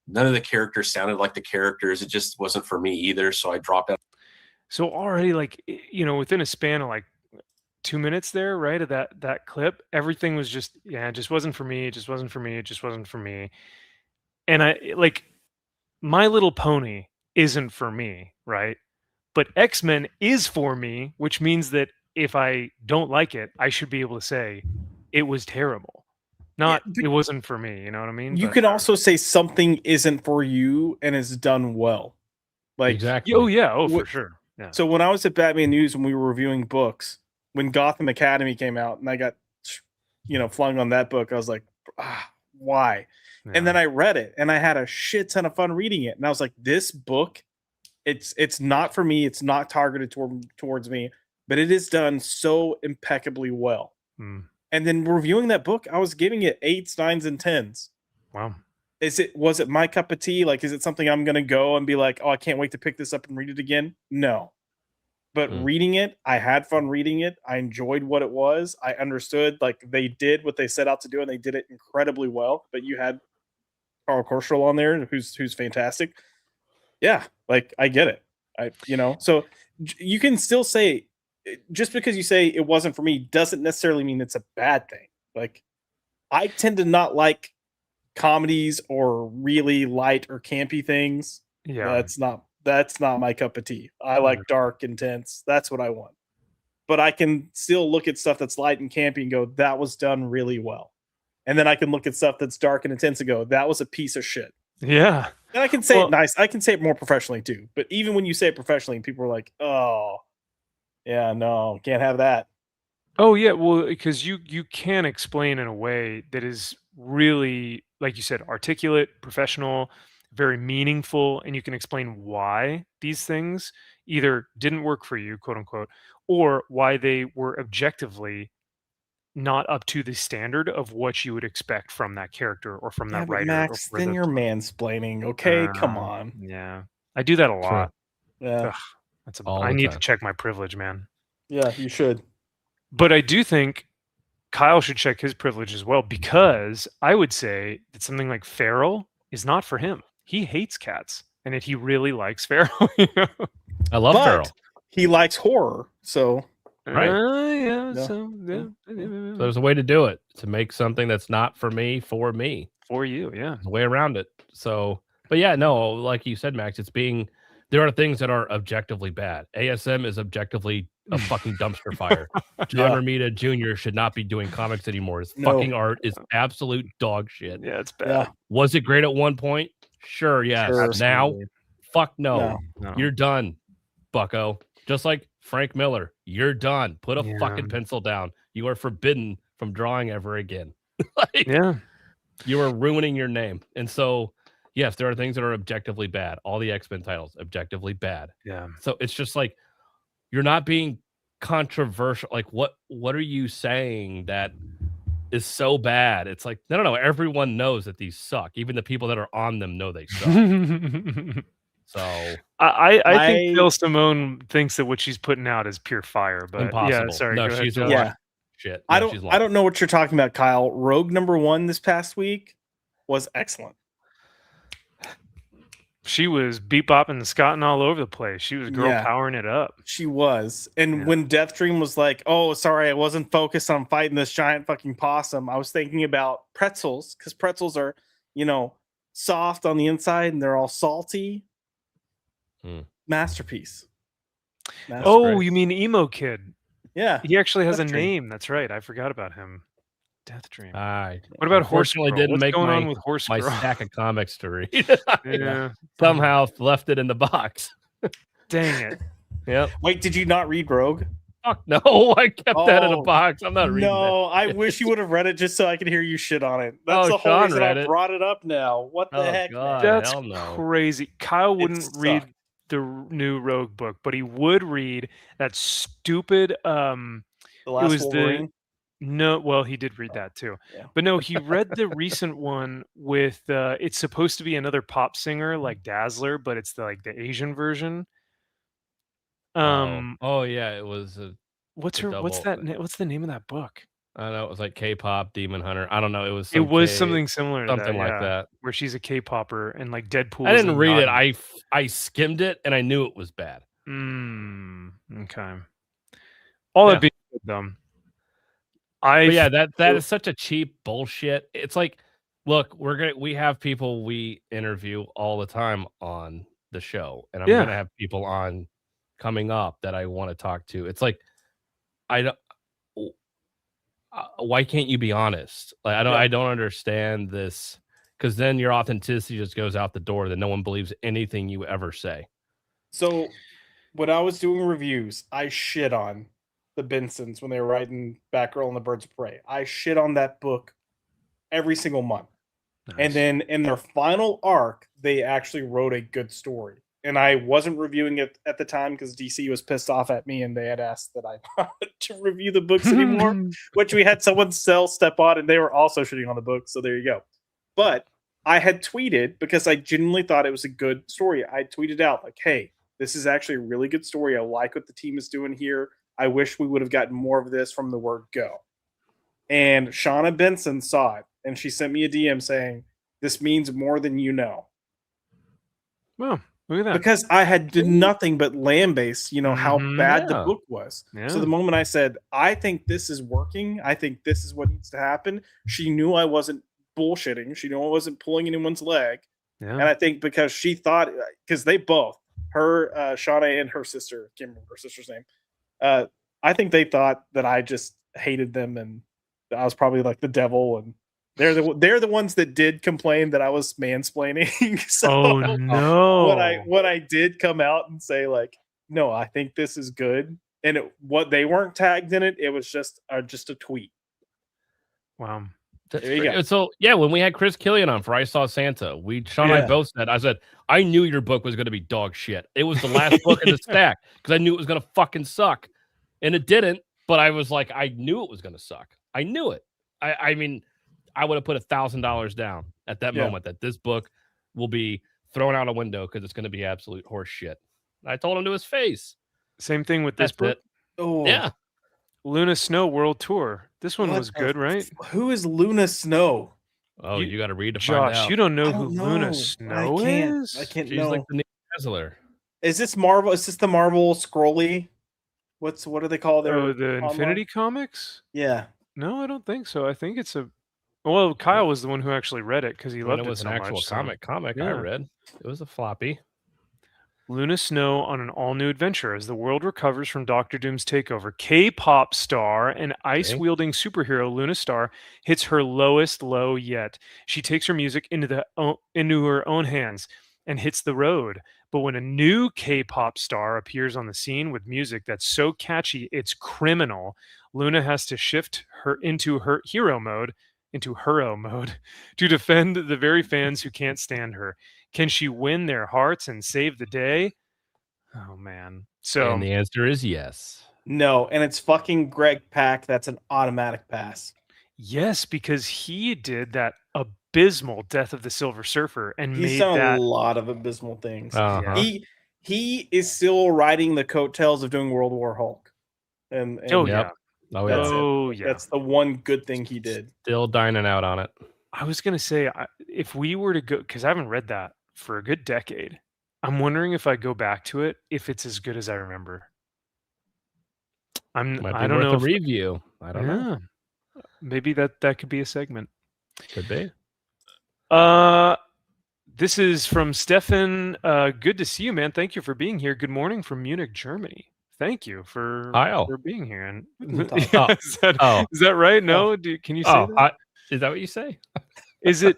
none of the characters sounded like the characters. It just wasn't for me either. So I dropped out. So already, like, within a span of like 2 minutes there, right, of that clip, everything was just, it just wasn't for me. It just wasn't for me. It just wasn't for me. And My Little Pony isn't for me, right? But X-Men is for me, which means that if I don't like it, I should be able to say it was terrible. Not it wasn't for me, you know what I mean? You can also say something isn't for you and is done well. Like, exactly. Oh yeah, for sure. Yeah. So when I was at Batman News, when we were reviewing books, when Gotham Academy came out and I got, flung on that book, I was like, why? Yeah. And then I read it and I had a shit ton of fun reading it. And I was like, this book, it's not for me. It's not targeted towards me, but it is done so impeccably well. And then reviewing that book, I was giving it 8s, 9s, and 10s. Wow. Was it my cup of tea? Like, is it something I'm going to go and be like, oh, I can't wait to pick this up and read it again? No. But reading it, I had fun reading it. I enjoyed what it was. I understood, like, they did what they set out to do, and they did it incredibly well. But you had Carl Korschel on there, who's fantastic. Yeah, like, I get it. So you can still say, just because you say it wasn't for me doesn't necessarily mean it's a bad thing. Like, I tend to not like comedies or really light or campy things. Yeah. That's not my cup of tea. I like dark, intense. That's what I want. But I can still look at stuff that's light and campy and go, that was done really well. And then I can look at stuff that's dark and intense and go, that was a piece of shit. Yeah. And I can say it nice. I can say it more professionally too. But even when you say it professionally, people are like, oh, yeah, no, can't have that. Oh yeah, well, because you can explain in a way that is really, like you said, articulate, professional, very meaningful, and you can explain why these things either didn't work for you, quote unquote, or why they were objectively not up to the standard of what you would expect from that character or from that writer. Max, then you're mansplaining. Okay, come on. Yeah, I do that a lot. Yeah. Ugh, I need to check my privilege, man. Yeah, you should. But I do think Kyle should check his privilege as well, because I would say that something like Feral is not for him. He hates cats, and he really likes Feral. I love Feral. He likes horror, so right. Yeah. So there's a way to do it, to make something that's not for me, for you. Yeah, There's a way around it. So, but yeah, no, like you said, Max, there are things that are objectively bad. ASM is objectively a fucking dumpster fire. John Romita Jr. should not be doing comics anymore. His fucking art is absolute dog shit. Yeah, it's bad. Yeah. Was it great at one point? Sure, yes. Sure, now, fuck no. No. You're done, bucko. Just like Frank Miller, you're done. Put a fucking pencil down. You are forbidden from drawing ever again. You are ruining your name. And so, yes, there are things that are objectively bad. All the X-Men titles, objectively bad. Yeah. So it's just like, you're not being controversial. Like, what are you saying that is so bad. It's like, no. Everyone knows that these suck. Even the people that are on them know they suck. So I think Phil Simone thinks that what she's putting out is pure fire. But impossible. yeah, sorry. No, go she's ahead, a shit. I No, don't know what you're talking about, Kyle. Rogue #1 this past week was excellent. She was bebopping and scotting all over the place. She was girl powering it up. She was. And when Deathstream was like, oh, sorry, I wasn't focused on fighting this giant fucking possum, I was thinking about pretzels, because pretzels are, soft on the inside and they're all salty. Masterpiece. Oh, you mean Emo Kid? Yeah. He actually has a Deathstream. name. That's right. I forgot about him. Deathstream. What about Horse Girl? Girl? Didn't What's make going my, on with Horse my Girl? stack of comics to read. Yeah. Somehow left it in the box. Dang it. Yep. Wait, did you not read Rogue? Fuck no, I kept that in a box. I'm not reading that. No, I wish you would have read it just so I could hear you shit on it. That's the whole Sean reason read I it. brought it up now. What the heck? God, That's hell no. crazy. Kyle wouldn't read sucked. the new Rogue book, but he would read that stupid The Last it was Wolverine? well, he did read that too. Yeah. But no, he read the recent one with it's supposed to be another pop singer like Dazzler, but it's the Asian version. Oh yeah, it was what's the name of that book? I don't know, it was like K-pop Demon Hunter. I don't know, it was something similar to something like that. Where she's a K-popper and like Deadpool. I didn't read it. I skimmed it and I knew it was bad. Okay. All that being said, though, that is such a cheap bullshit. It's like, look, we have people we interview all the time on the show, and I'm gonna have people on coming up that I want to talk to. It's like, why can't you be honest? Like, I don't understand this, because then your authenticity just goes out the door. That no one believes anything you ever say. So when I was doing reviews, I shit on the Bensons when they were writing Batgirl and the Birds of Prey. I shit on that book every single month. Nice. And then in their final arc, they actually wrote a good story. And I wasn't reviewing it at the time because DC was pissed off at me and they had asked that I not to review the books anymore, which we had someone step on and they were also shitting on the book. So there you go. But I had tweeted, because I genuinely thought it was a good story. I tweeted out like, hey, this is actually a really good story. I like what the team is doing here. I wish we would have gotten more of this from the word go. And Shauna Benson saw it and she sent me a DM saying, this means more than you know. Well, look at that. Because I had did nothing but lambaste, how bad the book was. Yeah. So the moment I said, I think this is working, I think this is what needs to happen, she knew I wasn't bullshitting. She knew I wasn't pulling anyone's leg. Yeah. And I think because she thought, because they both, her, Shauna and her sister, can't remember her sister's name, I think they thought that I just hated them and I was probably like the devil, and they're the ones that did complain that I was mansplaining. So no! When I did come out and say like, no, I think this is good, and what they weren't tagged in it, it was just a tweet. Wow. There you go. So yeah, when we had Chris Killian on for I Saw Santa, Sean and I both said, I knew your book was going to be dog shit. It was the last book in the stack because I knew it was going to fucking suck, and it didn't. But I was like, I knew it was going to suck. I knew it. I mean, I would have put $1,000 down at that moment that this book will be thrown out a window because it's going to be absolute horse shit. I told him to his face. Same thing with this book. Oh yeah. Luna Snow World Tour. This one was good, right? Who is Luna Snow? Oh, you got to read to Josh, find out. you don't know who Luna Snow is? I can't She's know. like the Nick Dazzler. Is this Marvel? Is this the Marvel Scrolly? What do they call their the Infinity Comics? Yeah. No, I don't think so. I think it's well, Kyle was the one who actually read it because he loved it so much. It was an actual comic I read. It was a floppy. Luna Snow on an all-new adventure as the world recovers from Doctor Doom's takeover. K-pop star and ice-wielding superhero Luna Star hits her lowest low yet. She takes her music into her own hands and hits the road. But when a new K-pop star appears on the scene with music that's so catchy it's criminal, Luna has to shift her into her hero mode to defend the very fans who can't stand her. Can she win their hearts and save the day? Oh man. So and the answer is yes. No, and it's fucking Greg Pak. That's an automatic pass. Yes, because he did that abysmal Death of the Silver Surfer and He's made done that. a lot of abysmal things. Uh-huh. He is still riding the coattails of doing World War Hulk. And Oh Yep. yeah. Oh, yeah. Oh yeah. That's the one good thing he did. Still dining out on it. I was gonna say if we were to go, because I haven't read that for a good decade. I'm wondering if I go back to it, if it's as good as I remember. Might I be don't worth know a if, review. I don't know. maybe that could be a segment. Could be. This is from Stefan. Good to see you, man. Thank you for being here. Good morning from Munich, Germany. Thank you for being here. And Oh. is that right? No, can you say that? Is that what you say? Is it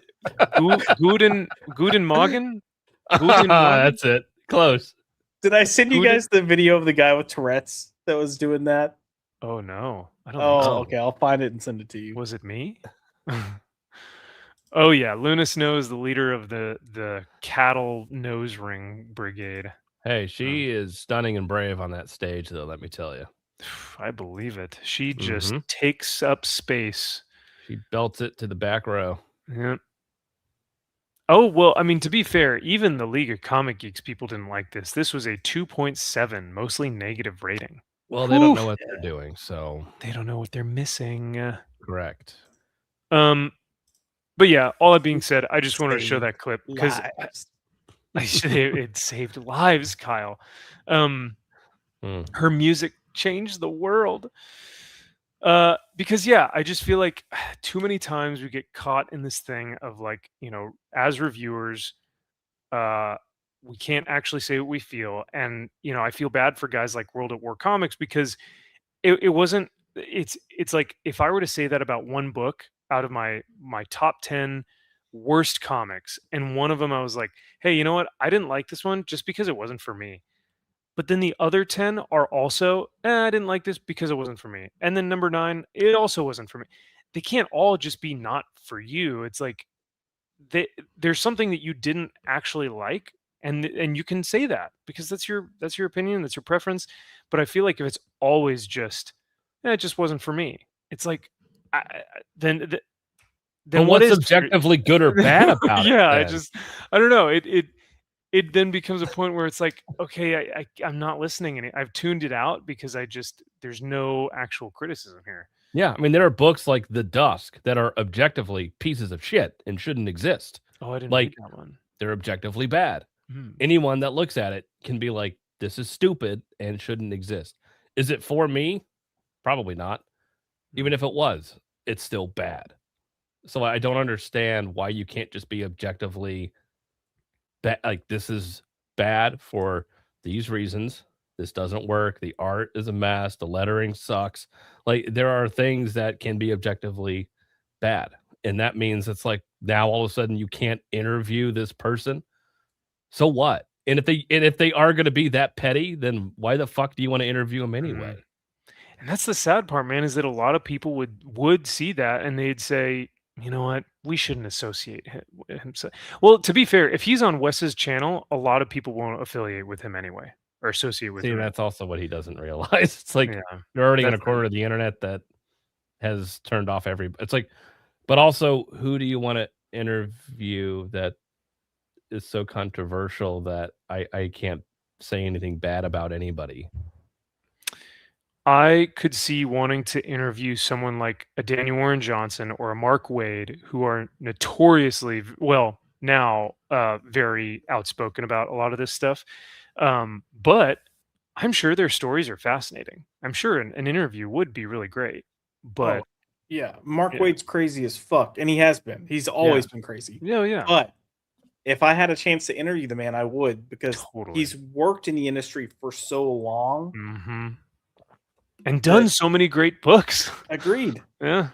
Guten Morgen? That's it. Close. Did I send you guys the video of the guy with Tourette's that was doing that? Oh no, I don't. think so. Okay. I'll find it and send it to you. Was it me? Oh yeah, Luna Snow is the leader of the cattle nose ring brigade. Hey, she is stunning and brave on that stage, though. Let me tell you. I believe it. She just takes up space. She belts it to the back row. Yeah. Oh well, I mean, to be fair, even the League of Comic Geeks people didn't like this. This was a 2.7, mostly negative rating. Well, they don't know what they're doing, so they don't know what they're missing. Correct. But yeah, all that being said, I just wanted to show that clip because it saved lives, Kyle. Her music changed the world. Because yeah, I just feel like too many times we get caught in this thing of like, as reviewers, we can't actually say what we feel. And, I feel bad for guys like World at War Comics because it's like if I were to say that about one book out of my top 10 worst comics, and one of them I was like, hey, you know what? I didn't like this one just because it wasn't for me. But then the other 10 are also, I didn't like this because it wasn't for me. And then number 9, it also wasn't for me. They can't all just be not for you. It's like there's something that you didn't actually like, and you can say that because that's your opinion, that's your preference. But I feel like if it's always just, it just wasn't for me. It's like, then what is objectively good or bad about it? Yeah, I don't know. It then becomes a point where it's like, okay, I'm not listening, and I've tuned it out because there's no actual criticism here. Yeah, I mean, there are books like The Dusk that are objectively pieces of shit and shouldn't exist. Oh, I didn't read that one. They're objectively bad. Anyone that looks at it can be like, this is stupid and shouldn't exist. Is it for me? Probably not. Even if it was, it's still bad. So I don't understand why you can't just be objectively like, this is bad for these reasons. This doesn't work. The art is a mess. The lettering sucks. Like, there are things that can be objectively bad. And that means it's like, now all of a sudden you can't interview this person. So what? And if they are going to be that petty, then why the fuck do you want to interview them anyway? And that's the sad part, man, is that a lot of people would see that and they'd say, you know what, we shouldn't associate him with him. Well, to be fair, if he's on Wes's channel, a lot of people won't affiliate with him anyway or associate with him. See, that's also what he doesn't realize. It's like, you're already in a corner of the internet that has turned off it's like, but also, who do you want to interview that is so controversial that I can't say anything bad about anybody? I could see wanting to interview someone like a Daniel Warren Johnson or a Mark Waid, who are notoriously, now very outspoken about a lot of this stuff. But I'm sure their stories are fascinating. I'm sure an interview would be really great. But Mark Waid's crazy as fuck, and he has been. He's always been crazy. Yeah. But if I had a chance to interview the man, I would, because he's worked in the industry for so long. And done so many great books. Agreed. Yeah.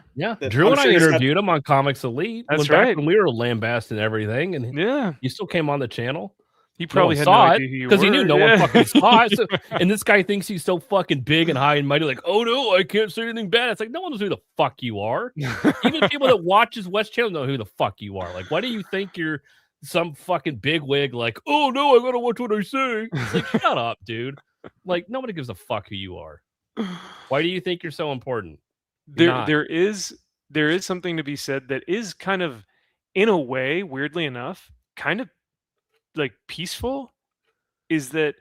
Drew and I interviewed him on Comics Elite. That's right. When we were lambasting everything, and he still came on the channel. He probably had saw no it idea who you because he were. knew no one fucking saw it. So, and this guy thinks he's so fucking big and high and mighty, like, oh no, I can't say anything bad. It's like, no one knows who the fuck you are. Even people that watches West Channel know who the fuck you are. Like, why do you think you're some fucking bigwig? Like, oh no, I gotta watch what I say. It's like, shut up, dude. Like, nobody gives a fuck who you are. Why do you think you're so important? There is there is something to be said that is kind of, in a way, weirdly enough, kind of like peaceful, is that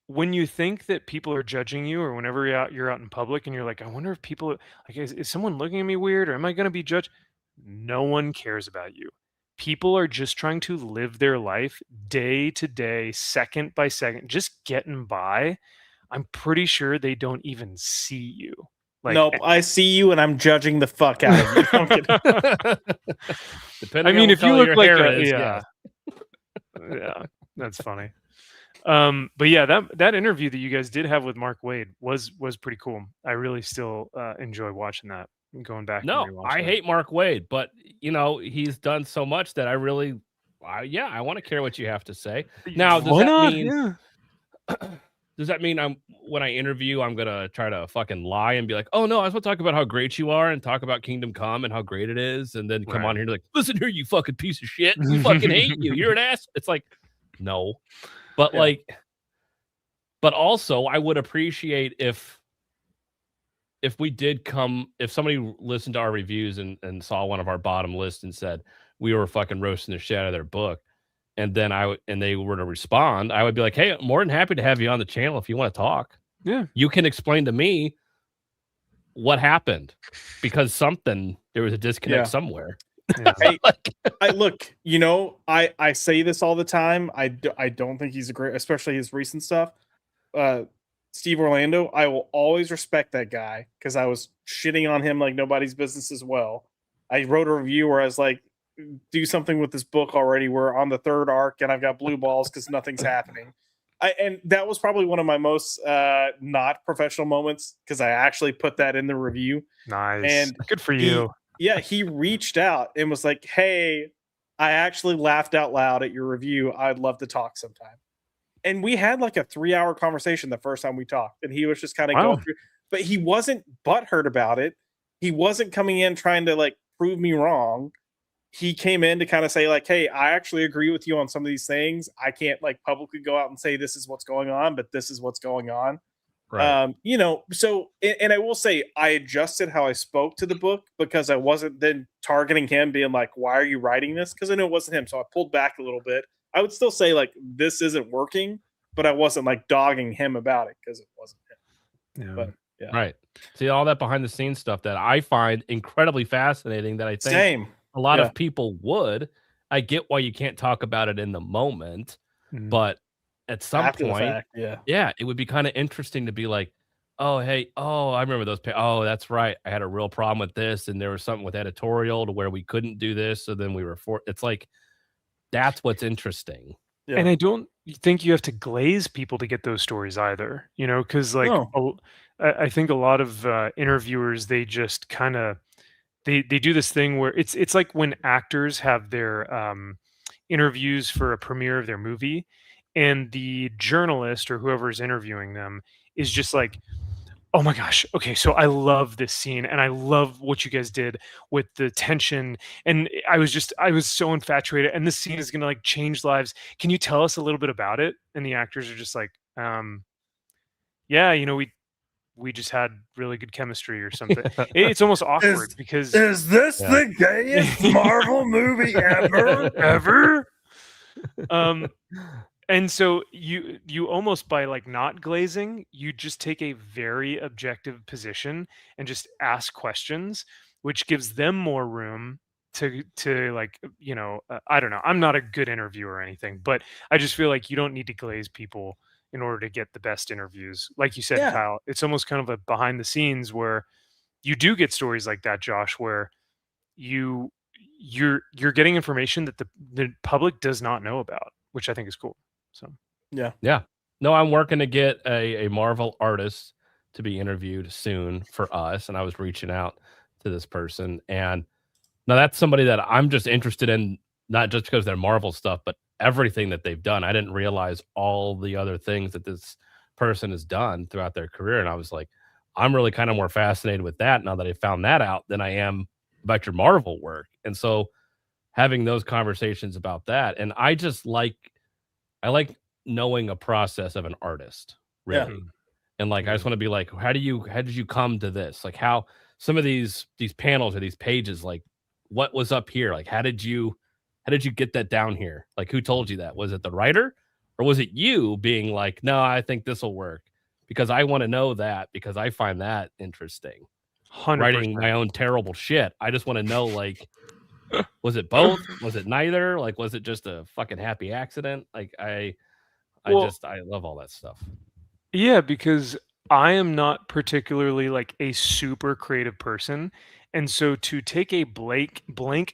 when you think that people are judging you, or whenever you're out in public and you're like, I wonder if people like, is someone looking at me weird, or am I going to be judged? No one cares about you. People are just trying to live their life day to day, second by second, just getting by. I'm pretty sure they don't even see you. Like, nope, I see you and I'm judging the fuck out of you. I'm kidding. Depending I mean, on if you what look color like your hair a, is, yeah, yeah, that's funny. But yeah, that interview that you guys did have with Mark Waid was pretty cool. I really still enjoy watching that and going back. No, and I hate Mark Waid, but you know, he's done so much that I really, I want to hear what you have to say. Now, does Why that not? mean? Yeah. Does that mean when I interview, I'm gonna try to fucking lie and be like, oh no, I just want to talk about how great you are and talk about Kingdom Come and how great it is, and then come on here and be like, listen here, you fucking piece of shit, we fucking hate you, you're an ass. It's like, no, but but also I would appreciate if we did if somebody listened to our reviews and saw one of our bottom lists and said we were fucking roasting the shit out of their book, and then they were to respond, I would be like, hey, I'm more than happy to have you on the channel if you want to talk. Yeah. You can explain to me what happened, because there was a disconnect somewhere. Yeah. Hey, I look, I say this all the time. I don't think he's a great, especially his recent stuff. Steve Orlando, I will always respect that guy because I was shitting on him like nobody's business as well. I wrote a review where I was like, do something with this book already. We're on the third arc and I've got blue balls because nothing's happening. And that was probably one of my most not professional moments because I actually put that in the review. Nice. And good for you. He reached out and was like, hey, I actually laughed out loud at your review. I'd love to talk sometime. And we had like a 3-hour conversation the first time we talked. And he was just kind of going through, but he wasn't butthurt about it. He wasn't coming in trying to like prove me wrong. He came in to kind of say like, hey, I actually agree with you on some of these things. I can't like publicly go out and say this is what's going on, but this is what's going on. Right. So, and I will say I adjusted how I spoke to the book because I wasn't then targeting him being like, why are you writing this? Because I know it wasn't him. So I pulled back a little bit. I would still say like, this isn't working, but I wasn't like dogging him about it because it wasn't him. Yeah. But yeah. Right. See, all that behind the scenes stuff that I find incredibly fascinating that I think a lot of people would. I get why you can't talk about it in the moment, but at some After point, the fact, it would be kind of interesting to be like, oh, hey, I remember those. Oh, that's right. I had a real problem with this, and there was something with editorial to where we couldn't do this, so then we were it's like, that's what's interesting. Yeah. And I don't think you have to glaze people to get those stories either, because like I think a lot of interviewers, they just kind of they do this thing where it's like when actors have their interviews for a premiere of their movie, and the journalist or whoever is interviewing them is just like, oh my gosh, okay, so I love this scene and I love what you guys did with the tension, and I was so infatuated, and this scene is gonna like change lives. Can you tell us a little bit about it? And the actors are just like, yeah, we just had really good chemistry or something. It's almost awkward because is this the gayest Marvel movie ever? And so you almost, by like not glazing, you just take a very objective position and just ask questions, which gives them more room to like, I don't know. I'm not a good interviewer or anything, but I just feel like you don't need to glaze people in order to get the best interviews. Like you said, Kyle, it's almost kind of a behind the scenes where you do get stories like that, Josh, where you're getting information that the public does not know about, which I think is cool. So yeah. No, I'm working to get a Marvel artist to be interviewed soon for us, and I was reaching out to this person, and now that's somebody that I'm just interested in, not just because they're Marvel stuff, but everything that they've done. I didn't realize all the other things that this person has done throughout their career, and I was like, I'm really kind of more fascinated with that now that I found that out than I am about your Marvel work. And so having those conversations about that, and I like knowing a process of an artist, really. And like, I just want to be like, how did you come to this? Like, how, some of these panels or these pages, like what was up here? Like how did you get that down here? Like who told you that? Was it the writer or was it you being like, no, I think this will work? Because I want to know that because I find that interesting. 100%. Writing my own terrible shit. I just want to know, like, was it both? Was it neither? Like, was it just a fucking happy accident? Like, I love all that stuff. Yeah, because I am not particularly like a super creative person. And so to take a blank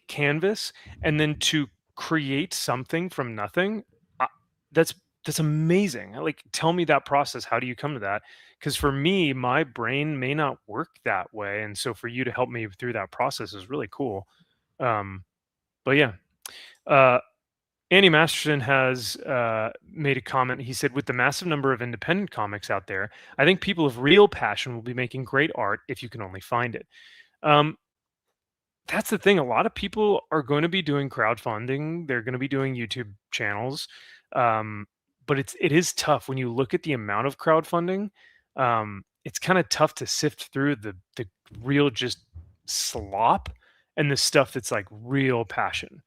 canvas and then to create something from nothing, uh, that's amazing. Like, tell me that process. How do you come to that? Because for me, my brain may not work that way. And so for you to help me through that process is really cool. But yeah. Andy Masterson has made a comment. He said, with the massive number of independent comics out there, I think people of real passion will be making great art if you can only find it. That's the thing. A lot of people are going to be doing crowdfunding. They're going to be doing YouTube channels. But it is tough when you look at the amount of crowdfunding. It's kind of tough to sift through the real just slop and the stuff that's like real passion.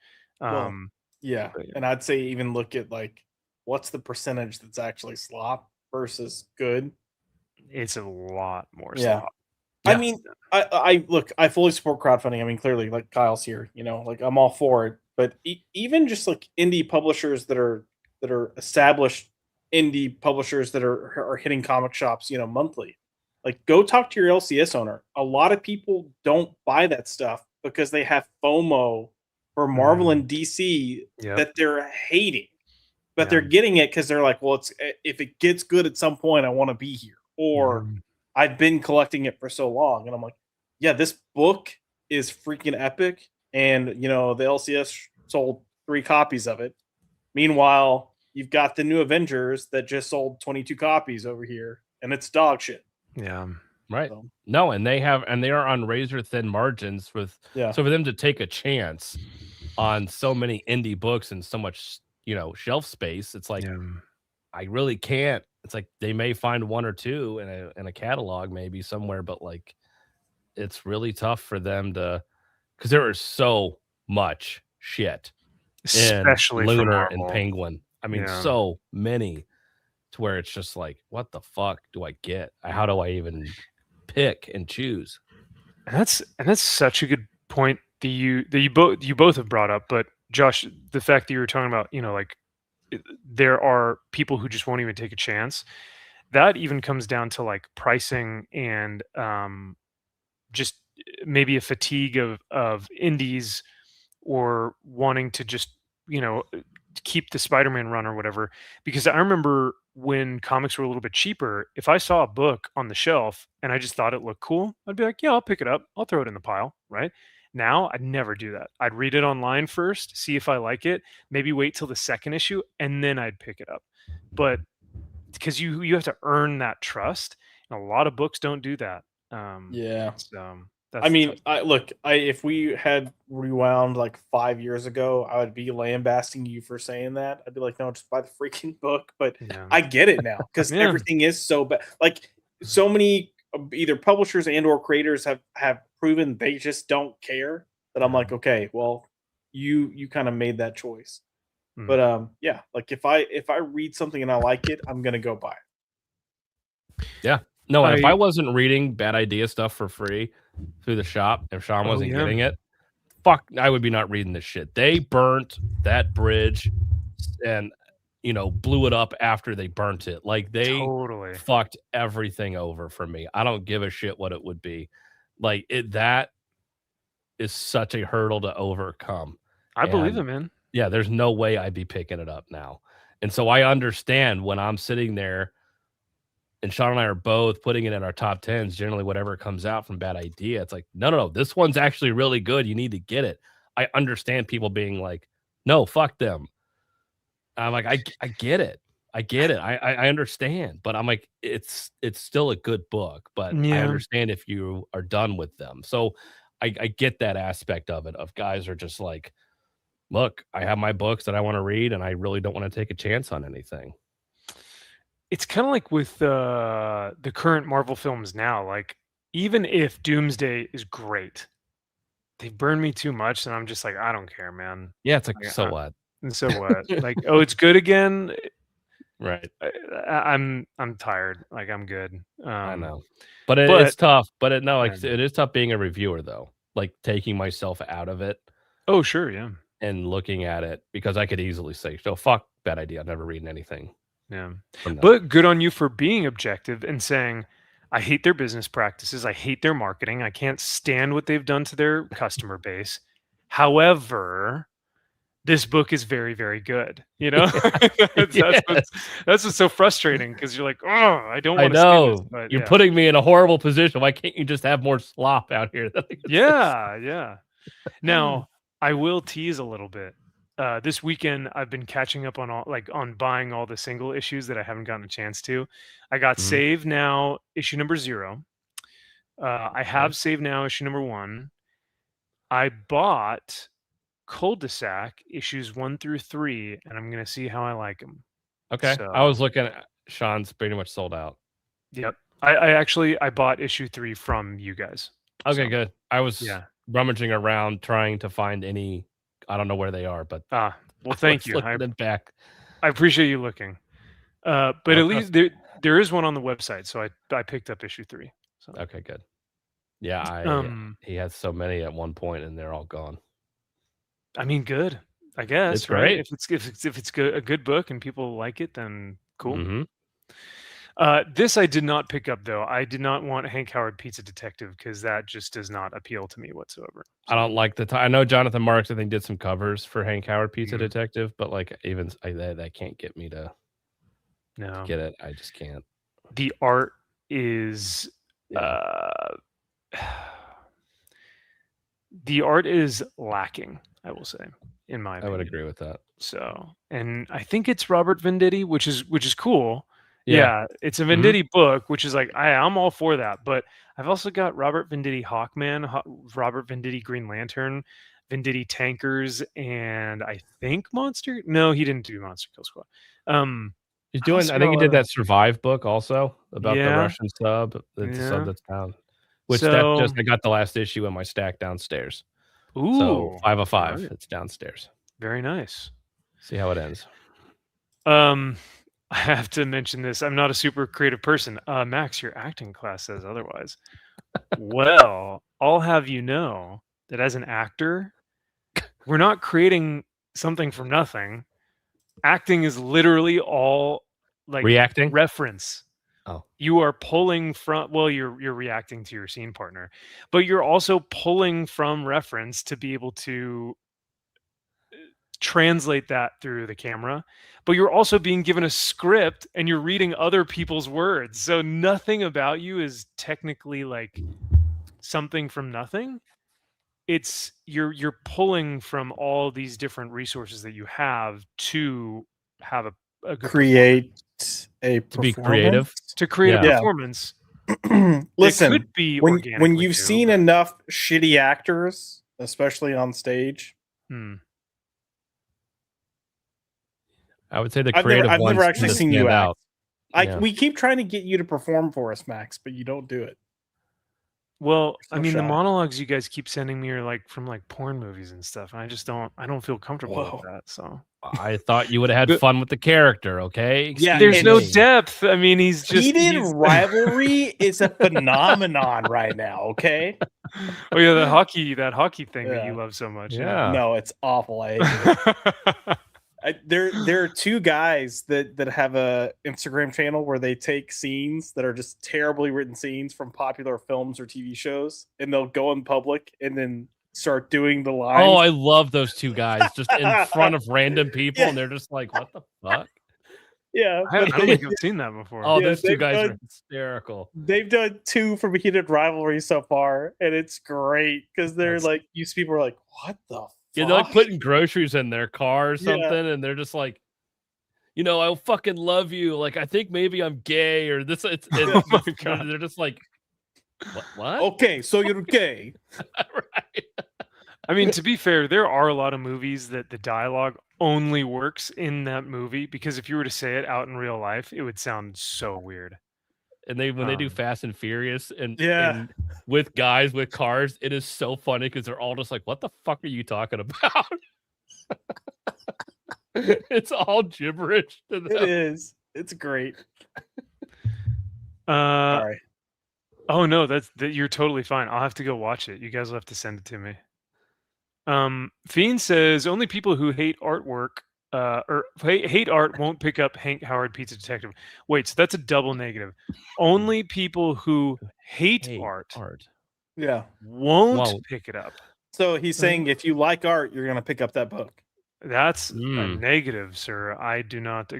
Yeah. And I'd say even look at like what's the percentage that's actually slop versus good. It's a lot more Yeah. slop. I mean, I look, I fully support crowdfunding. I mean, clearly, like Kyle's here, you know, like I'm all for it. But even just like indie publishers that are established indie publishers that are hitting comic shops, you know, monthly, like go talk to your LCS owner. A lot of people don't buy that stuff because they have FOMO for Marvel and DC that they're hating, but they're getting it because they're like, well, it's if it gets good at some point, I want to be here, or I've been collecting it for so long. And I'm like, yeah, this book is freaking epic. And, you know, the LCS sold 3 copies of it. Meanwhile, you've got the new Avengers that just sold 22 copies over here, and it's dog shit. Yeah. Right. So. No, and they are on razor thin margins with so for them to take a chance on so many indie books and so much, you know, shelf space, it's like I really can't. It's like they may find 1 or 2 in a catalog maybe somewhere, but like it's really tough for them to because there is so much shit, especially in Lunar and Penguin. I mean, so many to where it's just like, what the fuck do I get? How do I even pick and choose? And that's such a good point that you both have brought up. But Josh, the fact that you were talking about, you know, like there are people who just won't even take a chance. That even comes down to like pricing and just maybe a fatigue of indies or wanting to just, you know, keep the Spider-Man run or whatever. Because I remember when comics were a little bit cheaper, if I saw a book on the shelf and I just thought it looked cool, I'd be like, yeah, I'll pick it up. I'll throw it in the pile, right? Now, I'd never do that. I'd read it online first, see if I like it, maybe wait till the second issue, and then I'd pick it up. But because you have to earn that trust, and a lot of books don't do that. So I mean, if we had rewound like 5 years ago, I would be lambasting you for saying that. I'd be like, no, just buy the freaking book. But I get it now because everything is so bad. Like so many either publishers and or creators have proven they just don't care. That I'm like, okay, well, you kind of made that choice. But yeah, like if I read something and I like it, I'm gonna go buy it. Yeah. No, and if I wasn't reading Bad Idea stuff for free through the shop, if Sean wasn't getting it, fuck, I would be not reading this shit. They burnt that bridge and, you know, blew it up after they burnt it. Like they fucked everything over for me. I don't give a shit what it would be. Like that is such a hurdle to overcome. I believe it, man. Yeah, there's no way I'd be picking it up now. And so I understand when I'm sitting there and Sean and I are both putting it in our top 10s, generally whatever comes out from Bad Idea. It's like, no, this one's actually really good. You need to get it. I understand people being like, no, fuck them. I'm like, I get it. I get it. I understand. But I'm like, it's still a good book. But I understand if you are done with them. So I get that aspect of it, of guys are just like, look, I have my books that I want to read, and I really don't want to take a chance on anything. It's kind of like with the current Marvel films now. Like even if Doomsday is great, they burn me too much, and I'm just like, I don't care, man. Yeah, it's like, Like, so what? And so what? Like, oh, it's good again. Right. I'm tired. Like, I'm good. I know, but it's tough. But it is tough being a reviewer though. Like taking myself out of it. Oh, sure, yeah. And looking at it, because I could easily say, "So fuck, bad idea. I'm never reading anything." Yeah, but good on you for being objective and saying, I hate their business practices. I hate their marketing. I can't stand what they've done to their customer base. However, this book is very, very good. You know, that's what's so frustrating, because you're like, oh, I don't want to see this. But you're putting me in a horrible position. Why can't you just have more slop out here? Yeah. Now, I will tease a little bit. This weekend, I've been catching up on on buying all the single issues that I haven't gotten a chance to. I got Save Now issue number 0. I have Save Now issue number 1. I bought Cul-de-sac issues 1 through 3, and I'm gonna see how I like them. Okay, so, I was looking at Sean's pretty much sold out. Yep, I bought issue 3 from you guys. Okay, good. I was rummaging around trying to find any. I don't know where they are, but well, thank you. I back. I appreciate you looking. But at least there is one on the website, so I picked up issue 3. So. Okay, good. Yeah, he has so many at one point, and they're all gone. I mean, good. I guess it's right. If it's good, a good book and people like it, then cool. Mm-hmm. This I did not pick up, though. I did not want Hank Howard Pizza Detective, because that just does not appeal to me whatsoever. So. I don't like the I know Jonathan Marks, I think, did some covers for Hank Howard Pizza Detective, but like even that can't get me to get it. I just can't. The art is the art is lacking, I will say, in my opinion. I would agree with that. So, and I think it's Robert Venditti, which is cool. Yeah, it's a Venditti book, which is like, I'm all for that. But I've also got Robert Venditti Hawkman, Robert Venditti Green Lantern, Venditti Tankers, and I think Monster. No, he didn't do Monster Kill Squad. He's doing. I think he did that Survive book also about the Russian sub. It's a sub that's down. Which I got the last issue in my stack downstairs. Ooh, so 5 of 5. Right. It's downstairs. Very nice. See how it ends. I have to mention this. I'm not a super creative person. Max, your acting class says otherwise. Well, I'll have you know that as an actor, we're not creating something from nothing. Acting is literally all like reacting reference. Oh, you are pulling from. Well, you're reacting to your scene partner, but you're also pulling from reference to be able to translate that through the camera. But you're also being given a script and you're reading other people's words. So nothing about you is technically like something from nothing. It's you're pulling from all these different resources that you have to have a good create a to be creative, to create a performance. Listen, it could be when you've seen enough shitty actors, especially on stage. I would say the creative I've never actually seen you out. We keep trying to get you to perform for us, Max, but you don't do it. Well, I mean, the monologues you guys keep sending me are like from like porn movies and stuff, and I don't feel comfortable with that. So I thought you would have had fun with the character, okay? There's no depth. I mean, heated rivalry is a phenomenon right now, okay? Oh yeah, that hockey thing that you love so much. Yeah. No, it's awful. I hate it. There are two guys that have a Instagram channel where they take scenes that are just terribly written scenes from popular films or TV shows, and they'll go in public and then start doing the lines. Oh, I love those two guys just in front of random people, and they're just like, "What the fuck?" Yeah, I don't think I've seen that before. Oh, those two guys are hysterical. They've done 2 from Heated Rivalry so far, and it's great because they're like, these people are like, "What the fuck?" Yeah, they're like putting groceries in their car or something, and they're just like, I fucking love you. Like, I think maybe I'm gay or this. Oh my God. They're just like, what? Okay, so you're gay. Right. I mean, to be fair, there are a lot of movies that the dialogue only works in that movie, because if you were to say it out in real life, it would sound so weird. And when they do Fast and Furious and with guys with cars, it is so funny because they're all just like, "What the fuck are you talking about?" It's all gibberish to them. It is. It's great. Sorry. Oh no, you're totally fine. I'll have to go watch it. You guys will have to send it to me. Fiend says only people who hate artwork or hate art won't pick up Hank Howard Pizza Detective. Wait, so that's a double negative. Only people who hate art won't pick it up. So he's saying if you like art, you're gonna pick up that book. That's a negative, sir. I do not.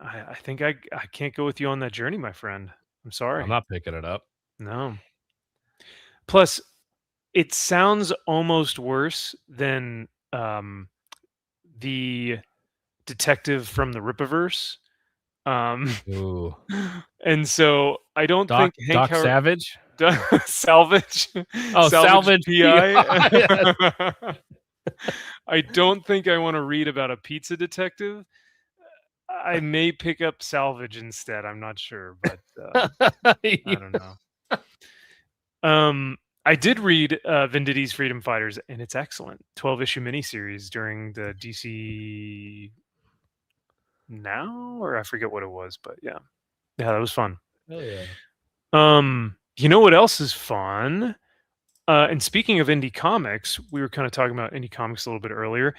I think I can't go with you on that journey, my friend. I'm sorry. I'm not picking it up. No. Plus, it sounds almost worse than the detective from the Rippaverse. Ooh. And so I don't think Hank Howard... Savage? Salvage. Oh, Salvage PI. I don't think I want to read about a pizza detective. I may pick up Salvage instead. I'm not sure, but I don't know. I did read Venditti's Freedom Fighters, and it's excellent. 12-issue miniseries during the DC Now, or I forget what it was, but yeah, that was fun. Oh yeah. You know what else is fun? And speaking of indie comics, we were kind of talking about indie comics a little bit earlier,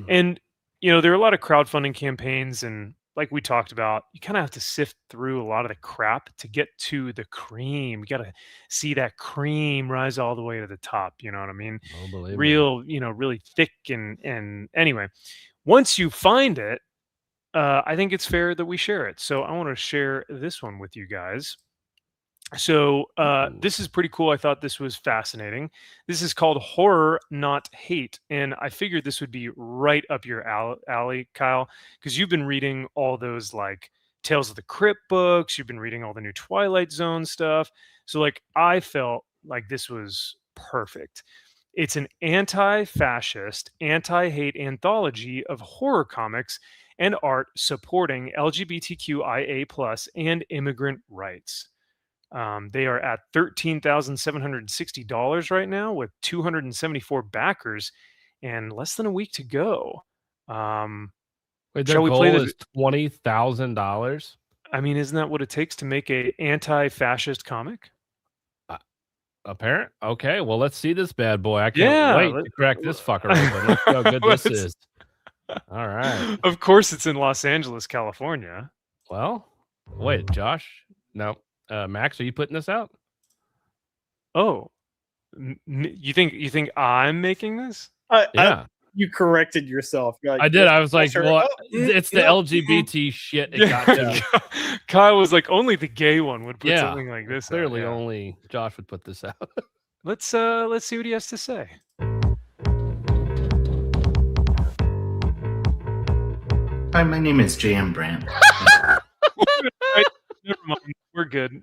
and there are a lot of crowdfunding campaigns, and like we talked about, you kind of have to sift through a lot of the crap to get to the cream. You got to see that cream rise all the way to the top. You know what I mean? Real, really thick and anyway, once you find it, I think it's fair that we share it. So I want to share this one with you guys. So this is pretty cool. I thought this was fascinating. This is called Horror Not Hate, and I figured this would be right up your alley, Kyle, because you've been reading all those like Tales of the Crypt books. You've been reading all the new Twilight Zone stuff. So like I felt like this was perfect. It's an anti-fascist, anti-hate anthology of horror comics and art supporting LGBTQIA+ and immigrant rights. They are at $13,760 right now with 274 backers and less than a week to go. Wait, their goal is $20,000? I mean, isn't that what it takes to make a anti-fascist comic? Okay, well, let's see this bad boy. I can't wait to crack this fucker open. Let's see how good this is. All right. Of course, it's in Los Angeles, California. Well, wait, Josh? No. Max, are you putting this out? Oh, you think I'm making this? Yeah. You corrected yourself. I did. I was like, well, it's the LGBT shit. Kyle was like, only the gay one would put something like this out. Clearly, only Josh would put this out. Let's see what he has to say. Hi, my name is J.M. Brandt. Never mind. We're good.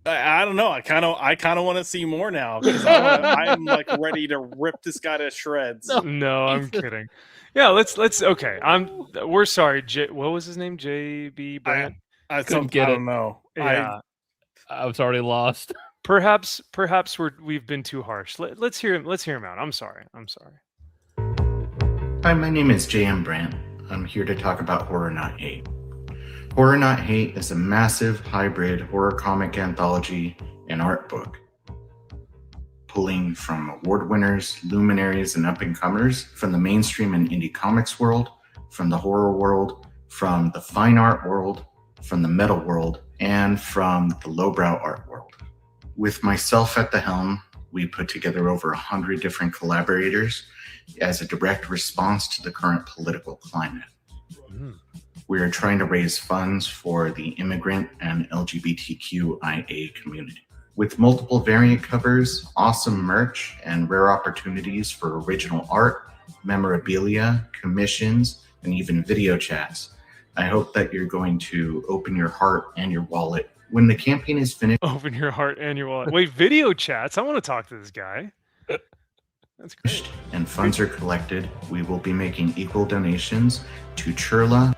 I don't know. I kind of want to see more now because I'm like ready to rip this guy to shreds. No, I'm kidding. Yeah, let's. Okay, we're sorry. What was his name? J.B. Brandt. I don't know. Yeah, I was already lost. Perhaps we've been too harsh. Let's hear him. Let's hear him out. I'm sorry. Hi, my name is J.M. Brandt. I'm here to talk about Horror Not Hate. Horror Not Hate is a massive hybrid horror comic anthology and art book, pulling from award winners, luminaries, and up-and-comers from the mainstream and indie comics world, from the horror world, from the fine art world, from the metal world, and from the lowbrow art world. With myself at the helm, we put together over 100 different collaborators as a direct response to the current political climate. We are trying to raise funds for the immigrant and LGBTQIA community. With multiple variant covers, awesome merch, and rare opportunities for original art, memorabilia, commissions, and even video chats, I hope that you're going to open your heart and your wallet when the campaign is finished. Open your heart and your wallet. Wait, video chats? I want to talk to this guy. That's great. And funds are collected, we will be making equal donations to Churla.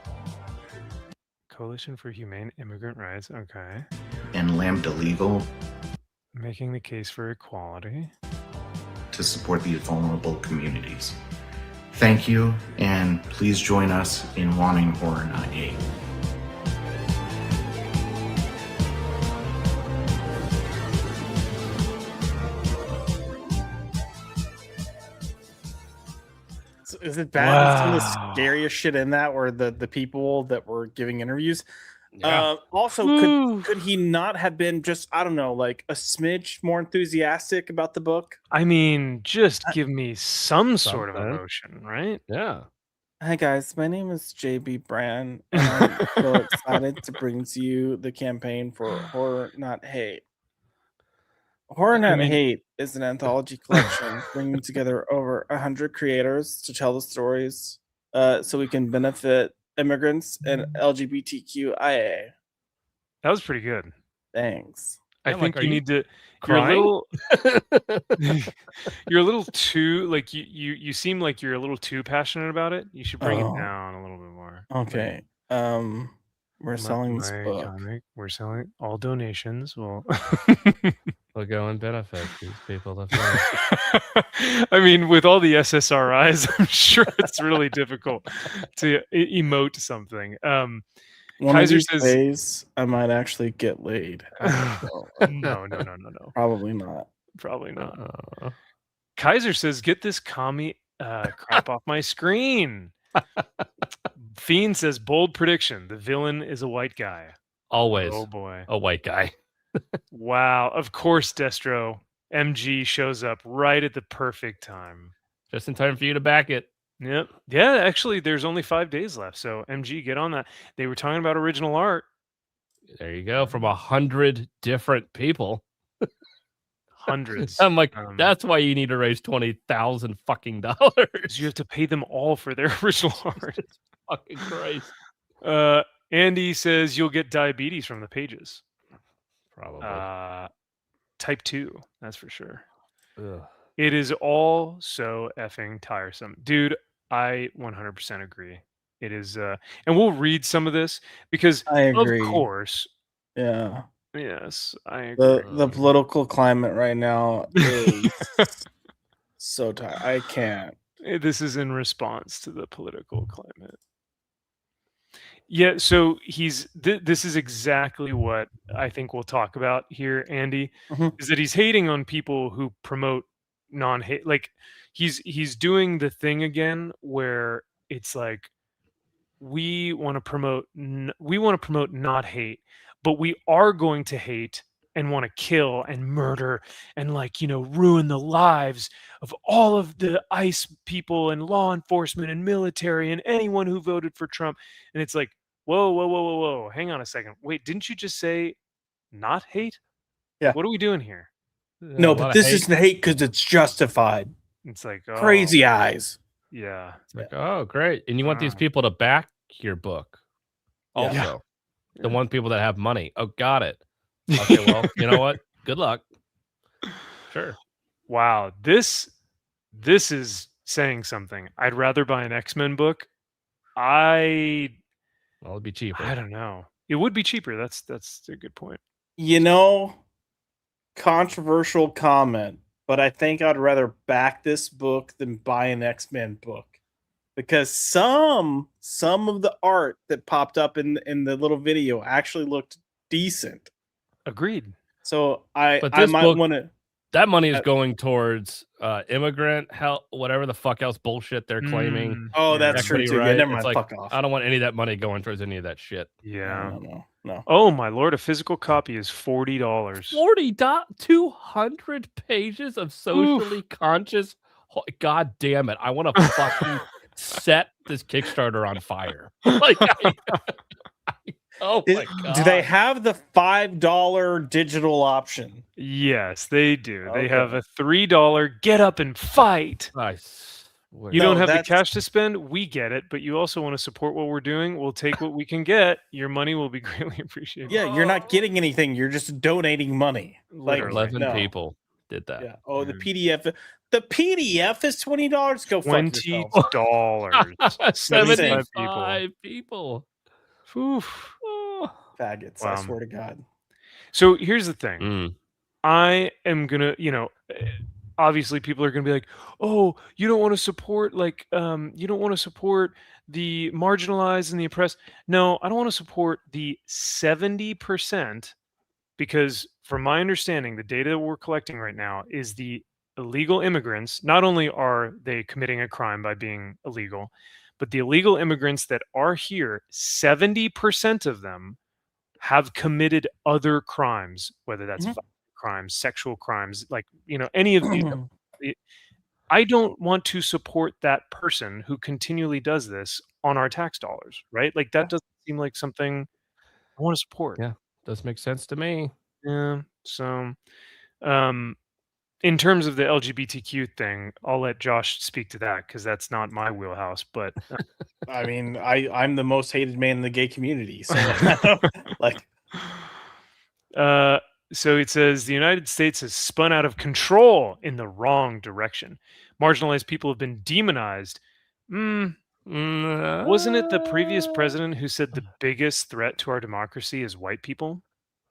Coalition for Humane Immigrant Rights. Okay. And Lambda Legal Making the case for equality. to support these vulnerable communities. Thank you, and please join us in wanting horror, not hate. Is it bad? Some of the scariest shit in that were the people that were giving interviews. Yeah. Also, could he not have been just, I don't know, like a smidge more enthusiastic about the book? I mean, just give me some sort of Something. emotion, right? Yeah. Hi guys, my name is JB Brand, and I'm so excited to bring to you the campaign for Horror Not Hate. Horror Not Hate is an anthology collection bringing together over 100 creators to tell the stories so we can benefit immigrants and LGBTQIA. That was pretty good. Thanks. I think you need to. crying? You're a little too like you seem like you're a little too passionate about it. You should bring it Oh. down a little bit more. Okay. We're selling this book. Comic. We're selling all donations. Well, We'll go and benefit these people. I mean, with all the SSRIs, I'm sure it's really difficult to emote something. One Kaiser of these says, days, I might actually get laid. No. Probably not. Probably not. Kaiser says, get this commie crap off my screen. Fiend says, bold prediction. The villain is a white guy. Always. Oh, boy. A white guy. Wow. Of course, Destro. MG shows up right at the perfect time. Just in time for you to back it. Yep. Yeah, actually, there's only 5 days left. So, MG, get on that. They were talking about original art. There you go. From 100 different people. Hundreds. I'm like, that's why you need to raise $20,000 fucking dollars. You have to pay them all for their original art. Fucking Christ. Andy says you'll get diabetes from the pages. Probably. Type 2, that's for sure. Ugh. It is all so effing tiresome. Dude, I 100% agree. It is, and we'll read some of this because, I agree. of course. Yeah. Yes, I agree. The political climate right now is so tight. I can't. This is in response to the political climate. Yeah, so this is exactly what I think we'll talk about here, Andy, is that he's hating on people who promote non-hate. Like he's doing the thing again where it's like we want to promote not hate, but we are going to hate and want to kill and murder and ruin the lives of all of the ICE people and law enforcement and military and anyone who voted for Trump. And it's like, whoa. Hang on a second. Wait, didn't you just say not hate? Yeah. What are we doing here? No, but this isn't hate because it's justified. It's like crazy eyes. Yeah. It's like, oh, great. And you want these people to back your book. Also. Yeah. The one people that have money. Oh, got it. Okay, well, you know what? Good luck. Sure. Wow. This is saying something. I'd rather buy an X-Men book. Well, it'd be cheaper. I don't know. It would be cheaper. That's a good point. Controversial comment, but I think I'd rather back this book than buy an X-Men book. Because some of the art that popped up in the little video actually looked decent. Agreed. So I might want to. That money is going towards immigrant help, whatever the fuck else bullshit they're claiming. Oh, that's true too. Right? Yeah, never mind. Like, fuck off. I don't want any of that money going towards any of that shit. Yeah. No. Oh my lord! A physical copy is $40. 200 pages of socially conscious. God damn it! I want to fucking set this Kickstarter on fire. Like, oh my god! Do they have the $5 digital option? Yes, they do. Okay. They have a $3 get up and fight. Nice. You don't have the cash to spend. We get it, but you also want to support what we're doing. We'll take what we can get. Your money will be greatly appreciated. Yeah, you're not getting anything. You're just donating money. Like 11 people did that. Yeah. Oh, the PDF. The PDF is $20. Go fuck yourself. $20. 75 people. Oof. Faggots, Wow. I swear to God. So here's the thing. I am gonna, obviously people are gonna be like, oh, you don't want to support you don't want to support the marginalized and the oppressed. No, I don't want to support the 70%, because from my understanding, the data that we're collecting right now is the illegal immigrants. Not only are they committing a crime by being illegal, but the illegal immigrants that are here, 70% of them have committed other crimes, whether that's violent crimes, sexual crimes, any of these. I don't want to support that person who continually does this on our tax dollars, right? Like that doesn't seem like something I want to support. Yeah, does make sense to me. Yeah. So, in terms of the LGBTQ thing, I'll let Josh speak to that because that's not my wheelhouse. But I mean, I'm the most hated man in the gay community. So like, so it says the United States has spun out of control in the wrong direction. Marginalized people have been demonized. Wasn't it the previous president who said the biggest threat to our democracy is white people?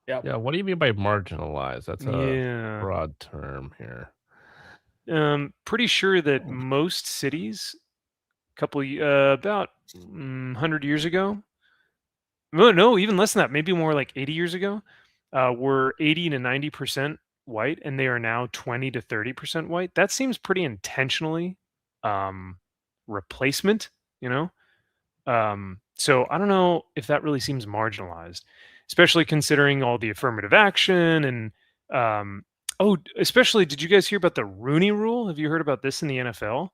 Yeah. What do you mean by marginalized? That's a Yeah. broad term here. Pretty sure that most cities, about 100 years ago, no, even less than that, maybe more like 80 years ago, were 80 to 90% white, and they are now 20 to 30% white. That seems pretty intentionally replacement, so I don't know if that really seems marginalized, especially considering all the affirmative action and especially, did you guys hear about the Rooney Rule? Have you heard about this in the NFL?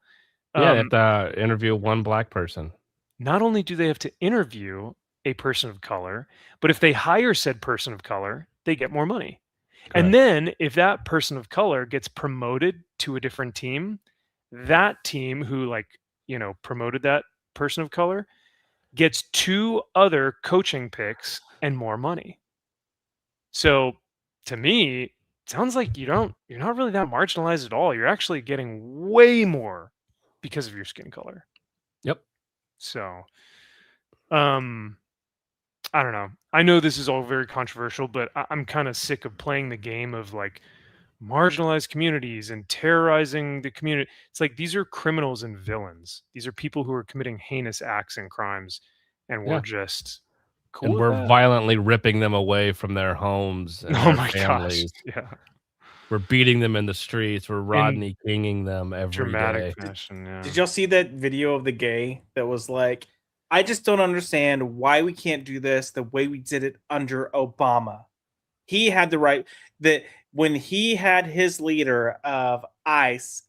Yeah, they have to interview one black person. Not only do they have to interview a person of color, but if they hire said person of color, they get more money. And then if that person of color gets promoted to a different team, that team who promoted that person of color gets 2 other coaching picks and more money. So to me, it sounds like you're not really that marginalized at all. You're actually getting way more because of your skin color. Yep. So I don't know. I know this is all very controversial, but I'm kind of sick of playing the game of marginalized communities and terrorizing the community. It's like these are criminals and villains. These are people who are committing heinous acts and crimes, and we're just cool. And we're violently ripping them away from their homes and their families. Gosh. Yeah. We're beating them in the streets. We're Rodney Kinging them every dramatic day. fashion. Yeah. Did y'all see that video of the gay that was like, I just don't understand why we can't do this the way we did it under Obama. He had the right that when he had his leader of ICE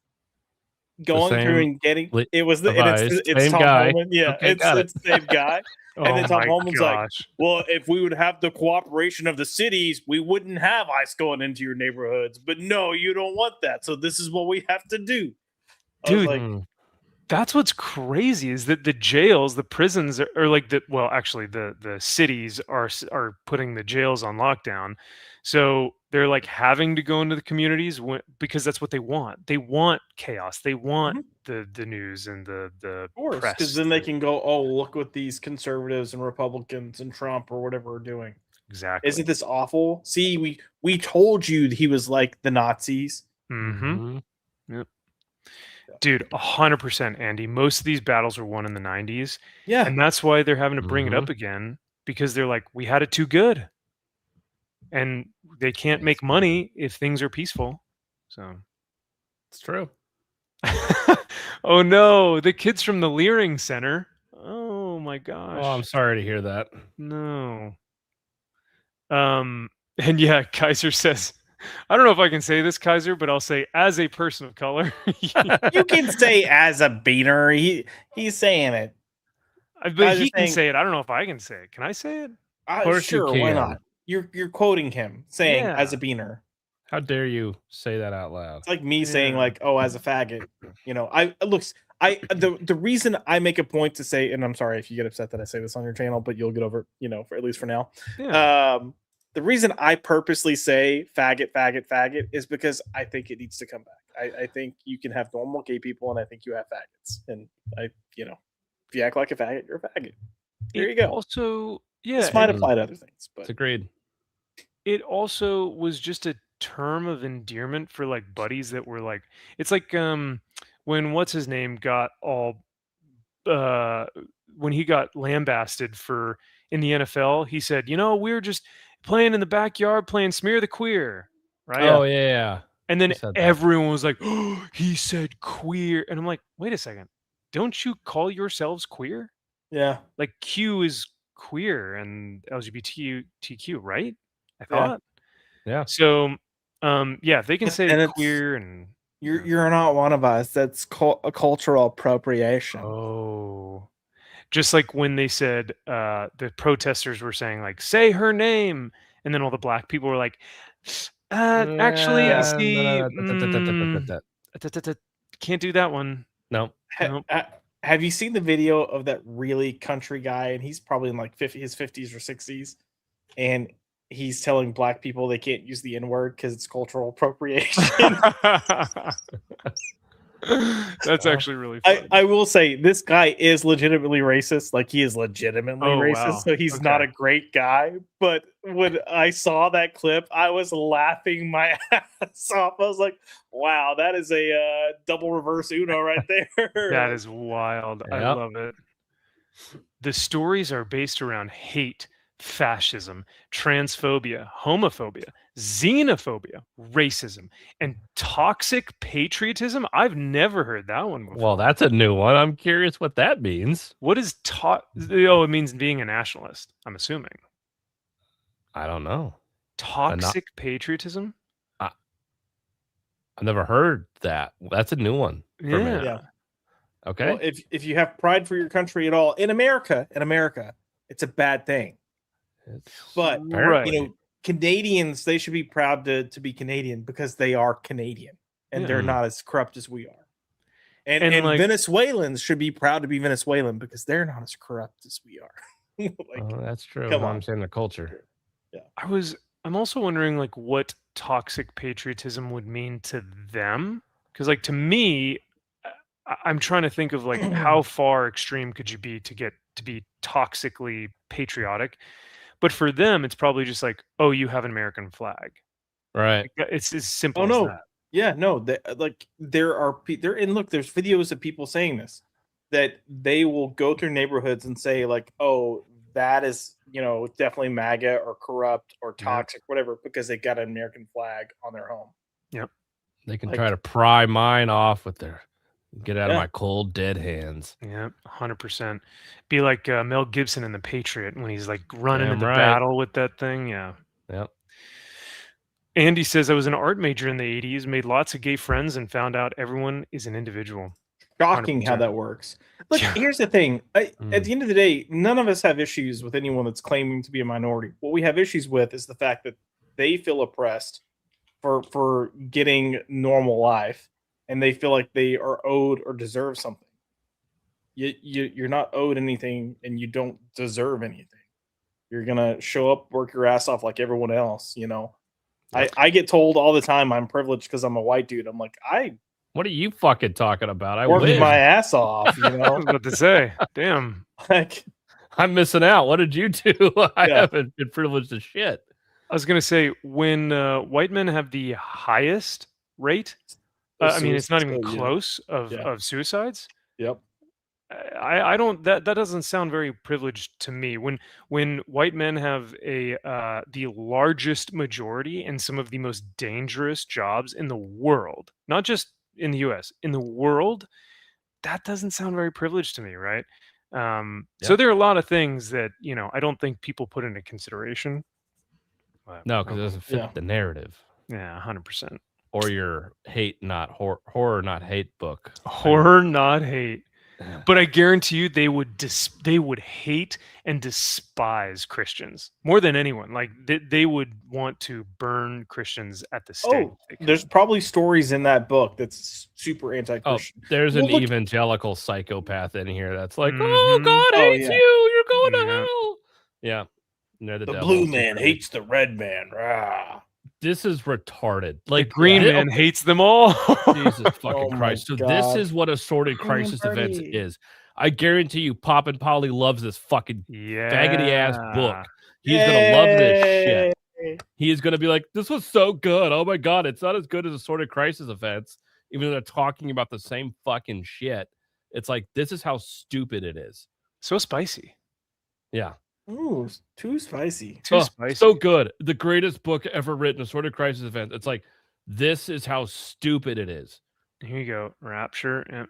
going through and getting it was the it's Tom Holman. Yeah, okay, it's the same guy. And then Tom Holman's like, well, if we would have the cooperation of the cities, we wouldn't have ICE going into your neighborhoods. But no, you don't want that. So this is what we have to do. Dude, that's what's crazy is that the jails, the prisons are actually the cities are putting the jails on lockdown. So they're having to go into the communities because that's what they want. They want chaos. They want the news and the press. Because then they can go, oh, look what these conservatives and Republicans and Trump or whatever are doing. Exactly. Isn't this awful? See, we told you he was like the Nazis. Yep. Dude, 100%, Andy. Most of these battles were won in the 90s. Yeah. And that's why they're having to bring it up again, because they're like, we had it too good. And they can't make money if things are peaceful. So it's true. Oh no, the kids from the Leering Center. Oh my gosh. Oh, I'm sorry to hear that. No. And yeah, Kaiser says, I don't know if I can say this, Kaiser, but I'll say as a person of color. You can say as a beaner. He's saying it. But he can say it. I don't know if I can say it. Can I say it? Of course sure, you can. Why not? You're quoting him saying as a beaner. How dare you say that out loud? It's like me saying as a faggot. The reason I make a point to say, and I'm sorry if you get upset that I say this on your channel, but you'll get over it, for at least for now. Yeah. The reason I purposely say faggot is because I think it needs to come back. I think you can have normal gay people, and I think you have faggots. And if you act like a faggot, you're a faggot. There you go. Also, Yeah, this might apply to other things, but It's agreed. it also was just a term of endearment for like buddies that were like, it's like when what's his name got all uh when he got lambasted for in the NFL, he said, we were just playing in the backyard playing smear the queer, right? Oh yeah. And then He said that. everyone was like, oh, he said queer. And I'm like, wait a second. Don't you call yourselves queer? yeah, Like Q is queer and LGBTQ, right? I Yeah. thought. Yeah. So, yeah, they can And say it's- queer and you're not one of us. That's a cultural appropriation. oh, just like when they said the protesters were saying like, say her name, and then all the black people were like, actually, I see. Can't do that one. No. Nope. Have you seen the video of that really country guy? And he's probably in like his 50s or 60s, and he's telling black people they can't use the N-word because it's cultural appropriation. That's actually really funny. I will say this guy is legitimately racist. Like he is legitimately racist. Wow. So he's not a great guy. But when I saw that clip, I was laughing my ass off. I was like, wow, that is a double reverse Uno right there. That is wild. I Yep. love it. The stories are based around hate, fascism, transphobia, homophobia, xenophobia, racism, and toxic patriotism. I've never heard that one before. Well, that's a new one. I'm curious what that means. What is oh, it means being a nationalist, I'm assuming. I don't know. Toxic patriotism? I've never heard that. That's a new one for me. Yeah. Okay. Well, if you have pride for your country at all in America, it's a bad thing. But Apparently. Canadians, they should be proud to be Canadian because they are Canadian and they're not as corrupt as we are. And like, Venezuelans should be proud to be Venezuelan because they're not as corrupt as we are. Oh, that's true. come No, on. I'm saying the culture. Yeah. I'm also wondering like what toxic patriotism would mean to them. Because like to me, I'm trying to think of like how far extreme could you be to get to be toxically patriotic. But for them, it's probably just like, oh, you have an American flag. Right. Like, it's as simple Oh as no. that. Yeah, no, and look, there's videos of people saying this, that they will go through neighborhoods and say like, oh, that is, definitely MAGA or corrupt or toxic, whatever, because they got an American flag on their home. Yep. They can try to pry mine off with their get out of Yeah. my cold dead hands. Yeah, 100%. Be like Mel Gibson in The Patriot when he's like running Damn into the right. battle with that thing. Yeah. Yep. Andy says, I was an art major in the 80s, made lots of gay friends, and found out everyone is an individual. Shocking how 100%. that works. Look, here's the thing. At the end of the day, none of us have issues with anyone that's claiming to be a minority. What we have issues with is the fact that they feel oppressed for getting normal life, and they feel like they are owed or deserve something. You're not owed anything, and you don't deserve anything. You're gonna show up, work your ass off like everyone else. I get told all the time I'm privileged because I'm a white dude. I'm like, What are you fucking talking about? I worked wish. my ass off. I was about to say, damn. Like, I'm missing out. What did you do? I haven't been privileged as shit. I was going to say, when white men have the highest rate, I mean, it's not even close of suicides. Yep. I don't that doesn't sound very privileged to me. When white men have the largest majority in some of the most dangerous jobs in the world, not just in the US, in the world, that doesn't sound very privileged to me, right? So there are a lot of things that, I don't think people put into consideration. No, because it doesn't fit the narrative. Yeah, 100%. Or your hate, not horror, not hate book. Horror, not hate. But I guarantee you, they would hate and despise Christians more than anyone. Like they would want to burn Christians at the stake. Oh, there's probably stories in that book that's super anti-Christian. Oh, there's an Well, look- evangelical psychopath in here that's like, oh, God Oh, hates yeah. you. You're going to hell. Yeah. They're the The devil. blue man hates the red man. Rah. this is retarded. The Like Green Man hates them all. Jesus fucking Christ. So this is what Assorted Crisis Events is. I guarantee you Pop and Polly loves this fucking faggoty ass book. He is gonna love this shit. He is gonna be like, this was so good. Oh my god, it's not as good as Assorted Crisis Events, even though they're talking about the same fucking shit. It's like, this is how stupid it is. So spicy. Yeah. Ooh, too spicy. Too spicy. So good. The greatest book ever written, Assorted Crisis Event. It's like, this is how stupid it is. Here you go, Rapture.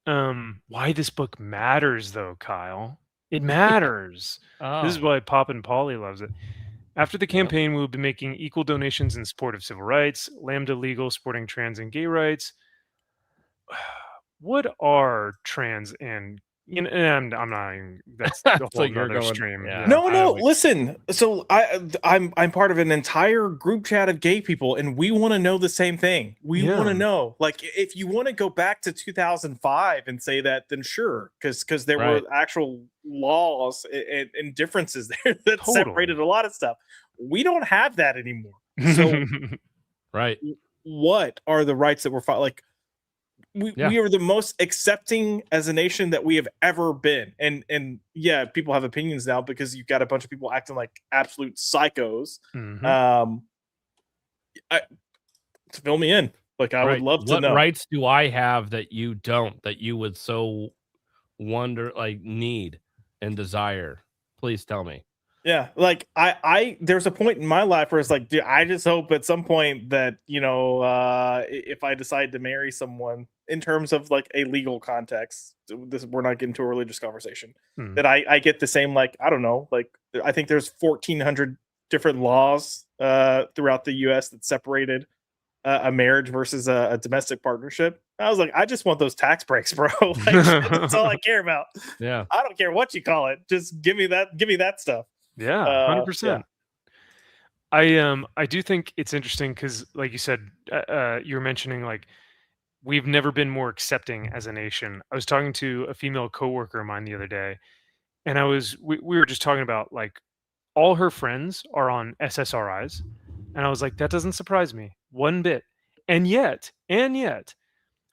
Why this book matters though, Kyle? It matters. This is why Pop and Polly loves it. After the campaign, we will be making equal donations in support of civil rights, Lambda Legal supporting trans and gay rights. What are trans and and I'm not even, that's the whole other stream. Yeah. No, listen. So I'm part of an entire group chat of gay people, and we want to know the same thing. We want to know, like, if you want to go back to 2005 and say that, then sure, because there were actual laws and differences there that separated a lot of stuff. We don't have that anymore. So, what are the rights that we're like? We are the most accepting as a nation that we have ever been. And yeah, people have opinions now because you've got a bunch of people acting like absolute psychos. Fill me in. Like, I would love to know. What rights do I have that you don't, that you would so need and desire? Please tell me. Yeah, like I there's a point in my life where it's like, dude, I just hope at some point that, if I decide to marry someone in terms of like a legal context, we're not getting to a religious conversation, that I get the same, like, I don't know, like, I think there's 1,400 different laws throughout the US that separated a marriage versus a domestic partnership. I was like, I just want those tax breaks, bro. Like, that's all I care about. Yeah, I don't care what you call it. Just give me that stuff. Yeah, 100%. I do think it's interesting because, like you said, you were mentioning, like, we've never been more accepting as a nation. I was talking to a female coworker of mine the other day, and we were just talking about, like, all her friends are on SSRIs, and I was like, that doesn't surprise me one bit. And yet,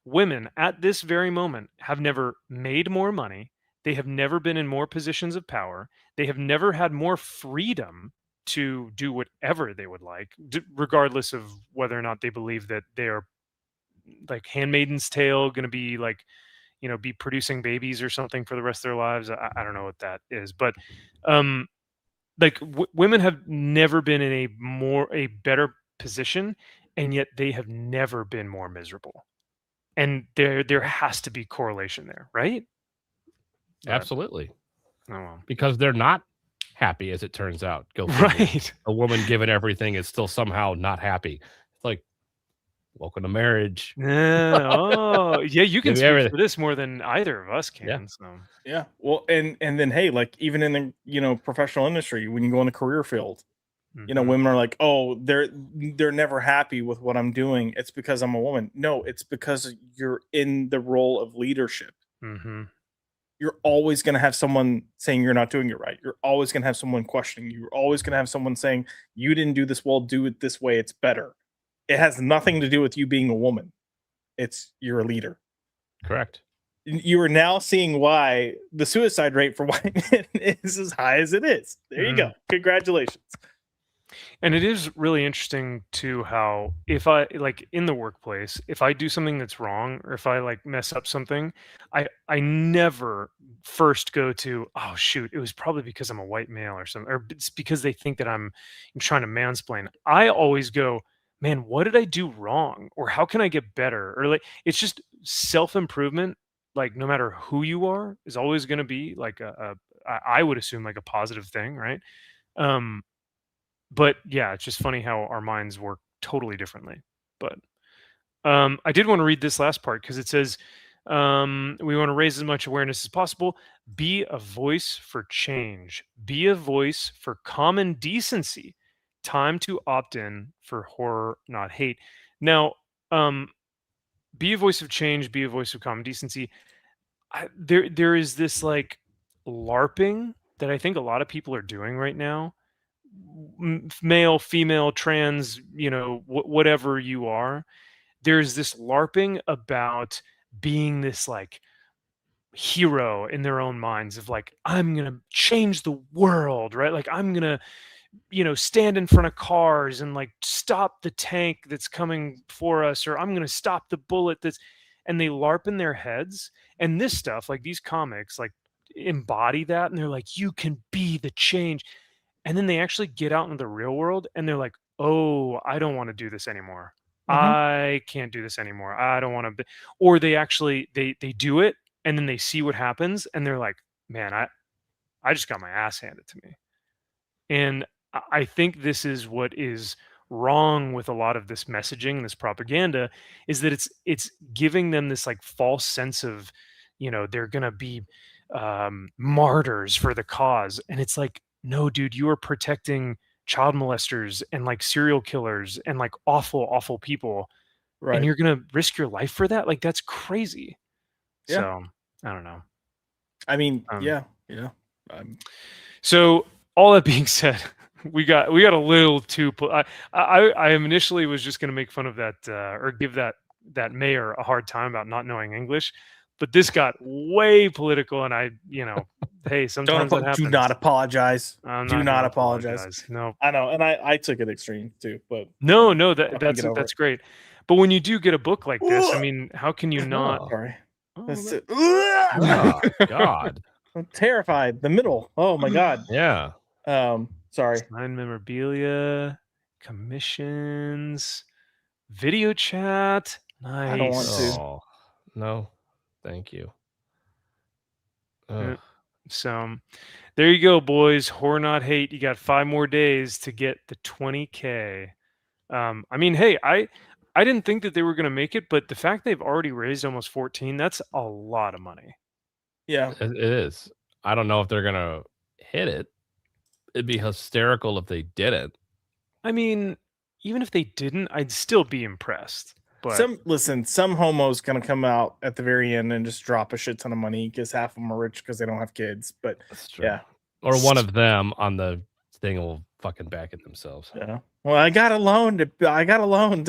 women at this very moment have never made more money. They have never been in more positions of power. They have never had more freedom to do whatever they would like, regardless of whether or not they believe that they are, like, Handmaid's Tale, going to be, like, be producing babies or something for the rest of their lives. I don't know what that is, but like, women have never been in a better position, and yet they have never been more miserable. And there has to be correlation there, right? Absolutely. Oh, well. Because they're not happy, as it turns out. Go figure. Right. A woman given everything is still somehow not happy. It's like, welcome to marriage. Yeah. You can speak for this more than either of us can. Yeah. So. Yeah. Well, and then, hey, like, even in the professional industry, when you go in the career field, women are like, oh, they're never happy with what I'm doing. It's because I'm a woman. No, it's because you're in the role of leadership. You're always going to have someone saying you're not doing it right. You're always going to have someone questioning you. You're always going to have someone saying, you didn't do this well, do it this way, it's better. It has nothing to do with you being a woman. You're a leader. Correct. You are now seeing why the suicide rate for white men is as high as it is. There you go. Congratulations. And it is really interesting too how, if I, like, in the workplace, if I do something that's wrong, or if I, like, mess up something, I never first go to, oh shoot, it was probably because I'm a white male or something, or it's because they think that I'm trying to mansplain. I always go, man, what did I do wrong? Or how can I get better? Or, like, it's just self-improvement. Like, no matter who you are, is always going to be like I would assume, like, a positive thing, right? But yeah, it's just funny how our minds work totally differently. But I did want to read this last part because it says, we want to raise as much awareness as possible. Be a voice for change. Be a voice for common decency. Time to opt in for horror, not hate. Now, be a voice of change. Be a voice of common decency. There is this, like, LARPing that I think a lot of people are doing right now, male, female, trans, whatever you are, there's this LARPing about being this like hero in their own minds of like, I'm gonna change the world, right? Like I'm gonna stand in front of cars and like stop the tank that's coming for us, or I'm going to stop the bullet and they LARP in their heads. And this stuff, like these comics, like embody that. And they're like, you can be the change. And then they actually get out into the real world and they're like, oh, I don't want to do this anymore. I can't do this anymore. I don't want to or they actually, they do it and then they see what happens. And they're like, man, I just got my ass handed to me. And I think this is what is wrong with a lot of this messaging, this propaganda, is that it's giving them this like false sense of, they're gonna be martyrs for the cause, and it's like, no, dude, you are protecting child molesters and like serial killers and like awful people, Right? And you're gonna risk your life for that? Like that's crazy. Yeah. So I don't know. I mean, yeah. So all that being said, we got a little too. I initially was just going to make fun of that or give that mayor a hard time about not knowing English, but this got way political, and hey, sometimes that happens. Do not apologize. Do not apologize. No, I know, and I took it extreme too, but no, that's great. But when you do get a book like this, I mean, how can you not? Sorry. Oh, God. I'm terrified. The middle. Oh my God. Yeah. Sorry. Sign memorabilia, commissions, video chat. Nice. I don't want to. Oh, no, thank you. So there you go, boys. Horror Not Hate. You got 5 more days to get the 20K. I mean, hey, I didn't think that they were going to make it, but the fact they've already raised almost 14, that's a lot of money. Yeah, it is. I don't know if they're going to hit it. It'd be hysterical if they didn't. I mean, even if they didn't, I'd still be impressed. But some homo's gonna come out at the very end and just drop a shit ton of money because half of them are rich because they don't have kids. But that's true. Yeah, or one of them on the thing will fucking back it themselves. Yeah. Well, I got a loan to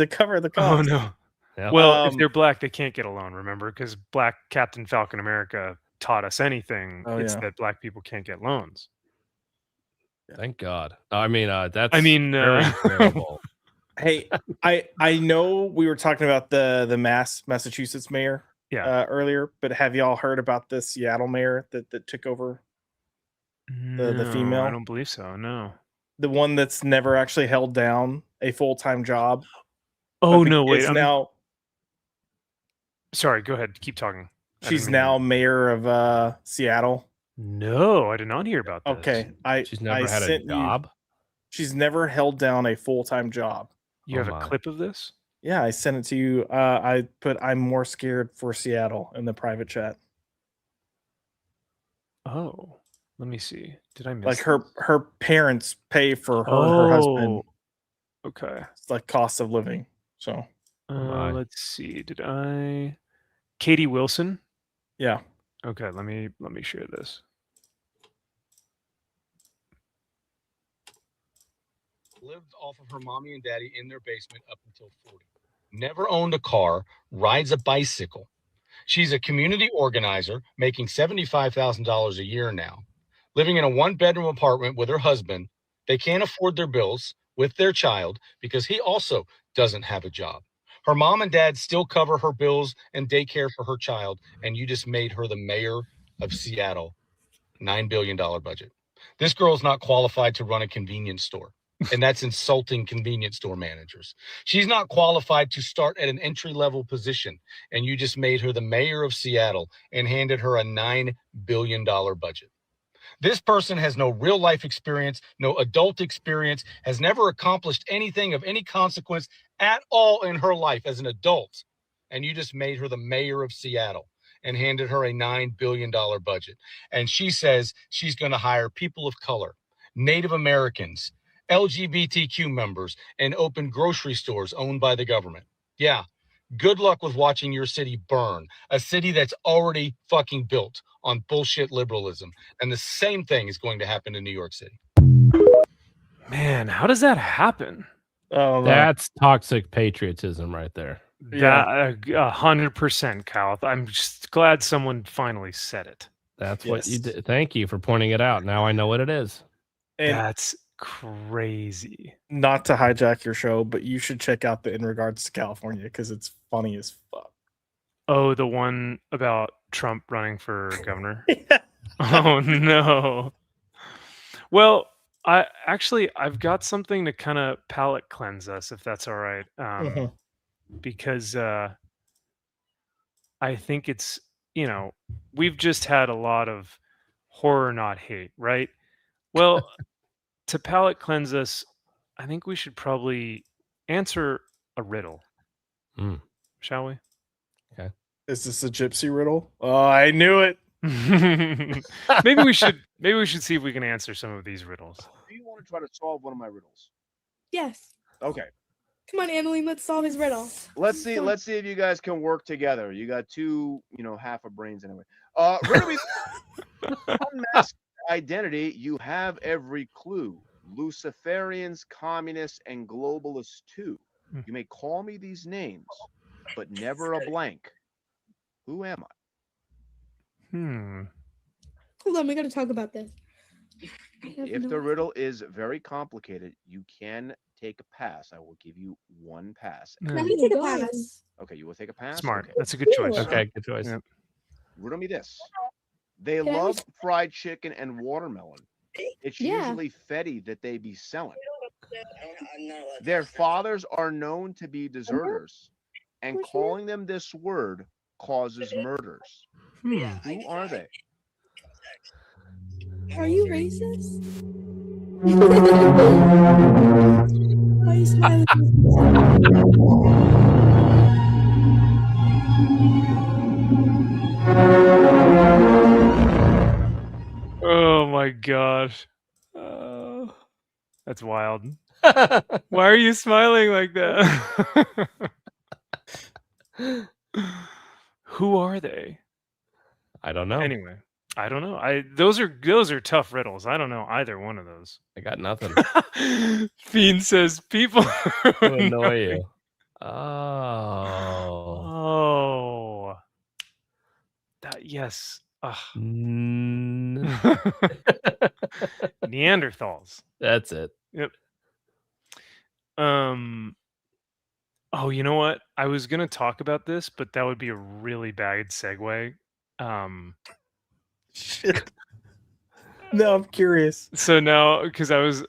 cover the cost. Oh no. Yeah. Well, if they're black, they can't get a loan. Remember, because Black Captain Falcon America taught us anything. It's that black people can't get loans. Thank God. I mean, that's. very terrible. Hey, I know we were talking about the Massachusetts mayor earlier, but have y'all heard about the Seattle mayor that took over? The female? I don't believe so. No. The one that's never actually held down a full-time job. Oh no! Wait. Sorry. Go ahead. Keep talking. She's now mayor of Seattle. No, I did not hear about this. Okay, she's never had a job. She's never held down a full-time job. You have a clip of this? Yeah, I sent it to you. I put "I'm more scared for Seattle" in the private chat. Oh, let me see. Did I miss? Like her parents pay for her husband. Okay, it's like cost of living. So let's see. Did I? Katie Wilson. Yeah. Okay, let me share this. Lived off of her mommy and daddy in their basement up until 40. Never owned a car, rides a bicycle. She's a community organizer making $75,000 a year now. Living in a 1-bedroom apartment with her husband. They can't afford their bills with their child because he also doesn't have a job. Her mom and dad still cover her bills and daycare for her child, and you just made her the mayor of Seattle. $9 billion budget. This girl's not qualified to run a convenience store, and that's insulting convenience store managers. She's not qualified to start at an entry-level position, and you just made her the mayor of Seattle and handed her a $9 billion budget. This person has no real life experience, no adult experience, has never accomplished anything of any consequence at all in her life as an adult. And you just made her the mayor of Seattle and handed her a $9 billion budget. And she says she's going to hire people of color, Native Americans, LGBTQ members, and open grocery stores owned by the government. Yeah. Good luck with watching your city burn, a city that's already fucking built on bullshit liberalism. And the same thing is going to happen in New York City. Man, how does that happen? Oh, That's toxic patriotism right there. That 100%, Kyle. I'm just glad someone finally said it. That's what you did. Thank you for pointing it out. Now I know what it is. And that's crazy. Not to hijack your show, but you should check out the In Regards to California because it's funny as fuck. Oh, the one about Trump running for governor? Oh, no. Well, I've got something to kind of palate cleanse us, if that's all right. Because I think it's, we've just had a lot of horror, not hate, right? Well, to palate cleanse us, I think we should probably answer a riddle. Shall we? Okay. Is this a gypsy riddle? Oh, I knew it. Maybe we should see if we can answer some of these riddles. Do you want to try to solve one of my riddles? Yes. Okay. Come on, Emily, let's solve his riddle. Let's see if you guys can work together. You got two, half of brains anyway. Riddle me unmasked identity, you have every clue. Luciferians, communists, and globalists too. You may call me these names, but never a blank. Who am I? Hold on, we gotta talk about this. If the riddle is very complicated, you can take a pass. I will give you one pass. Let me take a pass. Okay, you will take a pass? Smart. Okay. That's a good choice. Okay, good choice. Yep. Riddle me this. They love fried chicken and watermelon. It's usually Fetty that they be selling. Their fathers are known to be deserters, and calling them this word causes murders. Who are they? Are you racist? Why are you smiling? Oh my gosh. That's wild. Why are you smiling like that? Who are they? I don't know. Anyway, I don't know. Those are tough riddles. I don't know either one of those. I got nothing. Fiend says people To annoy you. Oh. Oh. Yes. Neanderthals. That's it. Yep. Oh, you know what? I was gonna talk about this, but that would be a really bad segue. Shit. No, I'm curious. So now, because I was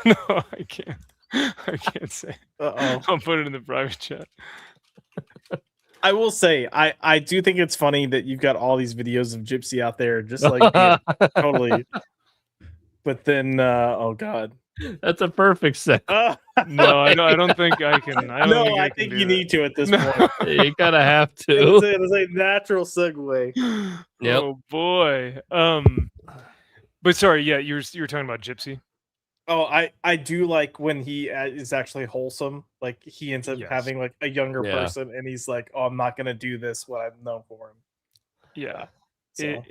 no, I can't say. I'll put it in the private chat. I will say, I do think it's funny that you've got all these videos of Gypsy out there, just like totally. But then, oh god, that's a perfect segue. No, I don't think I can. I think you need to at this point. You gotta have to. It's a natural segue. Yep. Oh boy. But sorry, yeah, you were talking about Gypsy. Oh, I do like when he is actually wholesome. Like he ends up having like a younger person, and he's like, "Oh, I'm not gonna do this. What I'm known for him." Yeah. So.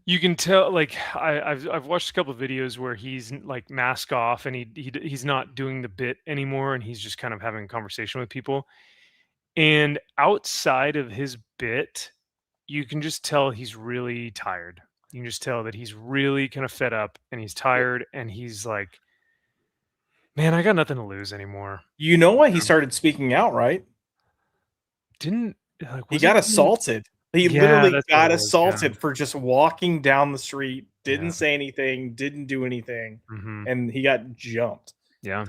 You can tell, like I've watched a couple of videos where he's like mask off and he's not doing the bit anymore, and he's just kind of having a conversation with people. And outside of his bit, you can just tell he's really tired. You can just tell that he's really kind of fed up and he's tired, and he's like, "Man, I got nothing to lose anymore." You know why he started speaking out, right? He got assaulted. He literally got assaulted for just walking down the street, didn't say anything, didn't do anything, and he got jumped. Yeah.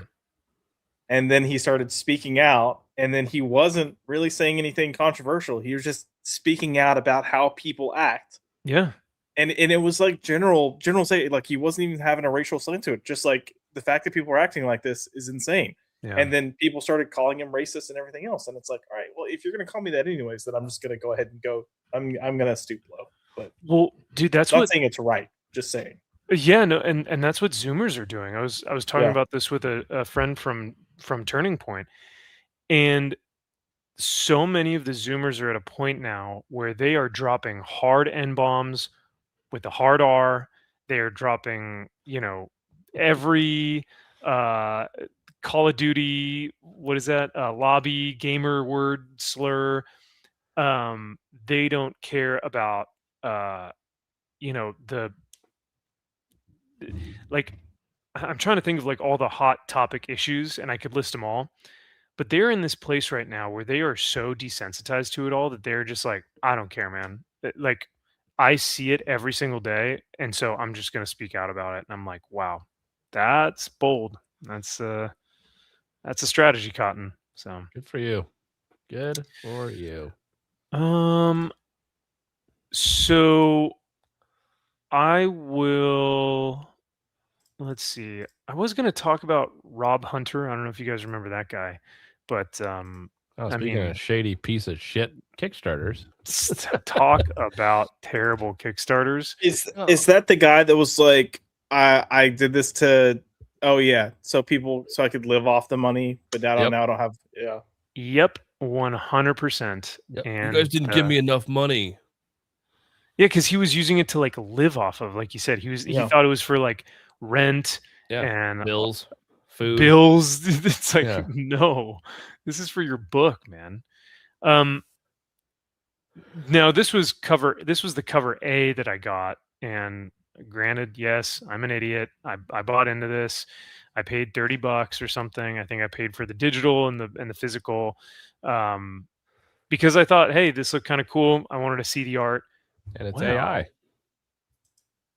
And then he started speaking out, and then he wasn't really saying anything controversial. He was just speaking out about how people act. Yeah. And it was like general say, like he wasn't even having a racial slant to it. Just like the fact that people are acting like this is insane. Yeah. And then people started calling him racist and everything else. And it's like, all right, well, if you're gonna call me that anyways, then I'm just gonna go ahead and go. I'm gonna stoop low. But well, dude, that's not saying it's right. Just saying. Yeah, no, and that's what Zoomers are doing. I was talking about this with a friend from Turning Point, and so many of the Zoomers are at a point now where they are dropping hard N bombs with the hard R. They are dropping, every Call of Duty, what is that? Lobby gamer word slur. They don't care about the like. I'm trying to think of like all the hot topic issues, and I could list them all. But they're in this place right now where they are so desensitized to it all that they're just like, I don't care, man. Like, I see it every single day, and so I'm just gonna speak out about it. And I'm like, wow, that's bold. That's a strategy, Cotton. So Good for you. Good for you. So I will. Let's see. I was going to talk about Rob Hunter. I don't know if you guys remember that guy, but Speaking of shady piece of shit Kickstarters, talk about terrible Kickstarters. Is that the guy that was like, I did this to, so I could live off the money, but now I don't have, Yep, 100%. Yep. And You guys didn't give me enough money. Yeah, because he was using it to like live off of, like you said. He thought it was for like rent and bills, food. It's like, no, this is for your book, man. Now this was the cover A that I got, and granted, yes, I'm an idiot. I bought into this. I paid $30 or something. I think I paid for the digital and the physical, because I thought, hey, this looked kind of cool. I wanted to see the art, and it's AI.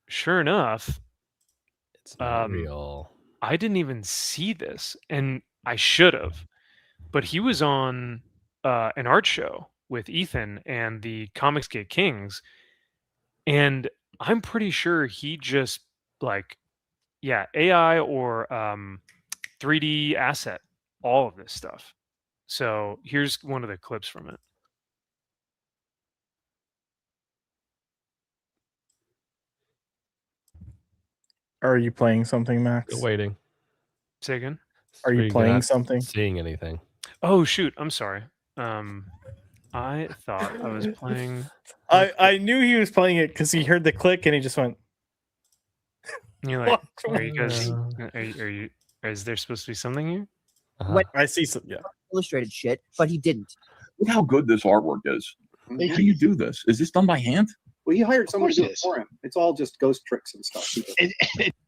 Sure enough, it's not real. I didn't even see this, and I should have. But he was on an art show with Ethan and the Comics Get Kings, and I'm pretty sure he just AI or 3D asset all of this stuff. So here's one of the clips from it. Are you playing something, Max? Still waiting. Say again? Are you playing something? Seeing anything? Oh shoot! I'm sorry. I thought I was playing. I knew he was playing it because he heard the click and he just went. And you're like, are you guys? Are you? Is there supposed to be something here? What I see some illustrated shit, but he didn't. Look how good this artwork is. How do you do this? Is this done by hand? Well, he hired someone to do it for him. It's all just ghost tricks and stuff.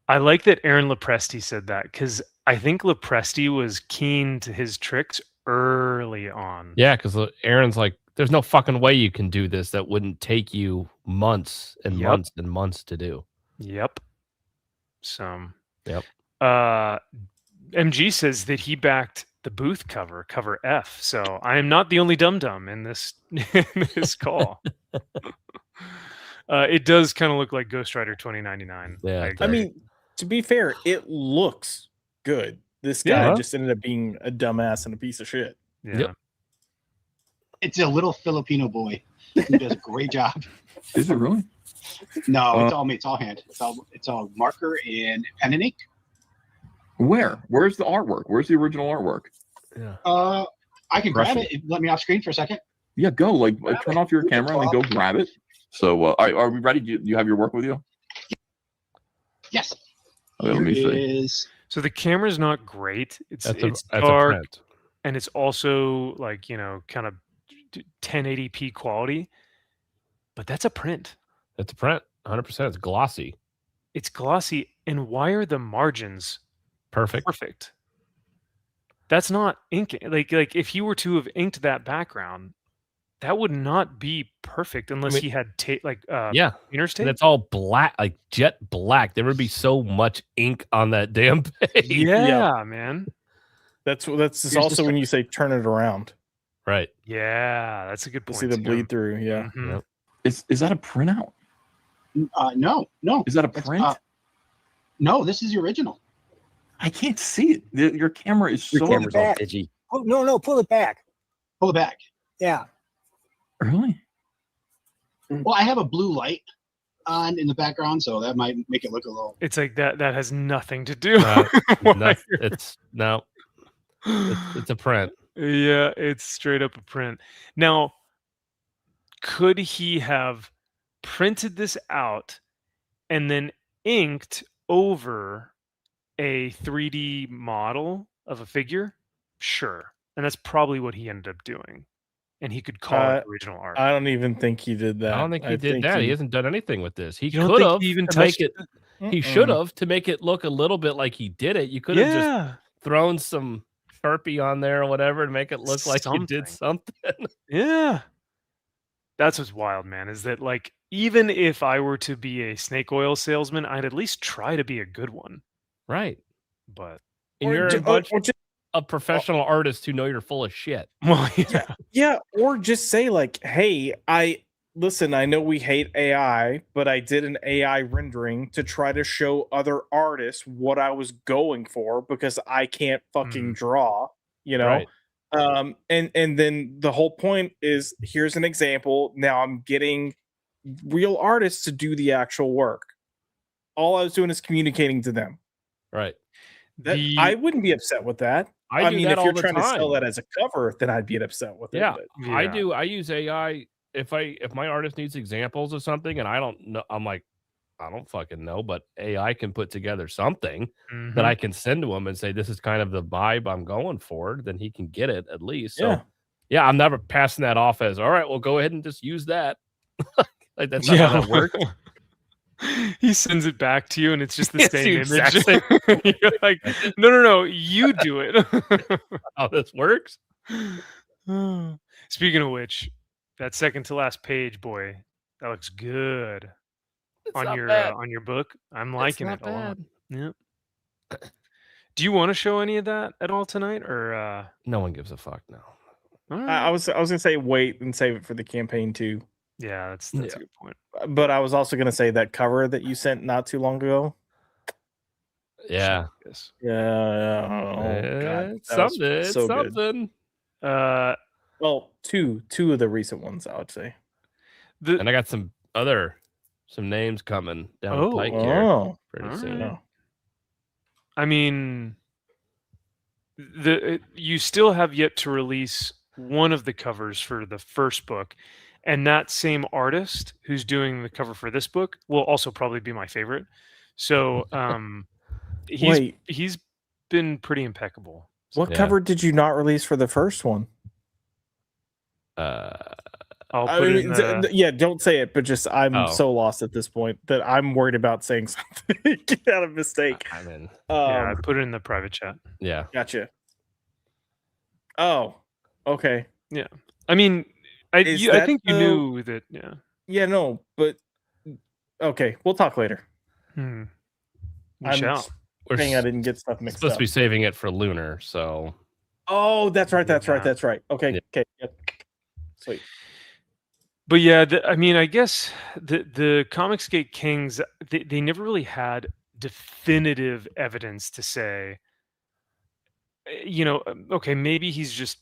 I like that Aaron Lepresti said that, because I think Lepresti was keen to his tricks early on. Yeah, because Aaron's like, there's no fucking way you can do this that wouldn't take you months and months and months to do. Yep. So, MG says that he backed the Booth cover F. So I am not the only dum-dum in this call. It does kind of look like Ghost Rider 2099. Yeah, I mean, to be fair, it looks good. This guy just ended up being a dumbass and a piece of shit. Yeah. Yep. It's a little Filipino boy who does a great job. Is it really? No, it's all me. It's all hand. It's all marker and pen and ink. Where's the artwork? Where's the original artwork? Yeah. I can grab it. Let me off screen for a second. Yeah, go. Like turn off your camera and then go grab it. So, are we ready? Do you have your work with you? Yes. Okay, let me see. So the camera's not great. It's that's dark, and it's also like, kind of 1080p quality. But that's a print. That's a print. 100%. It's glossy. It's glossy, and why are the margins perfect? Perfect. That's not inking. Like if you were to have inked that background, that would not be perfect unless he had tape, painter's tape. And it's all black, like jet black. There would be so much ink on that damn page. Yeah, man. That's also when you say turn it around. Right. Yeah, that's a good point. See the bleed through. Yeah. Mm-hmm. Yep. Is that a printout? No. Is that a print? No, this is the original. I can't see it. Your camera is so edgy. Oh, no, pull it back. Pull it back. Yeah. Really? Well, I have a blue light on in the background, so that might make it look a little. It's like that has nothing to do. It's a print. Yeah, it's straight up a print. Now, could he have printed this out and then inked over a 3D model of a figure, sure. And that's probably what he ended up doing. And he could call it original art. I don't even think he did that. I don't think he did that. He hasn't done anything with this. He You don't could think have he even to make touched it. He should have to make it look a little bit like he did it. You could have just thrown some Sharpie on there or whatever to make it look like you did something. Yeah. That's what's wild, man, is that like even if I were to be a snake oil salesman, I'd at least try to be a good one. Right. But And you're a bunch of professional artists who know you're full of shit. Well, yeah, or just say like, hey, I know we hate AI, but I did an AI rendering to try to show other artists what I was going for because I can't fucking draw, you know. Right. And then the whole point is here's an example. Now I'm getting real artists to do the actual work. All I was doing is communicating to them. Right. I wouldn't be upset with that. I do mean, that if all you're the trying to sell time. that as a cover, then I'd be upset with it. Yeah, but- I do. I use AI if my artist needs examples of something and I don't know. I'm like, I don't fucking know, but AI can put together something that I can send to him and say, this is kind of the vibe I'm going for. Then he can get it at least. So yeah, I'm never passing that off as, all right, well, go ahead and just use that. Like that's not how that works. He sends it back to you and it's just the It's same the image. exact same. You're like, no, you do it. How this works. Speaking of which, that second to last page, boy, that looks good on your book. I'm liking it a lot. Yep. Do you want to show any of that at all tonight, or no one gives a fuck now? I was gonna say wait and save it for the campaign too. Yeah, that's a good point. But I was also gonna say that cover that you sent not too long ago. Yeah. Yeah. Oh god, It's something. It's so good. something. Well, two of the recent ones, I would say. And I got some names coming down the pike here pretty soon. I mean, you still have yet to release one of the covers for the first book, and that same artist who's doing the cover for this book will also probably be my favorite. So, he's been pretty impeccable. What cover did you not release for the first one? I'll put it in the... yeah, don't say it, but just I'm so lost at this point that I'm worried about saying something. Get out of mistake. I'm in. I put it in the private chat. Yeah. Gotcha. Oh, okay. Yeah. I mean, I think you knew that. Yeah. Yeah, no, but okay, we'll talk later. We I'm shall. saying I didn't get stuff mixed Supposed up. to be saving it for Lunar, so. Oh, that's right. That's right. Okay. Okay. Yep. Sweet. But yeah, I mean, I guess the Comicsgate Kings, they never really had definitive evidence to say, okay, maybe he's just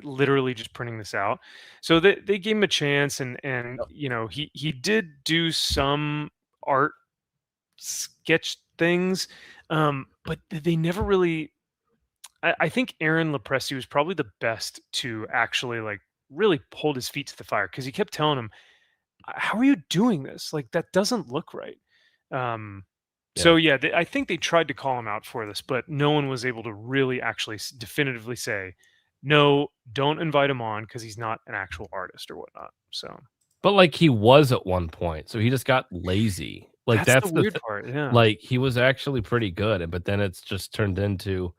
literally just printing this out. So they gave him a chance, and he did do some art sketch things, but they never really. I think Aaron Lepresti was probably the best to actually really hold his feet to the fire, because he kept telling him, how are you doing this? Like, that doesn't look right. So yeah, I think they tried to call him out for this, but no one was able to really actually definitively say, no, don't invite him on because he's not an actual artist or whatnot. So, but he was at one point, so he just got lazy. That's the weird part. Yeah, he was actually pretty good, but then it's just turned into,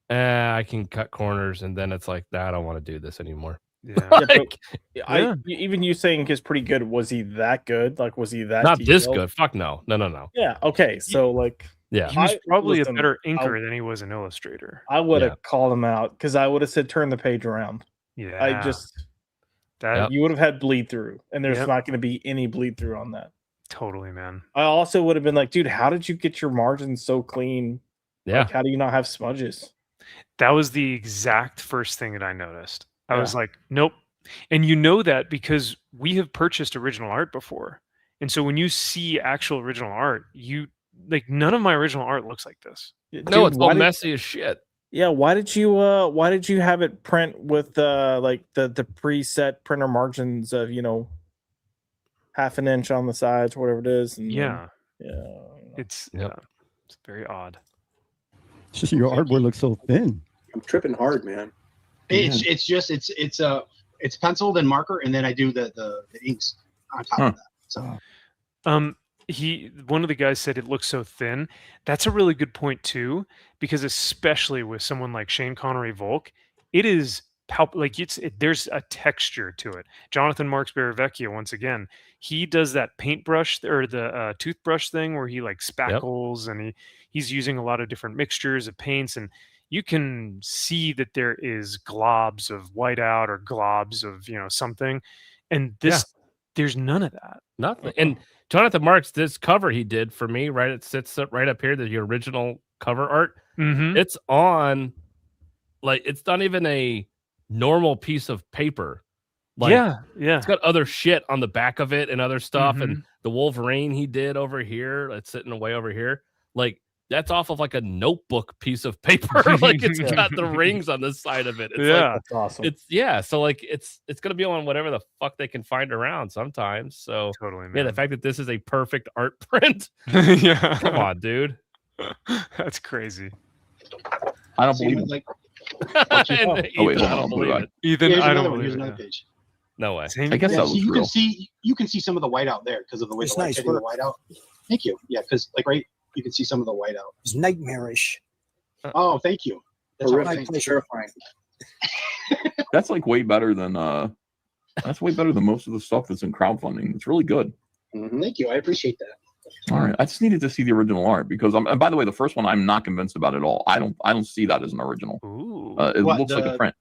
I can cut corners, and then it's like, I don't want to do this anymore. Yeah, even you saying he's pretty good. Was he that good? Was he that not detailed? this good? Fuck no. Yeah. Okay. So he was probably a better inker than he was an illustrator. I would have called him out because I would have said, turn the page around. Yeah. You would have had bleed through, and there's not going to be any bleed through on that. Totally, man. I also would have been like, dude, how did you get your margins so clean? Yeah. How do you not have smudges? That was the exact first thing that I noticed. I was like, nope. And you know that because we have purchased original art before. And so when you see actual original art, none of my original art looks like this. No, it's all messy as shit. Yeah, why did you have it print with the preset printer margins of, half an inch on the sides, whatever it is? And yeah. it's it's very odd. It's just your artboard looks so thin. I'm tripping hard, man. It's penciled and marker, and then I do the inks on top of that. So one of the guys said it looks so thin. That's a really good point too, because especially with someone like Shane Connery Volk, it is there's a texture to it. Jonathan Marks Beravecchia, once again, he does that paintbrush or the toothbrush thing where he like spackles and he's using a lot of different mixtures of paints, and you can see that there is globs of whiteout or globs of something, and there's none of that. Nothing. And Jonathan Marks, this cover he did for me, right? It sits right up here, the original cover art. Mm-hmm. It's on, like, it's not even a normal piece of paper. Like, yeah. It's got other shit on the back of it and other stuff. Mm-hmm. And the Wolverine he did over here, that's sitting away over here. Like, that's off of like a notebook piece of paper. Like, it's got the rings on the side of it. It's that's awesome. So like it's gonna be on whatever the fuck they can find around sometimes. So totally, man. yeah, the fact that this is a perfect art print. Yeah, come on, dude. That's crazy. I don't believe it. Ethan, I don't believe it. Ethan, I don't believe believe it. Another it. page. No way. I guess that was you real. you can see some of the white out there because of the way It's the light's nice hitting the work. white out. Thank you. Yeah, because you can see some of the white out. It's nightmarish. Oh, thank you. That's Horrific, thank you. terrifying. That's like way better than most of the stuff that's in crowdfunding. It's really good. Thank you. I appreciate that. All right, I just needed to see the original art because and by the way, the first one I'm not convinced about at all. I don't see that as an original. Ooh. It looks like a print.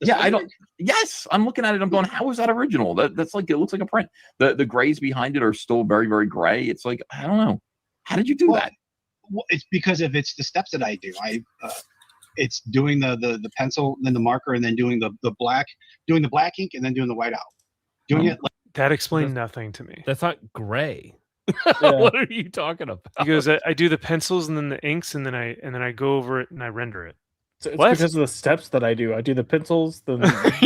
Yeah, I don't. Yes, I'm looking at it. I'm going, how is that original? That's like, it looks like a print. The grays behind it are still very, very gray. It's like, I don't know. How did you do that? Well, it's because if it's the steps that I do. It's doing the pencil, then the marker, and then doing the black ink, and then doing the white out. Doing it like that explained nothing to me. That's not gray. What are you talking about? Because I do the pencils and then the inks, and then I go over it and I render it. So it's because of the steps that I do. I do the pencils, the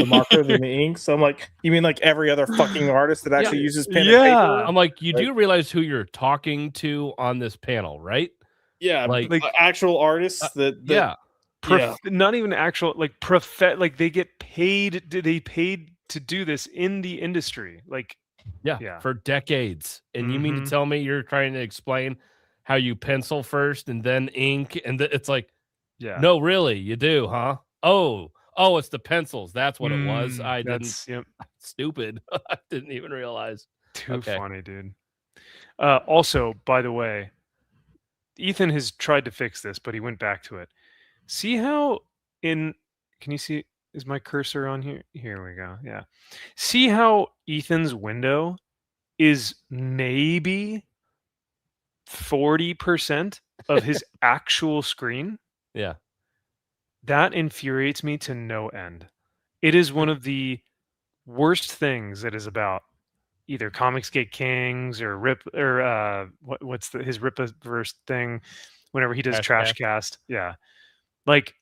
marker, then the ink. So I'm like, you mean like every other fucking artist that actually uses pen and paper? I'm like, you do realize who you're talking to on this panel, right? Yeah, like actual artists not even actual like they get paid. They paid to do this in the industry. Like for decades. And you mean to tell me you're trying to explain how you pencil first and then ink, and it's like, no, really, you do, huh? Oh, it's the pencils. That's what it was. I didn't. Stupid. I didn't even realize. Too funny, dude. Also, by the way, Ethan has tried to fix this, but he went back to it. See how can you see? Is my cursor on here? Here we go. Yeah. See how Ethan's window is maybe 40% of his actual screen? Yeah. That infuriates me to no end. It is one of the worst things that is about either Comicsgate Kings or what's his Rippaverse thing whenever he does Trash Cast. Yeah. Like,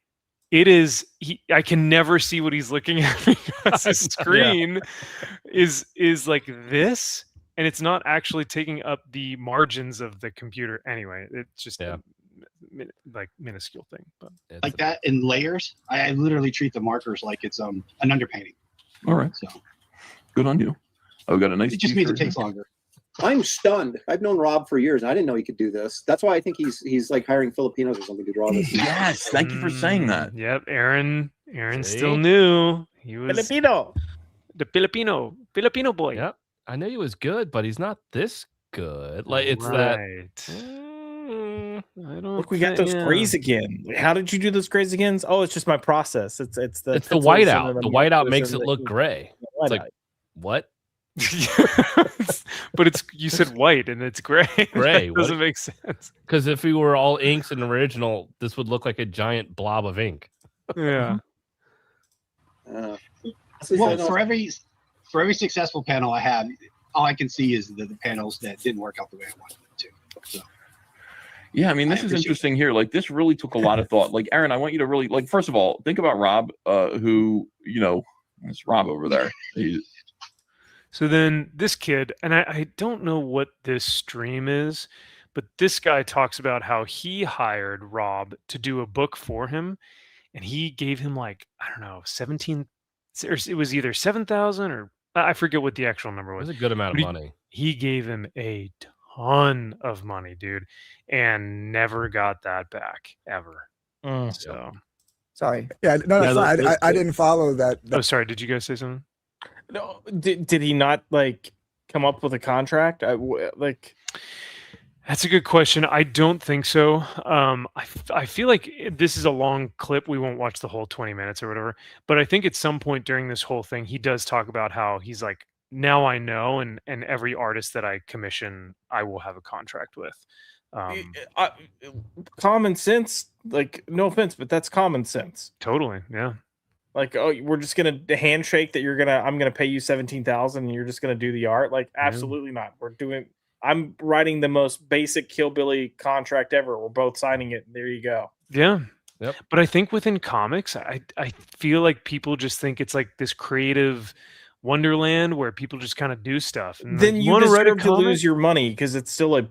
it is I can never see what he's looking at because his screen is like this, and it's not actually taking up the margins of the computer anyway. It's just like minuscule thing, but like that in layers. I literally treat the markers like it's an underpainting. All right, so good on you. Oh, we got a nice. It just means it takes longer. I'm stunned. I've known Rob for years, and I didn't know he could do this. That's why I think he's like hiring Filipinos or something to draw this. Yes, thank you for saying that. Yep, Aaron still knew he was Filipino, the Filipino boy. Yep, I knew he was good, but he's not this good. Like it's I don't. Look, we got those grays again. How did you do those grays again? Oh, it's just my process. It's the whiteout. The whiteout makes it look gray. It's like what? But you said white and it's gray. Gray doesn't make sense. Because if we were all inks in original, this would look like a giant blob of ink. Yeah. Well, for every successful panel I had, all I can see is the panels that didn't work out the way I wanted them to. So. Yeah, I mean, this is interesting here. Like, this really took a lot of thought. Like, Aaron, I want you to really, like, first of all, think about Rob, who, it's Rob over there. So then this kid, and I don't know what this stream is, But this guy talks about how he hired Rob to do a book for him, and he gave him like, I don't know, 17, or it was either 7,000 or I forget what the actual number It was. was a good amount of But money. he gave him a ton of money, dude, and never got that back ever. So Sorry. Yeah, no, it's fine. I didn't follow that. Oh, sorry. Did you guys say something? No, did he not like come up with a contract? Like, that's a good question. I don't think so. I feel like this is a long clip. We won't watch the whole 20 minutes or whatever. But I think at some point during this whole thing, he does talk about how he's like, now I know, and every artist that I commission, I will have a contract with. Common sense. Like, no offense, but that's common sense. Totally, yeah. Like, oh, we're just gonna handshake that I'm gonna pay you 17,000, and you're just gonna do the art. Like, absolutely not. I'm writing the most basic Hillbilly contract ever. We're both signing it. There you go. Yeah. Yep. But I think within comics, I feel like people just think it's like this creative wonderland where people just kind of do stuff. And Then like, you wanna write a deserve to comic? lose your money because it's still a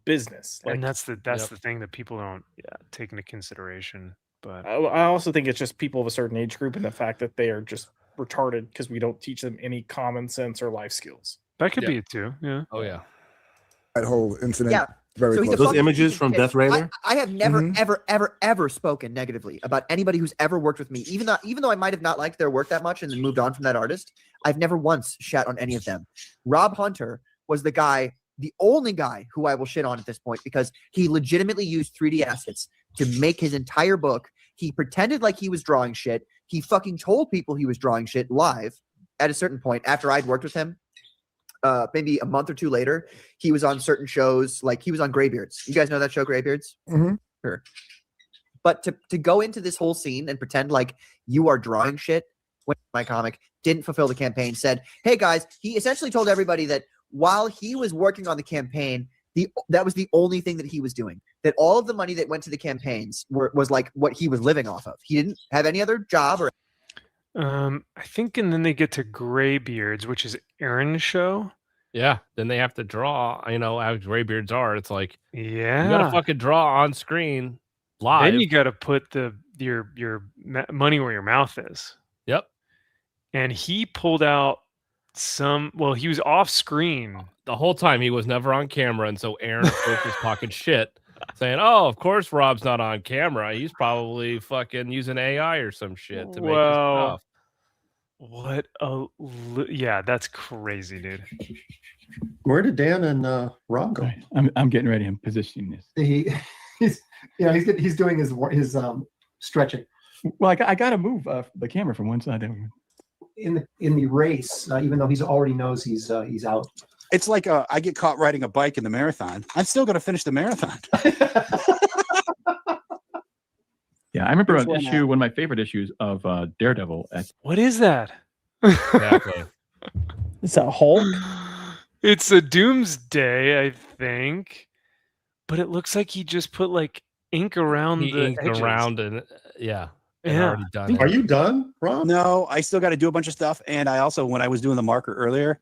business. Like, And that's the thing that people don't take into consideration. But I also think it's just people of a certain age group and the fact that they are just retarded because we don't teach them any common sense or life skills. that could be it too. Yeah. Oh yeah. That whole incident. Yeah. Very So he's a close. fucking piece of shit. Raider? I have never, Mhm. ever spoken negatively about anybody who's ever worked with me. Even though I might have not liked their work that much and then moved on from that artist, I've never once shat on any of them. Rob Hunter was the only guy who I will shit on at this point because he legitimately used 3D assets to make his entire book. He pretended like he was drawing shit. He fucking told people he was drawing shit live at a certain point after I'd worked with him. Maybe a month or two later, he was on certain shows, like he was on Greybeards. You guys know that show, Greybeards? Mhm. Sure. But to go into this whole scene and pretend like you are drawing shit when my comic didn't fulfill the campaign, said, hey guys, he essentially told everybody that while he was working on the campaign, that was the only thing that he was doing. That all of the money that went to the campaigns was like what he was living off of. He didn't have any other job or I think, and then they get to Greybeards, which is Aaron's show. Yeah. Then they have to draw. You know, as Greybeards are, it's like you gotta Yeah. fucking draw on screen live. Then you got to put your money where your mouth is. Yep. And he pulled out well, he was off screen. The whole time he was never on camera, and so Aaron of course was talking shit, saying, "Oh, of course Rob's not on camera. He's probably fucking using AI or some shit to make his Well, stuff." what yeah, that's crazy, dude. Where did Dan and Rob go? I'm getting ready. I'm positioning this. He's doing his stretching. Well, I got to move the camera from one side to the other. In the race, even though he's already knows he's out. It's like I get caught riding a bike in the marathon. I'm still going to finish the marathon. Yeah, I remember It's one of my favorite issues of Daredevil. What is that? Exactly. Is that Hulk? It's a Doomsday, I think. But it looks like he just put like ink around He the inked edges. around and yeah. Yeah. Already done. Are you done, Rob? No, I still got to do a bunch of stuff. And I also, when I was doing the marker earlier,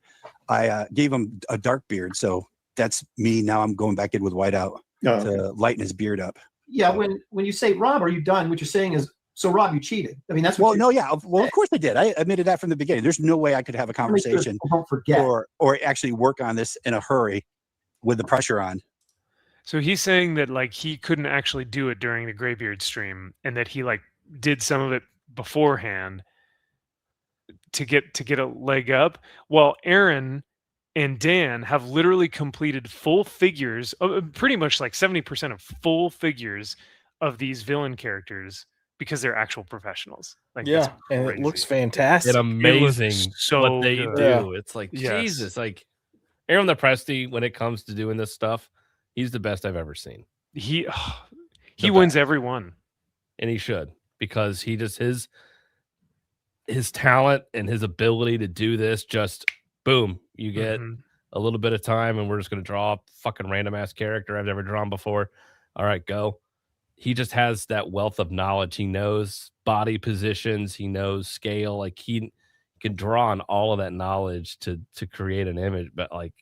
I gave him a dark beard. So that's me. Now I'm going back in with whiteout to lighten his beard up. Yeah, when you say Rob, are you done? What you're saying is, so Rob, you cheated. I mean, that's Well, no, yeah. Well, of course I did. I admitted that from the beginning. There's no way I could have a conversation Don't forget. or actually work on this in a hurry with the pressure on. So he's saying that like he couldn't actually do it during the Greybeard stream, and that he like did some of it beforehand to get a leg up, while Aaron and Dan have literally completed full figures, pretty much like 70% of full figures of these villain characters because they're actual professionals. Like, Yeah, that's and it crazy. looks fantastic. It's amazing so what they good. do. Yeah. It's like Yes. Jesus. Like Aaron the Presti, when it comes to doing this stuff, he's the best I've ever seen. He The wins best. every one. And he should, because he just his talent and his ability to do this, just boom, you get a little bit of time and we're just going to draw a fucking random ass character I've never drawn before. All right, go. He just has that wealth of knowledge. He knows body positions, he knows scale. Like he can draw on all of that knowledge to create an image. But like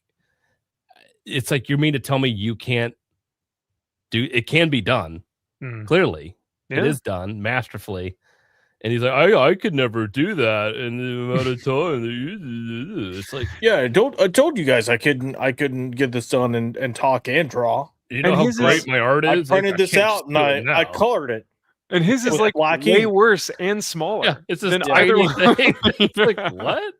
it's like, you mean to tell me you can't do it? Can be done. Mm. Clearly, Yeah. it is done masterfully. And he's like, I could never do that in the amount of time that you. It's like, yeah, I told you guys I couldn't get this done and talk and draw. You know how great my art is? I printed Like, I this can't out just and do it I now. colored it. And his is With like black way ink. worse and smaller Yeah, it's this than tiny either one. thing. It's like, what?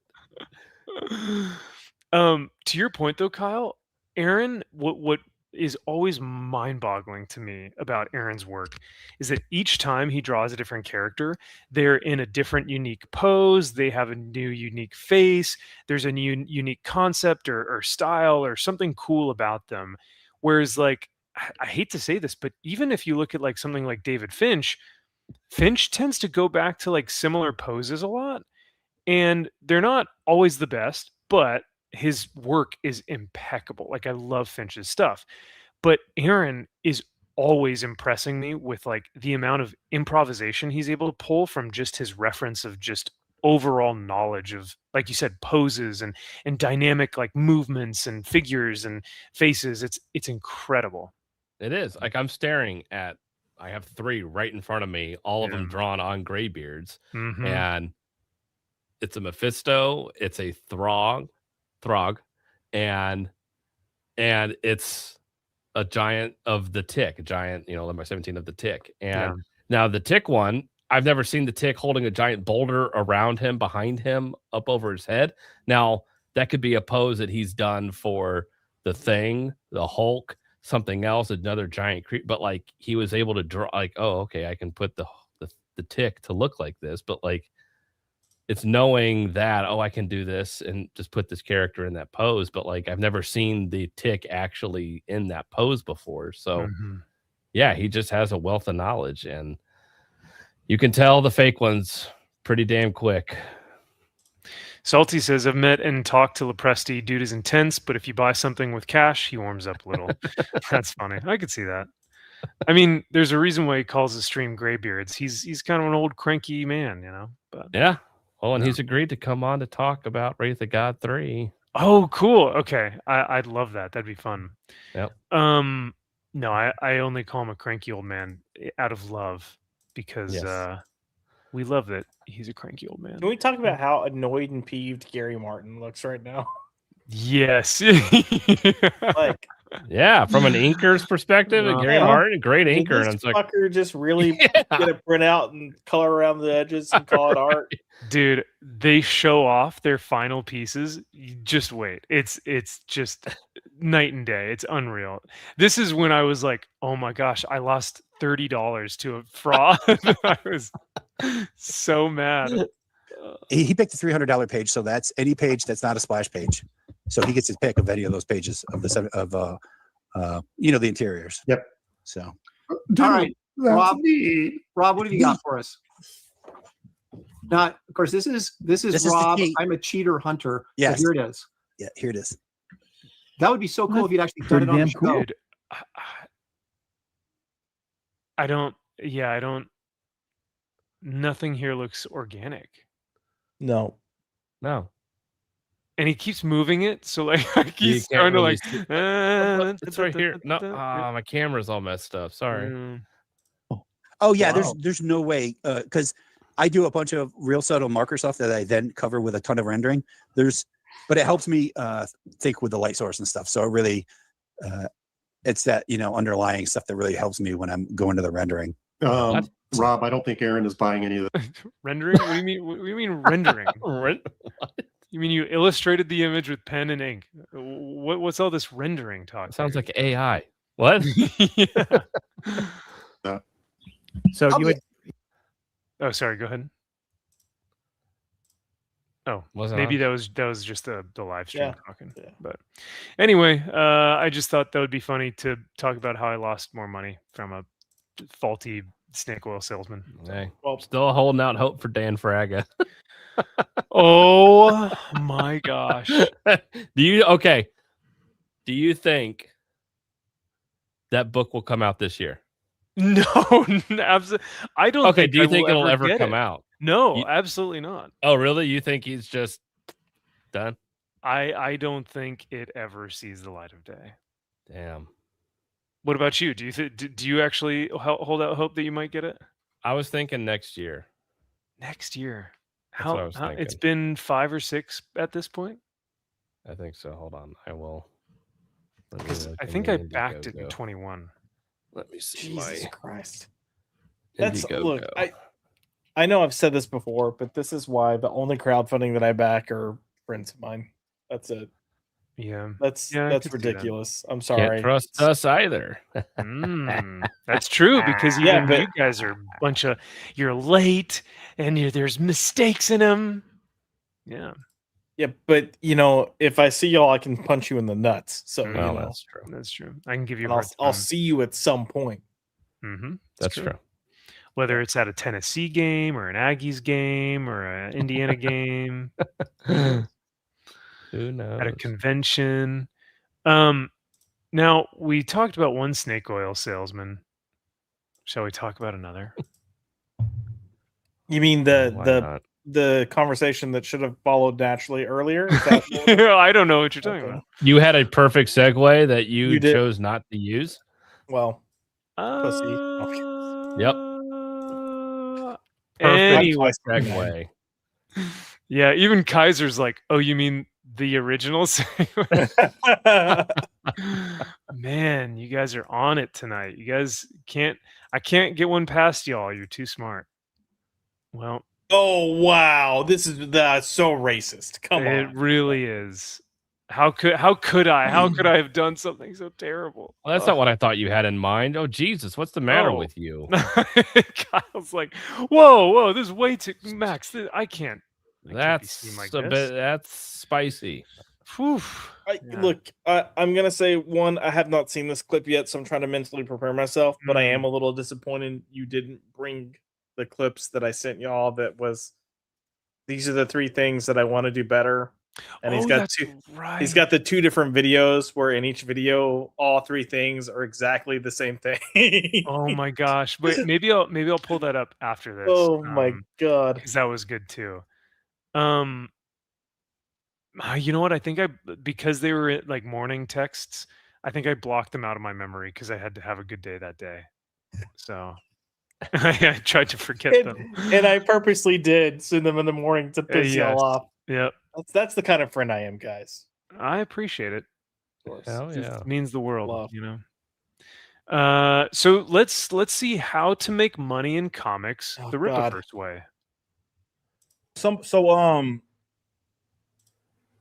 To your point though, Kyle, Aaron, what is always mind-boggling to me about Aaron's work is that each time he draws a different character, they're in a different unique pose, they have a new unique face, there's a new unique concept or style or something cool about them. Whereas like I hate to say this, but even if you look at like something like David Finch tends to go back to like similar poses a lot, and they're not always the best, but his work is impeccable. Like I love Finch's stuff, but Aaron is always impressing me with like the amount of improvisation he's able to pull from just his reference of just overall knowledge of, like you said, poses and dynamic like movements and figures and faces. It's incredible. It is. Like, I'm staring at, I have 3 right in front of me, all of them drawn on Graybeards. Mhm. And it's a Mephisto, it's a Throg, and it's a giant of the Tick, a giant, number 17 of the Tick. And now the Tick one, I've never seen the Tick holding a giant boulder around him, behind him, up over his head. Now, that could be a pose that he's done for the Thing, the Hulk, something else, another giant creep. But like, he was able to draw, like, oh, okay, I can put the Tick to look like this. But like, it's knowing that, oh, I can do this and just put this character in that pose. But like, I've never seen the Tick actually in that pose before. So yeah, he just has a wealth of knowledge, and you can tell the fake ones pretty damn quick. Salty says, I've met and talked to Lepresti. Dude is intense, but if you buy something with cash, he warms up a little. That's funny. I could see that. I mean, there's a reason why he calls his stream Graybeards. He's kind of an old cranky man, But yeah. Well, and he's agreed to come on to talk about Wraith of God 3. Oh, cool. Okay. I'd love that. That'd be fun. Yep. No, I only call him a cranky old man out of love because we love that he's a cranky old man. Can we talk about how annoyed and peeved Gary Martin looks right now? Yes. Like, yeah, from an inker's perspective, Gary Martin, great inker. Did And this it's like, fucker just really get a print out and color around the edges and call it art? Dude, they show off their final pieces. You just wait. It's just night and day. It's unreal. This is when I was like, oh my gosh, I lost $30 to a fraud. I was so mad. He picked a $300 page, so that's any page that's not a splash page. So he gets his pick of any of those pages of the the interiors. Yep. So, all right, Rob, what have you got for us? Now, of course, this is Rob. I'm a cheater hunter. Yes. So here it is. Yeah, here it is. That would be so cool if you'd actually done it on the show. Dude, I don't. Nothing here looks organic. No. And he keeps moving it, so like he's can't trying to really like. see- it's right here. No, my camera's all messed up. Sorry. Oh yeah, Wow. there's no way because I do a bunch of real subtle marker stuff that I then cover with a ton of rendering. But it helps me think with the light source and stuff. So it really, it's that underlying stuff that really helps me when I'm going to the rendering. Rob, I don't think Aaron is buying any of this. Rendering? What do you mean? What do you mean rendering? You mean you illustrated the image with pen and ink? What's all this rendering talk? Sounds like AI. What? So you would. Oh, sorry. Go ahead. Oh, maybe that was just the live stream talking. Yeah. But anyway, I just thought that would be funny to talk about how I lost more money from a faulty snake oil salesman. Hey, still holding out hope for Dan Fraga. Oh my gosh. Do you think that book will come out this year? No, absolutely. I don't. Okay, think do you I think will it'll ever get come it. out? No, absolutely not. Oh, really? You think he's just done? I don't think it ever sees the light of day. Damn. What about you? Do you do you actually hold out hope that you might get it I was thinking next year. next year? That's what I was How it's thinking. been 5 or 6 at this point? I think so. Hold on. I will. Let me Because look I in think the I backed it in Indiegogo. 21. Let me see Jesus my Christ. That's look. Indiegogo. I know I've said this before, but this is why the only crowdfunding that I back are friends of mine. That's it. Yeah. That's Yeah, I that's could see that. ridiculous. I'm Can't sorry. trust us either. That's true because Yeah, even but you guys are a bunch of you're late and there's mistakes in them. Yeah. yeah, but if I see y'all, I can punch you in the nuts. So Well, that's true. That's true. I can give you and a I'll hard I'll time. see you at some point. Mm-hmm. That's true. Whether it's at a Tennessee game or an Aggies game or an Indiana game, Who at a knows? convention. Now we talked about one snake oil salesman. Shall we talk about another? You mean Why not? the conversation that should have followed naturally earlier? Is that I don't know what you're talking about. You had a perfect segue that you, You did. chose not to use. Well, pussy. Yep. Perfect Anyway. segue. Yeah, even Kaiser's like, oh, you mean the original? Man, you guys are on it tonight. You guys I can't get one past y'all. You're too smart. Well, oh wow, that's so racist. Come it on. really is. How could I have done something so terrible? Well, that's not what I thought you had in mind. Oh Jesus, what's the matter with you? Kyle's like, whoa, this is way too Max. I can't be That's seen like a this. bit. That's spicy. Whew. Look, I'm gonna say one. I have not seen this clip yet, so I'm trying to mentally prepare myself. But I am a little disappointed you didn't bring the clips that I sent y'all. That was these are the 3 things that I want to do better. And he's got He's got the 2 different videos where in each video all 3 things are exactly the same thing. Oh my gosh! But maybe I'll pull that up after this. Oh my god! Because that was good too. You know what? I think because they were like morning texts. I think I blocked them out of my memory because I had to have a good day that day. So I tried to forget them. And I purposely did send them in the morning to piss y'all off. Yep. That's the kind of friend I am, guys. I appreciate it. Of course. Hell Just yeah. means the world, So let's see how to make money in comics the Rippaverse way. Let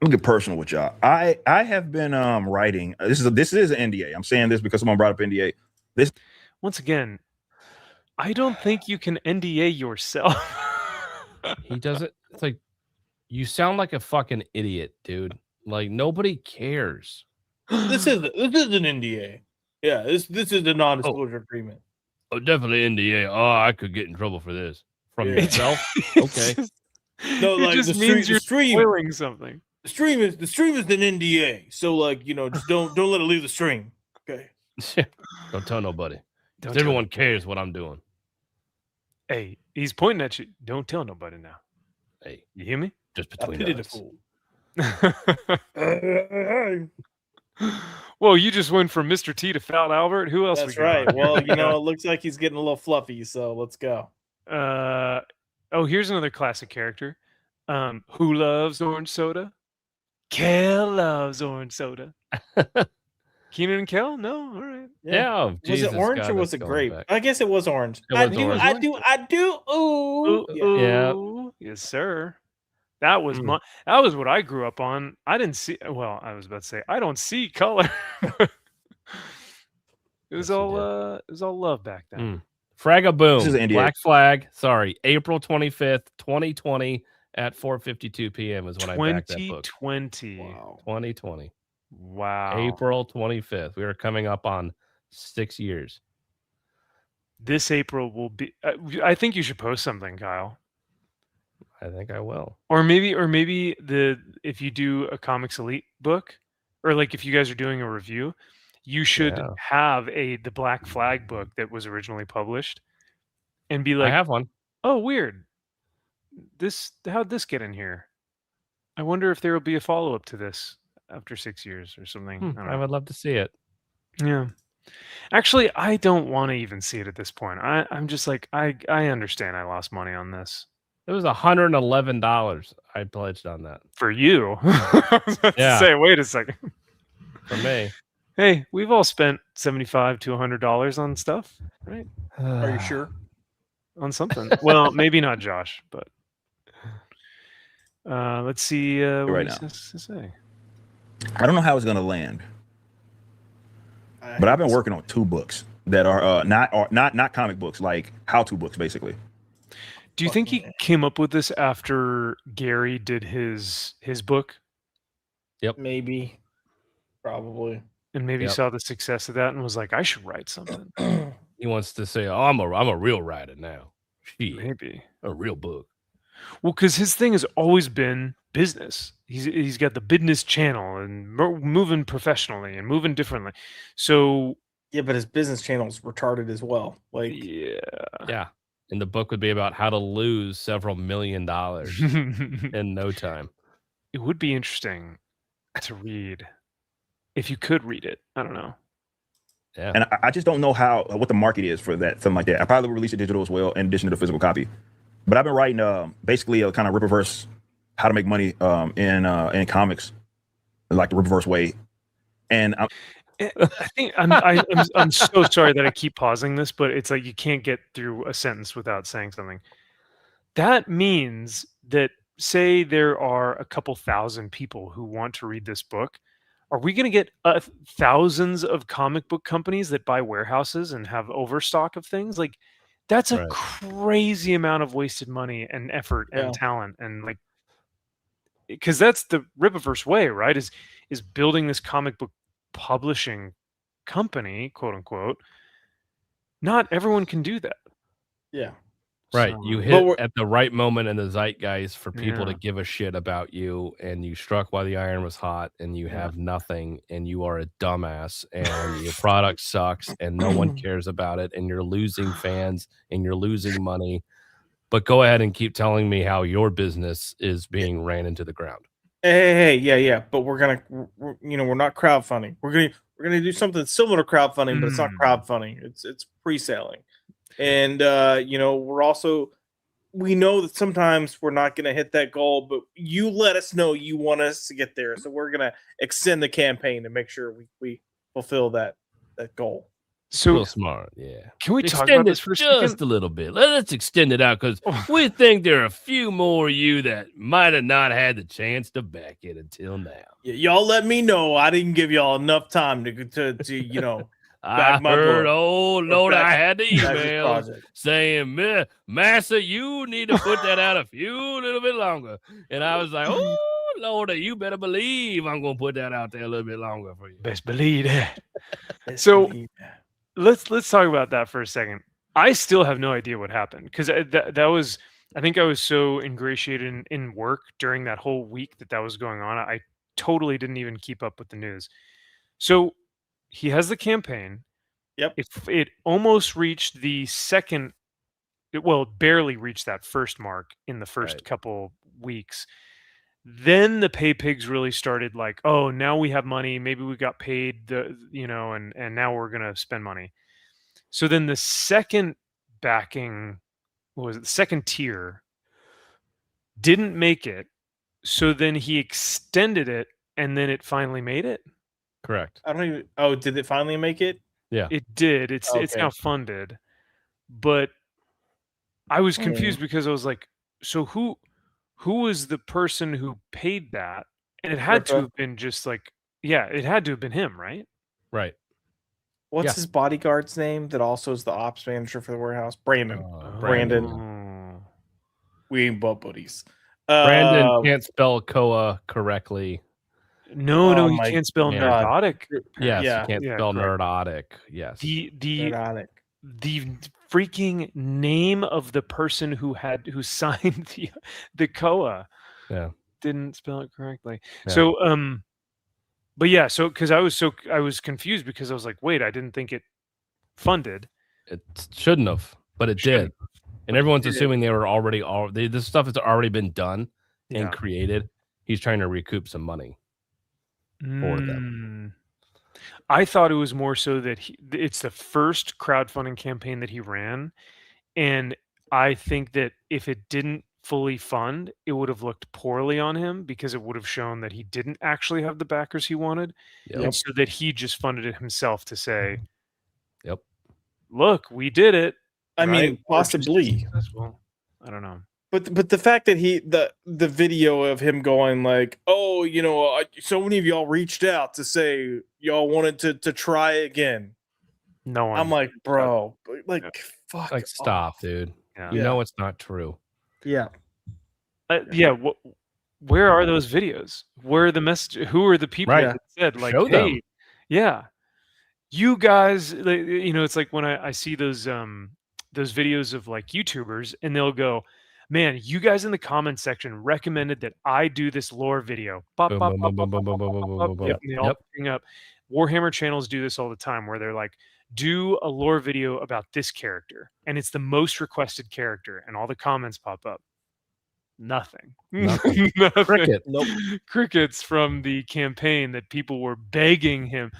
me get personal with y'all. I have been writing. This is an NDA. I'm saying this because someone brought up NDA. This once again, I don't think you can NDA yourself. He does it. It's like you sound like a fucking idiot, dude. Like nobody cares. This is an NDA. Yeah, this is a non-disclosure agreement. Oh, definitely NDA. Oh, I could get in trouble for this from yourself. Okay. No, It like just the means you're stream. spoiling something. The stream is an NDA. So like just don't let it leave the stream. Okay. Don't tell nobody. Don't 'Cause tell everyone cares what I'm doing. Hey, he's pointing at you. Don't tell nobody now. Hey, you hear me? Just I between pity the us. fool. Whoa, you just went from Mr. T to Fat Albert. Who else? That's we got? right. Well, it looks like he's getting a little fluffy, so let's go. Oh, here's another classic character. Who loves orange soda? Kel loves orange soda. Keenan and Kel? No, all right. Yeah. Was it orange or was it grape? I guess it was orange. It I was do. orange. I do. Ooh. Yeah. Ooh, yes, sir. That was that was what I grew up on. I didn't see. Well, I was about to say I don't see color. It was all love back then. Fragaboom. This is NDA. Black Flag. Sorry, April 25th, 2020 at 4:52 p.m. is when I backed that book. 2020. Wow. 2020. Wow. April 25th. We are coming up on 6 years. This April will be. I think you should post something, Kyle. I think I will. Or maybe if you do a Comics Elite book, or like if you guys are doing a review, you should have the Black Flag book that was originally published, and be like, I have one. Oh, weird. How'd this get in here? I wonder if there will be a follow up to this after 6 years or something. I don't I know. would love to see it. Yeah. Actually, I don't want to even see it at this point. I'm just like I understand I lost money on this. It was $111 I pledged on that. For you. I was about to say, wait a second. For me. Hey, we've all spent $75 to $100 on stuff, right? Are you sure? On something. Well, maybe not Josh, but let's see what Right he now. has to say. I don't know how it's gonna land, but I've been working on 2 books that are not comic books, like how-to books, basically. Do you think he came up with this after Gary did his book? Yep. Maybe. Probably. And maybe Yep. saw the success of that and was like, I should write something. He wants to say, "Oh, I'm a real writer now." Shit. Maybe. A real book. Well, because his thing has always been business. He's got the business channel and moving professionally and moving differently. So yeah, but his business channel's retarded as well. Like Yeah. And the book would be about how to lose several $1 million in no time. It would be interesting to read if you could read it. I don't know. Yeah. And I just don't know what the market is for that, something like that. I probably will release it digital as well, in addition to the physical copy. But I've been writing basically a kind of Rippaverse, how to make money in comics, like the Rippaverse way. And I think I'm so sorry that I keep pausing this, but it's like you can't get through a sentence without saying something. That means that, say there are a couple thousand people who want to read this book. Are we going to get thousands of comic book companies that buy warehouses and have overstock of things? Like, that's a crazy amount of wasted money and effort and talent, and like, because that's the Rippaverse way, right? Is building this comic book publishing company, quote unquote. Not everyone can do that. Yeah. Right. So- You But hit at the right moment in the zeitgeist for people to Yeah. give a shit about you, and you struck while the iron was hot, and you have nothing, and you are a dumbass, and your product sucks, and no one cares about it, and you're losing fans, and you're losing money. But go ahead and keep telling me how your business is being ran into the ground. Hey, yeah. But we're not crowdfunding. We're gonna do something similar to crowdfunding, but it's not crowdfunding. It's pre-selling. And we know that sometimes we're not gonna hit that goal, but you let us know you want us to get there. So we're gonna extend the campaign to make sure we fulfill that goal. So real smart, yeah. Can we talk Extend about it this for a just second? a little bit? Let's extend it out because we think there are a few more of you that might have not had the chance to back it until now. Y'all let me know. I didn't give y'all enough time to back my heard, book. oh Lord, I back- had the back this emails project. saying, Massa, you need to put that out a little bit longer. And I was like, oh Lord, you better believe I'm gonna put that out there a little bit longer for you. Best believe that. So let's talk about that for a second. I still have no idea what happened because that was, I think I was so ingratiated in work during that whole week that was going on. I totally didn't even keep up with the news. So he has the campaign. Yep. It almost reached the second. It barely reached that first mark in the first couple weeks. Then the pay pigs really started like, oh, now we have money. Maybe we got paid and now we're going to spend money. So then the second backing, the second tier didn't make it. So then he extended it and then it finally made it. Correct. I don't even. Oh, did it finally make it? Yeah, it did. It's now funded, but I was confused because I was like, so who was the person who paid that? And it had to Rippa. have been just like, it had to have been him, right? Right. What's Yeah. his bodyguard's name that also is the ops manager for the warehouse? Brandon. Brandon. Oh. We ain't butt buddies. Brandon can't spell Koa correctly. No, Oh he my can't spell God. nerdotic. Yes, Yeah. you can't Yeah, spell correct. nerdotic. Yes. The Nerdotic. freaking name of the person who signed the COA didn't spell it correctly. Yeah. So but yeah, so because I was confused because I was like, wait, I didn't think it funded. It shouldn't have, but it did. And everyone's assuming they were already this stuff has already been done Yeah. and created, he's trying to recoup some money for them. I thought it was more so that it's the first crowdfunding campaign that he ran, and I think that if it didn't fully fund, it would have looked poorly on him because it would have shown that he didn't actually have the backers he wanted, and so that he just funded it himself to say, "Yep, look, we did it." I mean, We're just possibly. successful. I don't know. But the fact that the video of him going like, oh, you know, so many of y'all reached out to say y'all wanted to try again. No one. I'm like, bro, like, fuck. Like, stop, dude. Yeah. You know it's not true. Yeah. Where are those videos? Where are the messages? Who are the people Right. that said like, Show them. hey, yeah, you guys, you know, it's like when I see those videos of like YouTubers and they'll go, man, you guys in the comment section recommended that I do this lore video. Bop, Boom, bop, boom, bop, boom, bop, boom, boom, bop, boom, bop, boom, bop, boom, boom, yep, boom. and they all bring up. Warhammer channels do this all the time where they're like, do a lore video about this character, and it's the most requested character, and all the comments pop up. Nothing. Nothing. Nothing. Cricket. Nope. Crickets from the campaign that people were begging him,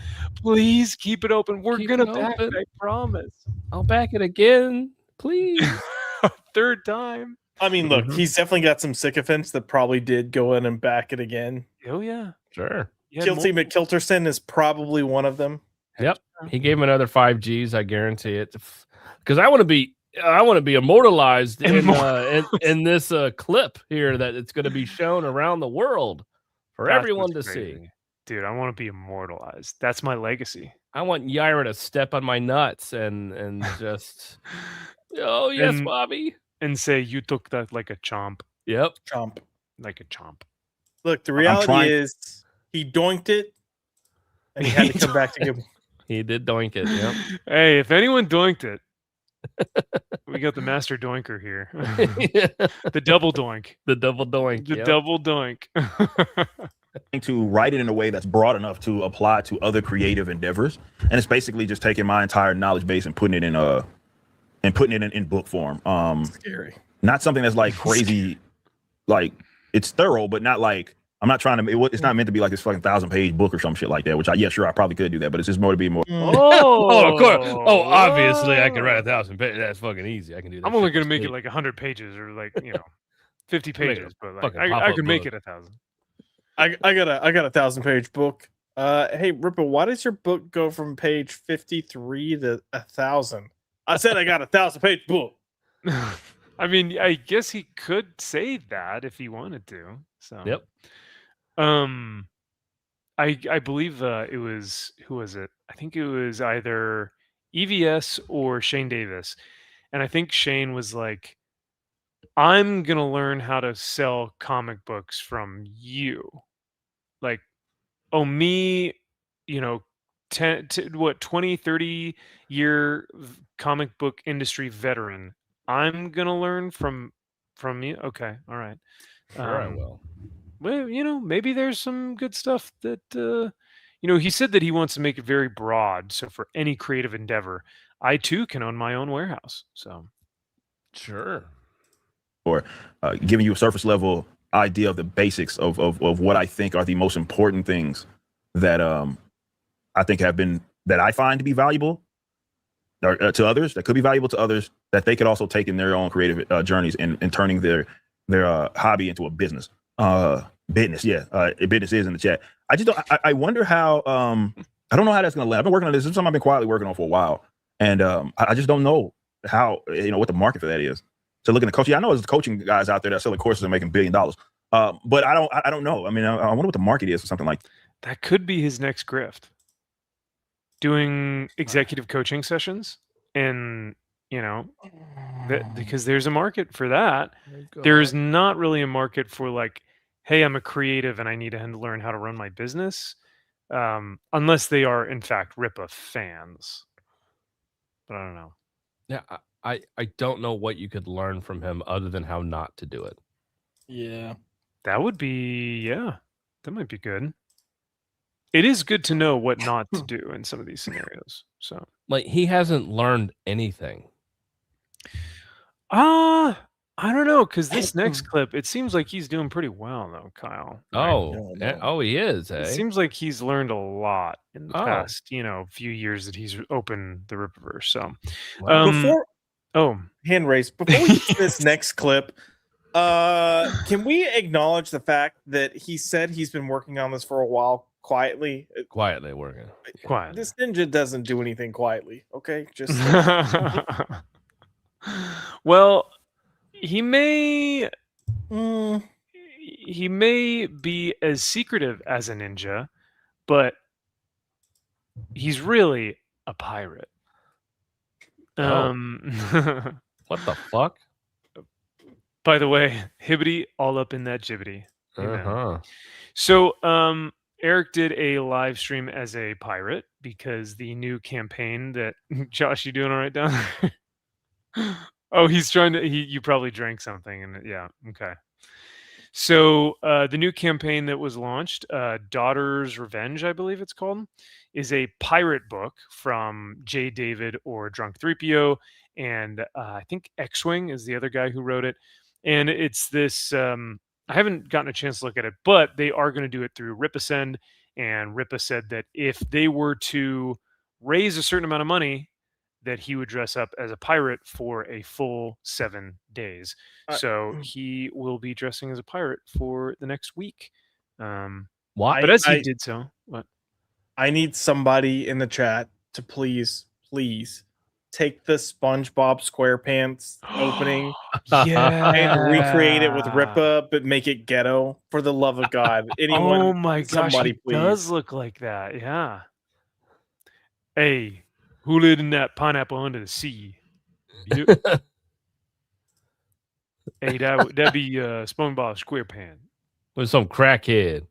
please keep it open. We're Keep gonna it back open. it, I promise. I'll back it again, please. Third time. I mean, look, he's definitely got some sycophants that probably did go in and back it again. Oh yeah. Sure. Kilty McKilterson is probably one of them. Yep. He gave him another 5 Gs, I guarantee it. Because I want to be immortalized in this clip here that it's going to be shown around the world for That's everyone to what's see. crazy. Dude, I want to be immortalized. That's my legacy. I want Yaira to step on my nuts and just, oh yes, And- Bobby. And say you took that like a chomp. Yep. Chomp. Like a chomp. Look, the reality is he doinked it and he had to come back to give. He did doink it. Yep. Hey, if anyone doinked it, we got the master doinker here. The double doink. The double doink. The yep. double doink. To write it in a way that's broad enough to apply to other creative endeavors, and it's basically just taking my entire knowledge base and putting it in book form. Scary. Not something that's like crazy, like it's thorough, but not like I'm not trying to. It's not meant to be like this fucking 1,000-page book or some shit like that. Which I probably could do that, but it's just more to be more. Oh, of course. Oh, obviously, I can write 1,000 pages. That's fucking easy. I can do that. I'm only shit gonna in make it sleep. like 100 pages or like 50 Make it a pages, but like, fucking I pop-up could make book. it 1,000. I got a 1,000-page book. Hey Ripple, why does your book go from page 53 to 1,000? I said I got a 1,000-page book. I mean, I guess he could say that if he wanted to. So Yep. I believe it was, who was it? I think it was either EVS or Shane Davis, and I think Shane was like, "I'm gonna learn how to sell comic books from you." Like, oh, me, you know, 20, 30 year comic book industry veteran. I'm gonna learn from you. Okay, all right. Sure, I will. Well, you know, maybe there's some good stuff that you know, he said that he wants to make it very broad. So for any creative endeavor, I too can own my own warehouse. So sure. Or giving you a surface level idea of the basics of what I think are the most important things that I think that I find to be valuable to others, that could be valuable to others, that they could also take in their own creative journeys and turning their hobby into a business. Business is in the chat. I just don't, I wonder how I don't know how that's gonna land. I've been working on this. This is something I've been quietly working on for a while, and I just don't know how, what the market for that is. So looking at coaching, I know there's coaching guys out there that are selling courses and making $1 billion, but I don't know. I mean, I wonder what the market is for something like that. Could be his next grift. Doing executive coaching sessions, and you know, because there's a market for that. There's not really a market for like, hey, I'm a creative and I need to learn how to run my business, unless they are in fact Ripa fans. But I don't know. Yeah, I don't know what you could learn from him other than how not to do it. Yeah. That would be, that might be good. It is good to know what not to do in some of these scenarios. So like he hasn't learned anything. I don't know, because this next clip, it seems like he's doing pretty well, though, Kyle. Oh, he is, It eh? seems like he's learned a lot in the Oh. past, few years that he's opened the Rippaverse. So, hand raise, before we get to this next clip, can we acknowledge the fact that he said he's been working on this for a while quietly? Quietly working. Quiet. This ninja doesn't do anything quietly. Okay, just well, he may be as secretive as a ninja, but he's really a pirate. What the fuck? By the way, Hibbity all up in that jibbity. Amen. Uh-huh. So, Eric did a live stream as a pirate because the new campaign that Josh, you doing all right down there? Oh, he's trying to. You probably drank something, and yeah, okay. So the new campaign that was launched, Daughter's Revenge, I believe it's called, is a pirate book from J. David or Drunk 3PO, and I think X-Wing is the other guy who wrote it. And it's this. I haven't gotten a chance to look at it, but they are going to do it through Ripasend, and Ripa said that if they were to raise a certain amount of money, that he would dress up as a pirate for a full 7 days. So he will be dressing as a pirate for the next week. Why? But as he did so, what? I need somebody in the chat to please take the SpongeBob SquarePants opening and recreate it with Ripa, but make it ghetto. For the love of God, anyone! Oh my gosh, somebody, he please. does look like that. Yeah. Hey, who lived in that pineapple under the sea? Yep. Hey, that'd be SpongeBob SquarePants. With some crackhead.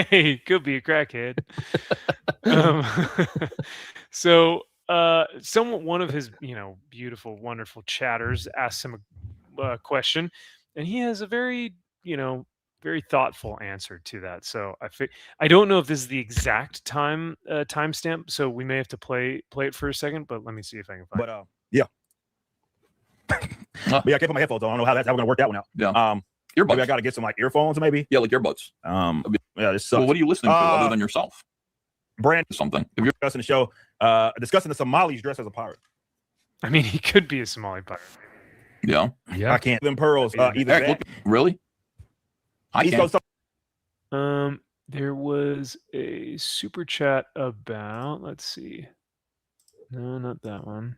Hey, could be a crackhead. So, one of his, beautiful, wonderful chatters asked him a question, and he has a very, very thoughtful answer to that. So I don't know if this is the exact timestamp, so we may have to play it for a second. But let me see if I can find. But yeah. But yeah, I can't put my headphones on. I don't know how we're gonna work that one out. Yeah. Earbuds. Maybe I gotta get some like earphones, maybe. Yeah, like earbuds. Yeah, this sucks. Well, what are you listening to other than yourself? Brand something. If you're discussing the show, discussing the Somalis dressed as a pirate. I mean, he could be a Somali pirate. Yeah. I can't. Them pearls. Either Eric, really? I can't. There was a super chat about. Let's see. No, not that one.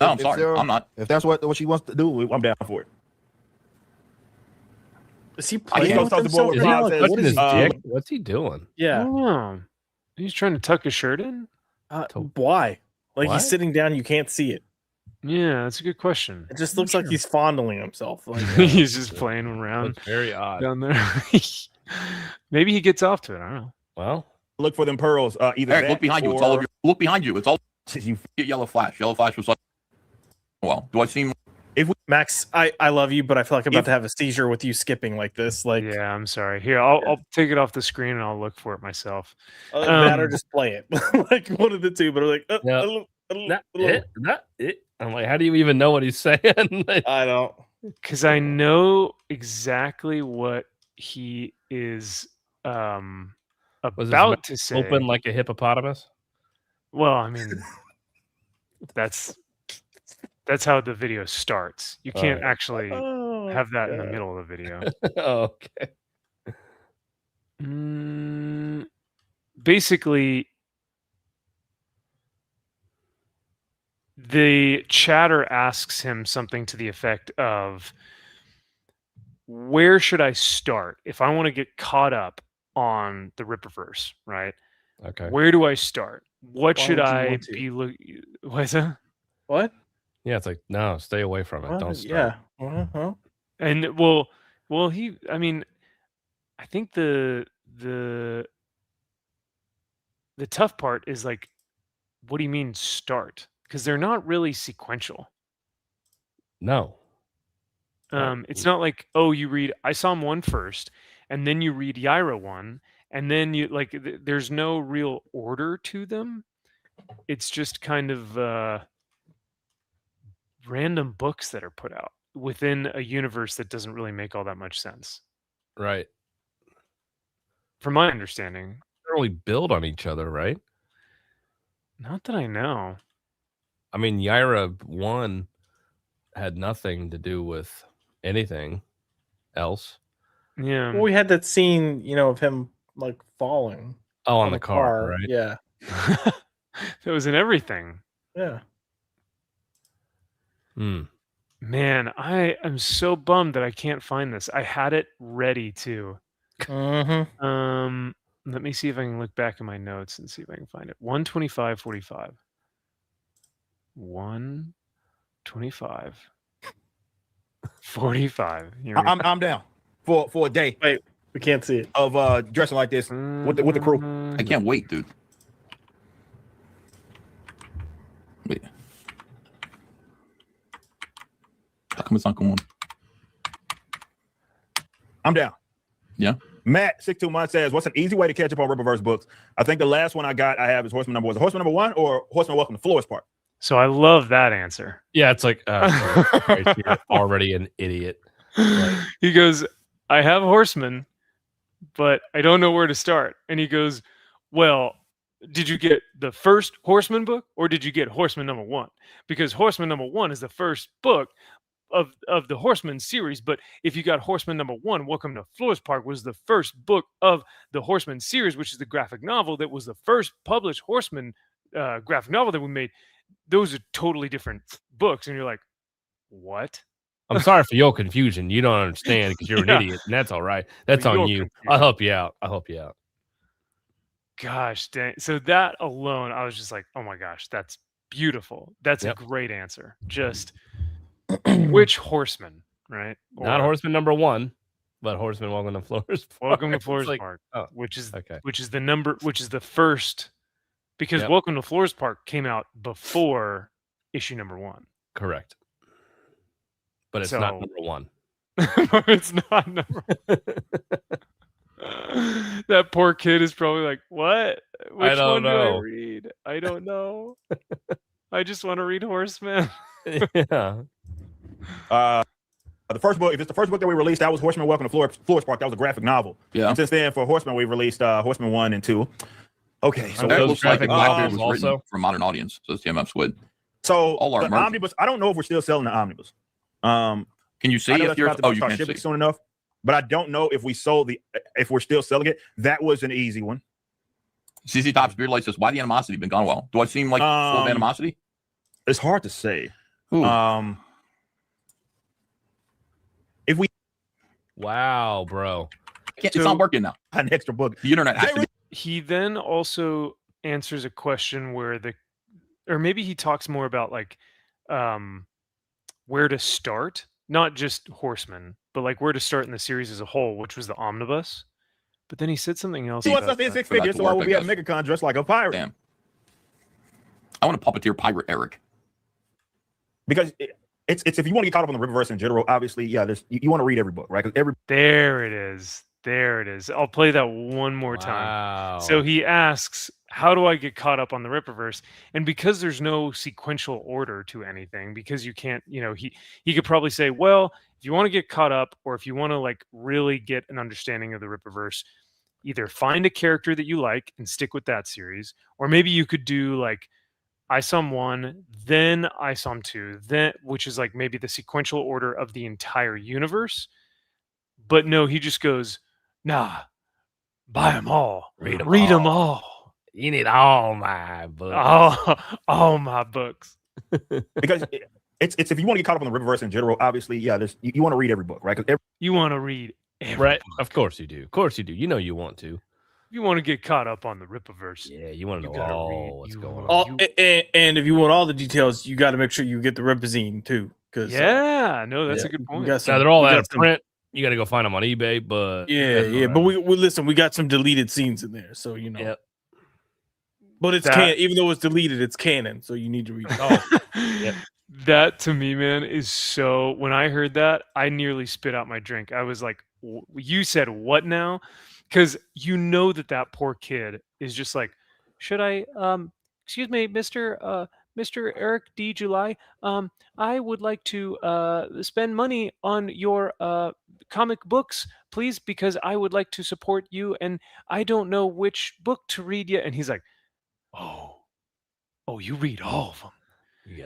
No, I'm sorry. I'm not. If that's what she wants to do, I'm down for it. Is he playing with himself? himself? What's he doing? Yeah. Oh, he's trying to tuck his shirt in. Why? Like What? he's sitting down, you can't see it. Yeah, that's a good question. It just looks like he's fondling himself. Like He's just playing around. That's very odd. Down there. Maybe he gets off to it. I don't know. Well, look for them pearls. Either Eric, that look behind you. It's all over. Look behind you. It's all. You get yellow flash. Yellow flash was like. Well, do I seem? Max, I love you, but I feel like I'm about to have a seizure with you skipping like this. Like, yeah, I'm sorry. Here, I'll take it off the screen and I'll look for it myself. that or just play it, like one of the two. But I'm like, not it. I'm like, how do you even know what he's saying? I don't, because I know exactly what he is about to say. Open like a hippopotamus. Well, I mean, that's how the video starts. You can't actually have that in the middle of the video. Okay. Basically, the chatter asks him something to the effect of, where should I start if I want to get caught up on the Rippaverse, right? Okay. Where do I start? What Why should would you I want to? be looking? What is that? What? Yeah, it's like, no, stay away from it. Don't start. Yeah. And well, I mean, I think the tough part is like, what do you mean start? Because they're not really sequential. No. It's not like, oh, you read Isom 1 first, and then you read Yaira 1, and then you like. There's no real order to them. It's just kind of random books that are put out within a universe that doesn't really make all that much sense. Right. From my understanding. They really build on each other, right? Not that I know. I mean, Yaira 1 had nothing to do with anything else. Yeah. Well, we had that scene, of him like falling. Oh, on the car, right? Yeah. It was in everything. Yeah. Man, I am so bummed that I can't find this. I had it ready too. Let me see if I can look back in my notes and see if I can find it. 125.45. 125.45. I'm down for a day. Wait, we can't see it. Of dressing like this with the crew. I can't wait, dude. Wait. How come it's not going? I'm down. Yeah. Matt 621 says, "What's an easy way to catch up on Rippaverse books?" I think the last one I have is Horseman number. Was it Horseman number 1 or Horseman Welcome to Flores Park? So I love that answer. Yeah, it's like sorry, you're already an idiot. Like, he goes, I have Horseman, but I don't know where to start. And he goes, well, did you get the first Horseman book or did you get Horseman number 1? Because Horseman number 1 is the first book of the Horseman series. But if you got Horseman number 1, Welcome to Flores Park was the first book of the Horseman series, which is the graphic novel that was the first published Horseman graphic novel that we made. Those are totally different books. And you're like, what? I'm sorry for your confusion. You don't understand because you're an idiot, and that's all right. That's on you. I'll help you out. Gosh dang. So that alone, I was just like, oh my gosh, that's beautiful. That's a great answer. Just which Horseman, right? Not Horseman number 1, but Horseman Welcome to Flores Park. Welcome to Flores Park, which is the first, because Welcome to Flores Park came out before issue number 1. Correct. But it's not number 1. It's not number 1. That poor kid is probably like, what? Which one do I read? I don't know. I just want to read Horseman. Yeah. The first book, if it's the first book that we released, that was Horseman Welcome to Flores Park. That was a graphic novel. Yeah. And since then, for Horseman, we released Horseman 1 and 2. Okay. So that looks like it was written for a modern audience. So it's TMF Squid. So all our the omnibus, I don't know if we're still selling the omnibus. Can you see if you're you can't ship it soon enough? But I don't know if if we're still selling it. That was an easy one. CC Tops Beardlight says, "Why the animosity been gone well? Do I seem like full of animosity?" It's hard to say. If we, wow, bro, it's not working now. An extra book. The internet has to. He then also answers a question where or maybe he talks more about like where to start, not just Horseman, but like where to start in the series as a whole, which was the omnibus. But then he said something else. He wants us in 6 figures, so I will be at MegaCon dressed like a pirate. Damn. I want to puppeteer Pirate Eric. Because it's if you want to get caught up on the Rippaverse in general, obviously, you want to read every book, right? Because there it is. There it is. I'll play that one more time. So he asks, how do I get caught up on the Rippaverse? And because there's no sequential order to anything, because you can't, he could probably say, well, if you want to get caught up, or if you want to like really get an understanding of the Rippaverse, either find a character that you like and stick with that series, or maybe you could do like ISOM 1, then ISOM 2, then, which is like maybe the sequential order of the entire universe. But no, he just goes, nah, buy them all. Read them all. You need all my books. All my books. Because it's if you want to get caught up on the Rippaverse in general, obviously, you want to read every book, right? You want to read every right? book. Of course you do. Of course you do. You know you want to. If you want to get caught up on the Rippaverse, yeah, you want to know all what's going on. And if you want all the details, you got to make sure you get the Rippazine too. Because that's a good point. Now they're all out of print. You got to go find them on eBay, but but we listen. We got some deleted scenes in there, so you know. Yep. But it's canon, even though it's deleted, it's canon, so you need to read it. Yep. That to me, man, is so. When I heard that, I nearly spit out my drink. I was like, "You said what now?" Because you know that poor kid is just like, "Should I? Excuse me, Mr. Mr. Eric D. July, I would like to spend money on your comic books, please, because I would like to support you, and I don't know which book to read yet. And he's like, oh, you read all of them.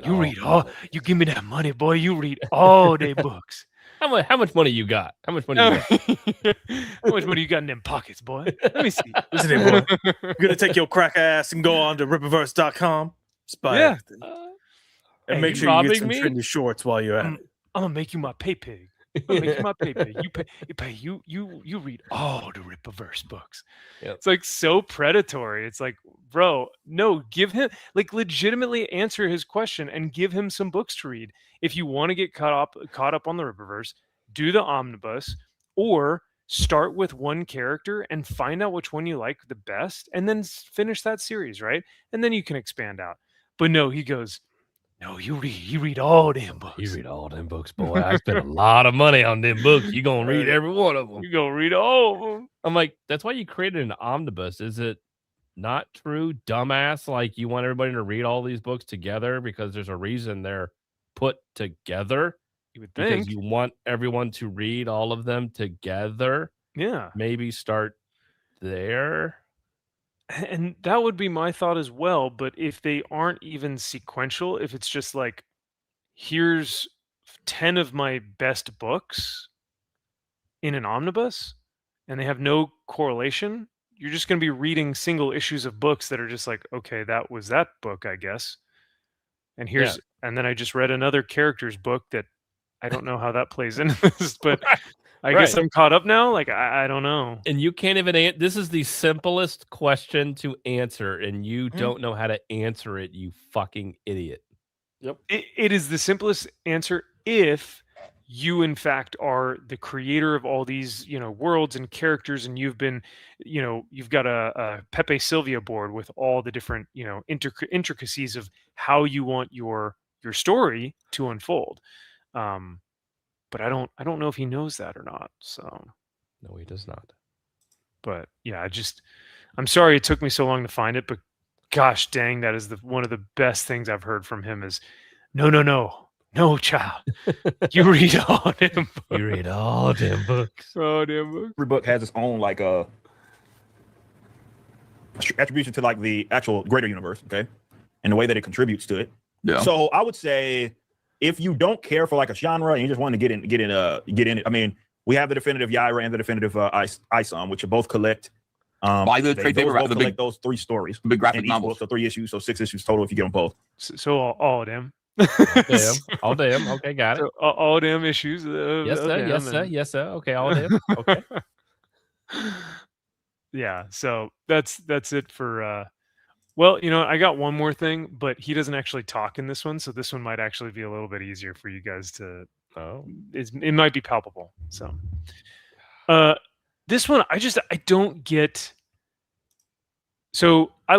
You read all. You give me that money, boy. You read all day books. How much money you got? How much money you got? How much money you got in them pockets, boy? Let me see. Listen here, boy. You're gonna take your crack ass and go on to Rippaverse.com. Spy Yeah. everything. And Hey, make you sure you get robbing some me? trendy shorts while you're at it. I'm gonna make you my pay pig. I'm gonna make you my pay pig. You read all the Rippaverse books. Yep. It's like so predatory. It's like, bro, no, give him like legitimately answer his question and give him some books to read. If you want to get caught up on the Rippaverse, do the omnibus or start with one character and find out which one you like the best and then finish that series, right? And then you can expand out. But no, he goes, no, you read all them books. You read all them books, boy. I spent a lot of money on them books. You gonna read every one of them. You gonna read all of them. I'm like, that's why you created an omnibus. Is it not true, dumbass? Like you want everybody to read all these books together because there's a reason they're put together. You would Because think. you want everyone to read all of them together. Yeah. Maybe start there. And that would be my thought as well. But if they aren't even sequential, if it's just like, here's 10 of my best books in an omnibus and they have no correlation, you're just going to be reading single issues of books that are just like, okay, that was that book, I guess. And here's, and then I just read another character's book that I don't know how that plays into this, but I guess I'm caught up now. Like, I don't know. And you can't even this is the simplest question to answer, and you don't know how to answer it, you fucking idiot. Yep. It is the simplest answer if you, in fact, are the creator of all these, worlds and characters, and you've been, you've got a Pepe Sylvia board with all the different, intricacies of how you want your story to unfold. But I don't know if he knows that or not. So no, he does not. But yeah, I'm sorry it took me so long to find it, but gosh dang, that is one of the best things I've heard from him is no, child. You read all them books. You read all them books. All them books. Every book has its own like attribution to like the actual greater universe, okay, and the way that it contributes to it. Yeah. So I would say, if you don't care for like a genre and you just want to get in it, I mean, we have the definitive Yaira and the definitive Isom, which are both collect. By the trade paper, both collect those 3 stories. The big graphic in each novels. book, so 3 issues, so 6 issues total if you get them both. So all of them. All them. Okay, got it. So all them issues. Yes, sir. Yes, sir. Yes, sir. Okay, all them. Okay. Yeah. So that's it for. Well, I got one more thing, but he doesn't actually talk in this one, so this one might actually be a little bit easier for you guys to. It might be palpable. So, this one I don't get. So I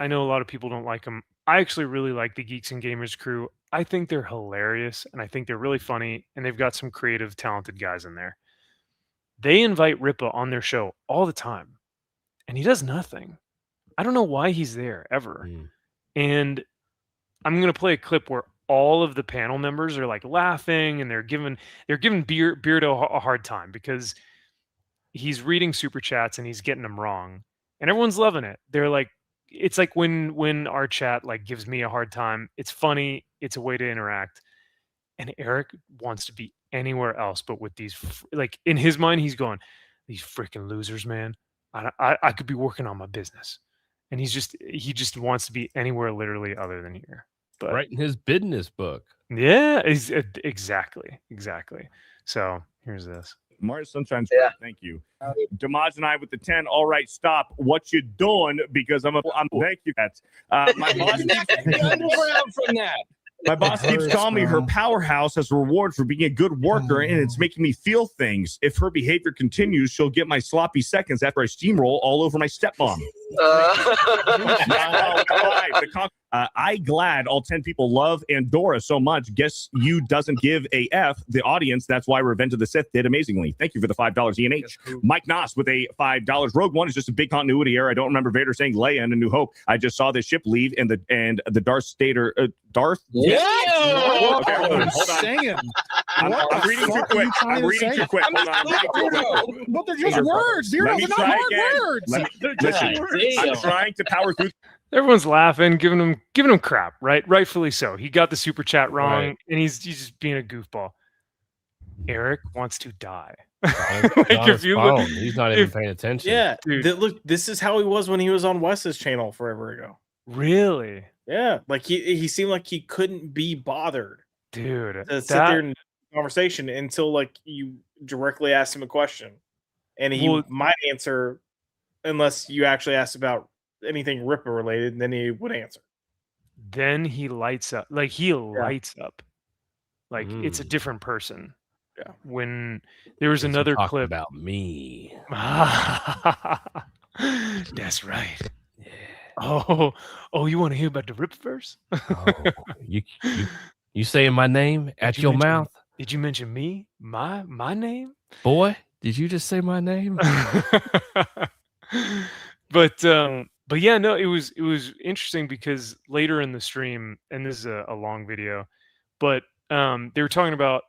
know a lot of people don't like him. I actually really like the Geeks and Gamers crew. I think they're hilarious, and I think they're really funny, and they've got some creative, talented guys in there. They invite Ripa on their show all the time, and he does nothing. I don't know why he's there ever. And I'm going to play a clip where all of the panel members are like laughing and they're giving Beardo a hard time because he's reading super chats and he's getting them wrong. And everyone's loving it. They're like, it's like when our chat like gives me a hard time. It's funny. It's a way to interact. And Eric wants to be anywhere else but with these, like in his mind, he's going, these freaking losers, man. I could be working on my business. And he just wants to be anywhere literally other than here. But writing his business book. Yeah, exactly. So here's this. Martin Sunshine, thank you. Damaj and I with the 10. All right, stop. What you doing? Because I'm thank you. My boss My boss keeps calling me her powerhouse as a reward for being a good worker, and it's making me feel things. If her behavior continues, she'll get my sloppy seconds after I steamroll all over my stepmom. I glad all 10 people love Andorra so much. Guess you doesn't give a F, the audience. That's why Revenge of the Sith did amazingly. Thank you for the $5 ENH. Mike Noss with a $5. Rogue One is just a big continuity error. I don't remember Vader saying Leia in A New Hope. I just saw this ship leave and the Darth Stater Darth. Yeah. Okay, hold on. I'm reading too quick. I'm reading too quick. Hold on. I'm reading too quick. But they're just words. They're not hard words. I'm trying to power through. Everyone's laughing, giving him crap, right? Rightfully so. He got the super chat wrong, Right. and he's just being a goofball. Eric wants to die. He's not even paying attention. Yeah, look, this is how he was when he was on Wes's channel forever ago. Really? Yeah, like he seemed like he couldn't be bothered, dude, to sit there and have a conversation until like you directly asked him a question, and he might answer unless you actually asked about anything Ripper related, and then he would answer. Then he lights up. Like he lights up. Like it's a different person. Yeah. When there was another clip about me. That's right. Yeah. Oh, you want to hear about the Ripverse? You saying my name at your mouth? Did you mention me? My name? Boy, did you just say my name? But yeah, no, it was interesting because later in the stream, and this is a long video, but they were talking about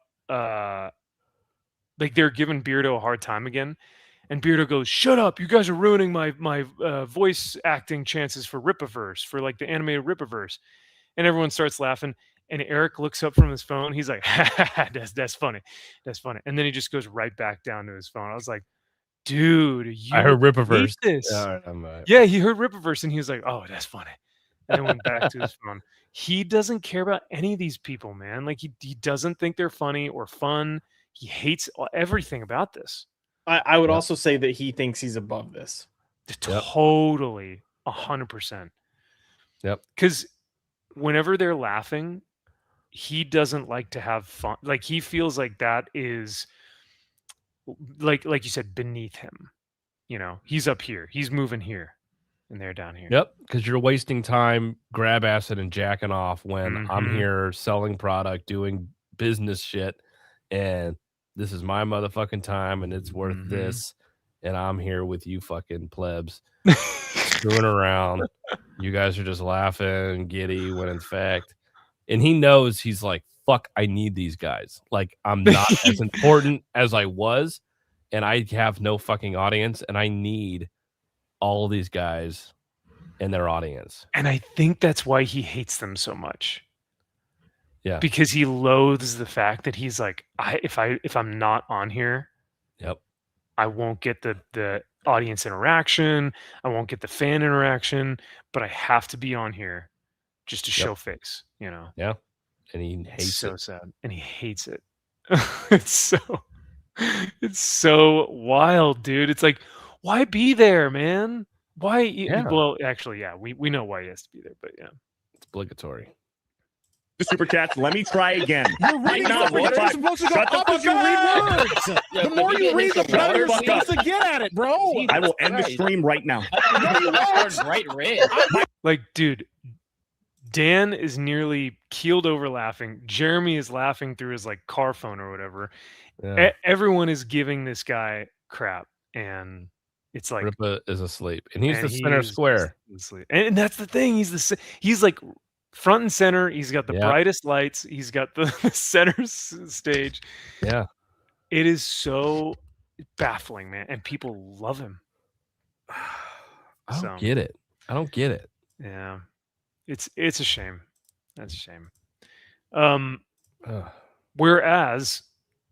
like they're giving Beardo a hard time again, and Beardo goes, "Shut up! You guys are ruining my voice acting chances for Rippaverse, for like the animated Rippaverse," and everyone starts laughing. And Eric looks up from his phone. He's like, "That's funny, that's funny," and then he just goes right back down to his phone. I was like, dude, I heard Rippaverse. This. Right. Yeah, he heard Rippaverse and he was like, "Oh, that's funny," and then went back to his phone. He doesn't care about any of these people, man. Like he doesn't think they're funny or fun. He hates everything about this. I would also say that he thinks he's above this. Totally, 100%. Yep. Because whenever they're laughing, he doesn't like to have fun. Like he feels like that is like you said, beneath him. You know, he's up here, he's moving here, and they're down here. Yep, because you're wasting time, grab acid and jacking off when I'm here selling product, doing business shit, and this is my motherfucking time, and it's worth this, and I'm here with you fucking plebs screwing around. You guys are just laughing and giddy when in fact, and he knows, he's like, fuck, I need these guys. Like, I'm not as important as I was, and I have no fucking audience, and I need all of these guys and their audience. And I think that's why he hates them so much. Yeah. Because he loathes the fact that he's like, if I'm not on here, I won't get the audience interaction, I won't get the fan interaction, but I have to be on here just to show face, you know. Yeah. And he hates so it. sad. And he hates it. It's so wild, dude. It's like, why be there, man? Why? Yeah. Well, actually, yeah, we know why he has to be there, but yeah, it's obligatory. The super chats. Let me try again. You're reading something. You're supposed to go up as you read words. The more you read, the better you're supposed to get at it, bro. I will end the stream right now. Bright red. Like, dude, Dan is nearly keeled over laughing. Jeremy is laughing through his like car phone or whatever. Yeah. Everyone is giving this guy crap, and it's like Rippa is asleep, and he's the center square. And that's the thing. He's like front and center. He's got the brightest lights. He's got the center stage. Yeah, it is so baffling, man, and people love him. I don't get it. I don't get it. Yeah, it's a shame. That's a shame. Whereas,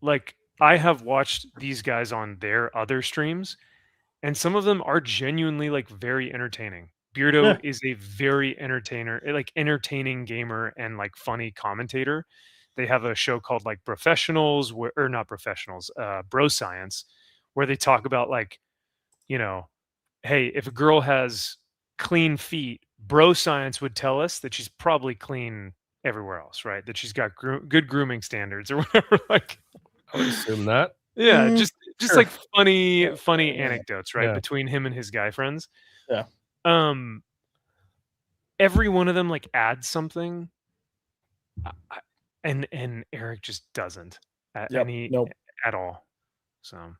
like, I have watched these guys on their other streams, and some of them are genuinely like very entertaining. Beardo is a very entertaining gamer and like funny commentator. They have a show called like Professionals, or not Professionals, Bro Science, where they talk about like, you know, hey, if a girl has clean feet, Bro Science would tell us that she's probably clean everywhere else, right? That she's got good grooming standards or whatever. Like, I would assume that. Yeah, just like funny anecdotes, right, between him and his guy friends. Yeah. every one of them like adds something, and Eric just doesn't at Yep. any Nope. at all. So,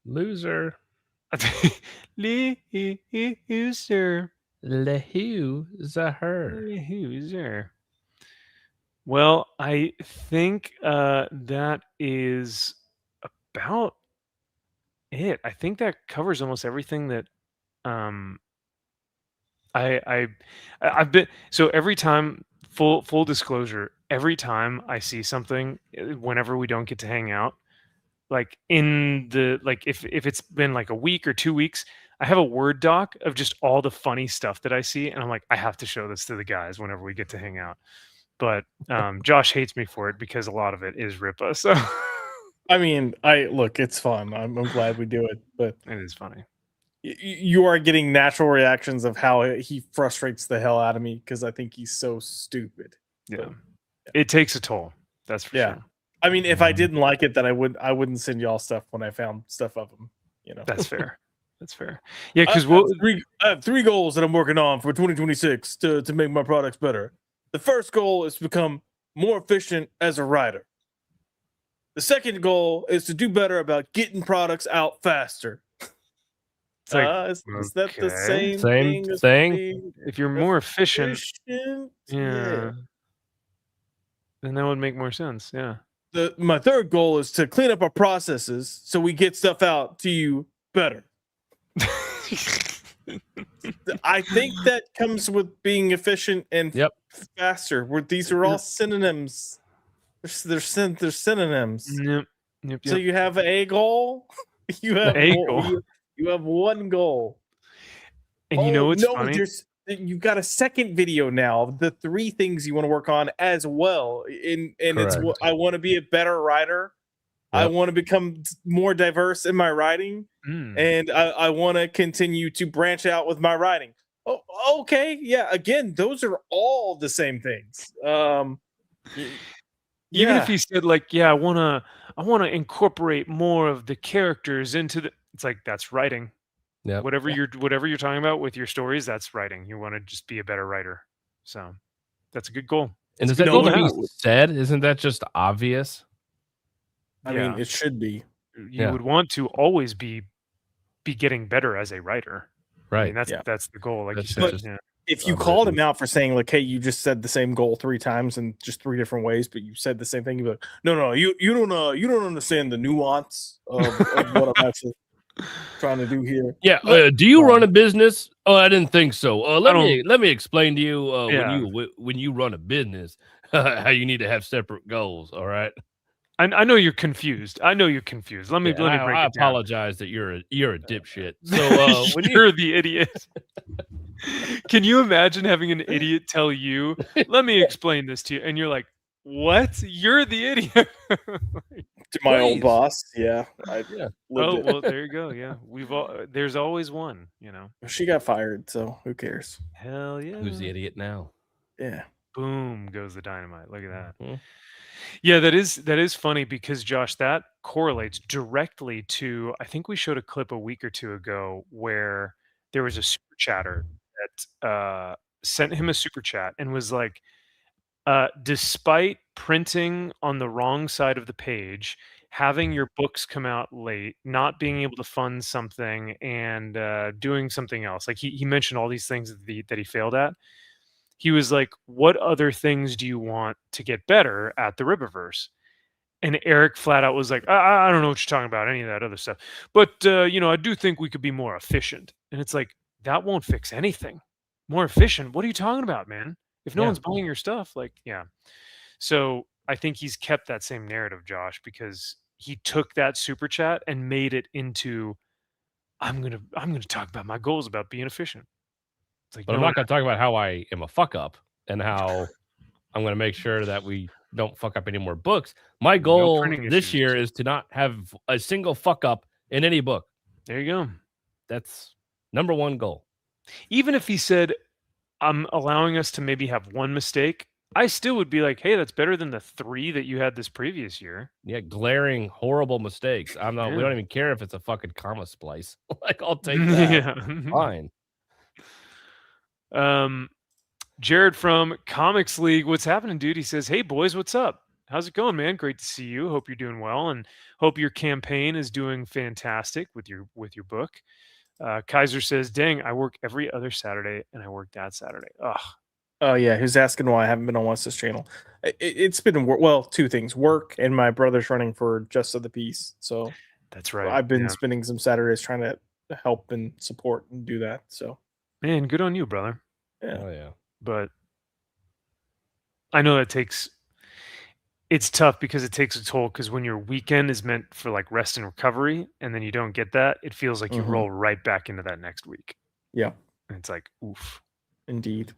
loser, loser, loser. Loser. Well, I think that is about it. I think that covers almost everything that um I've been. So every time, full disclosure, every time I see something, whenever we don't get to hang out, like if it's been like a week or 2 weeks, I have a Word doc of just all the funny stuff that I see, and I'm like, I have to show this to the guys whenever we get to hang out. But Josh hates me for it because a lot of it is Ripa. So I mean, look, it's fun. I'm glad we do it, but it is funny. You are getting natural reactions of how he frustrates the hell out of me because I think he's so stupid. Yeah, it takes a toll. That's for sure. I mean, if I didn't like it, then I wouldn't send y'all stuff when I found stuff of him. You know, that's fair. That's fair. Yeah, because I have three goals that I'm working on for 2026 to make my products better. The first goal is to become more efficient as a writer. The second goal is to do better about getting products out faster. It's like, is that the same thing? If you're more efficient, yeah, then that would make more sense. Yeah. My third goal is to clean up our processes so we get stuff out to you better. I think that comes with being efficient and faster. Where these are all synonyms. They're synonyms. Yep. So you have a goal. You have You have one goal. And you know what's funny? You've got a second video now of the 3 things you want to work on as well. And it's I want to be a better writer. I want to become more diverse in my writing. And I want to continue to branch out with my writing. Oh, okay. Yeah. Again, those are all the same things. Even if he said like, I want to incorporate more of the characters into the, it's like, that's writing. Yeah. Whatever you're talking about with your stories, that's writing. You want to just be a better writer. So that's a good goal. And is that need to be said? Isn't that just obvious? I mean, it should be. You would want to always be getting better as a writer. Right. I mean, that's the goal. Like you said. If you called him out for saying like, "Hey, you just said the same goal 3 times in just 3 different ways," but you said the same thing, you'd be like, "No, you don't understand the nuance of what I'm actually trying to do here." Yeah. Do you run a business? Oh, I didn't think so. Let me explain to you when you run a business how you need to have separate goals. All right. I know you're confused. Let me break it down. I apologize that you're a dipshit. So when you're the idiot. Can you imagine having an idiot tell you, "Let me explain this to you," and you're like, "What? You're the idiot." To my old boss, yeah. Oh well, there you go. Yeah, there's always one. You know, she got fired, so who cares? Hell yeah. Who's the idiot now? Yeah. Boom goes the dynamite. Look at that. Mm-hmm. Yeah, that is funny because Josh, that correlates directly to, I think we showed a clip a week or 2 ago where there was a super chatter that sent him a super chat and was like, despite printing on the wrong side of the page, having your books come out late, not being able to fund something, and doing something else. Like he mentioned all these things that he failed at. He was like, "What other things do you want to get better at the Riververse?" And Eric flat out was like, I don't know what you're talking about, any of that other stuff. But, I do think we could be more efficient. And it's like, that won't fix anything. More efficient? What are you talking about, man? If no one's buying your stuff, like, yeah. So I think he's kept that same narrative, Josh, because he took that super chat and made it into, I'm gonna talk about my goals about being efficient. It's like, but I'm not going to talk about how I am a fuck up and how I'm going to make sure that we don't fuck up any more books. My goal this year is to not have a single fuck up in any book. There you go. That's number 1 goal. Even if he said, I'm allowing us to maybe have 1 mistake, I still would be like, hey, that's better than the 3 that you had this previous year. Yeah, glaring, horrible mistakes. We don't even care if it's a fucking comma splice. Like, I'll take that. Fine. Jared from Comics League, what's happening, dude? He says, "Hey boys, what's up? How's it going, man? Great to see you. Hope you're doing well, and hope your campaign is doing fantastic with your book." Kaiser says, "Dang, I work every other Saturday, and I work that Saturday." Ugh. Oh yeah, who's asking why I haven't been on Wes's channel? It's been two things: work and my brother's running for Just of the Peace. So that's right. I've been yeah. spending some Saturdays trying to help and support and do that. So Man, good on you, brother. yeah. Oh yeah. But I know that it's tough because it takes a toll, because when your weekend is meant for like rest and recovery and then you don't get that, it feels like you Mhm. roll right back into that next week. Yeah, And it's like, oof. indeed.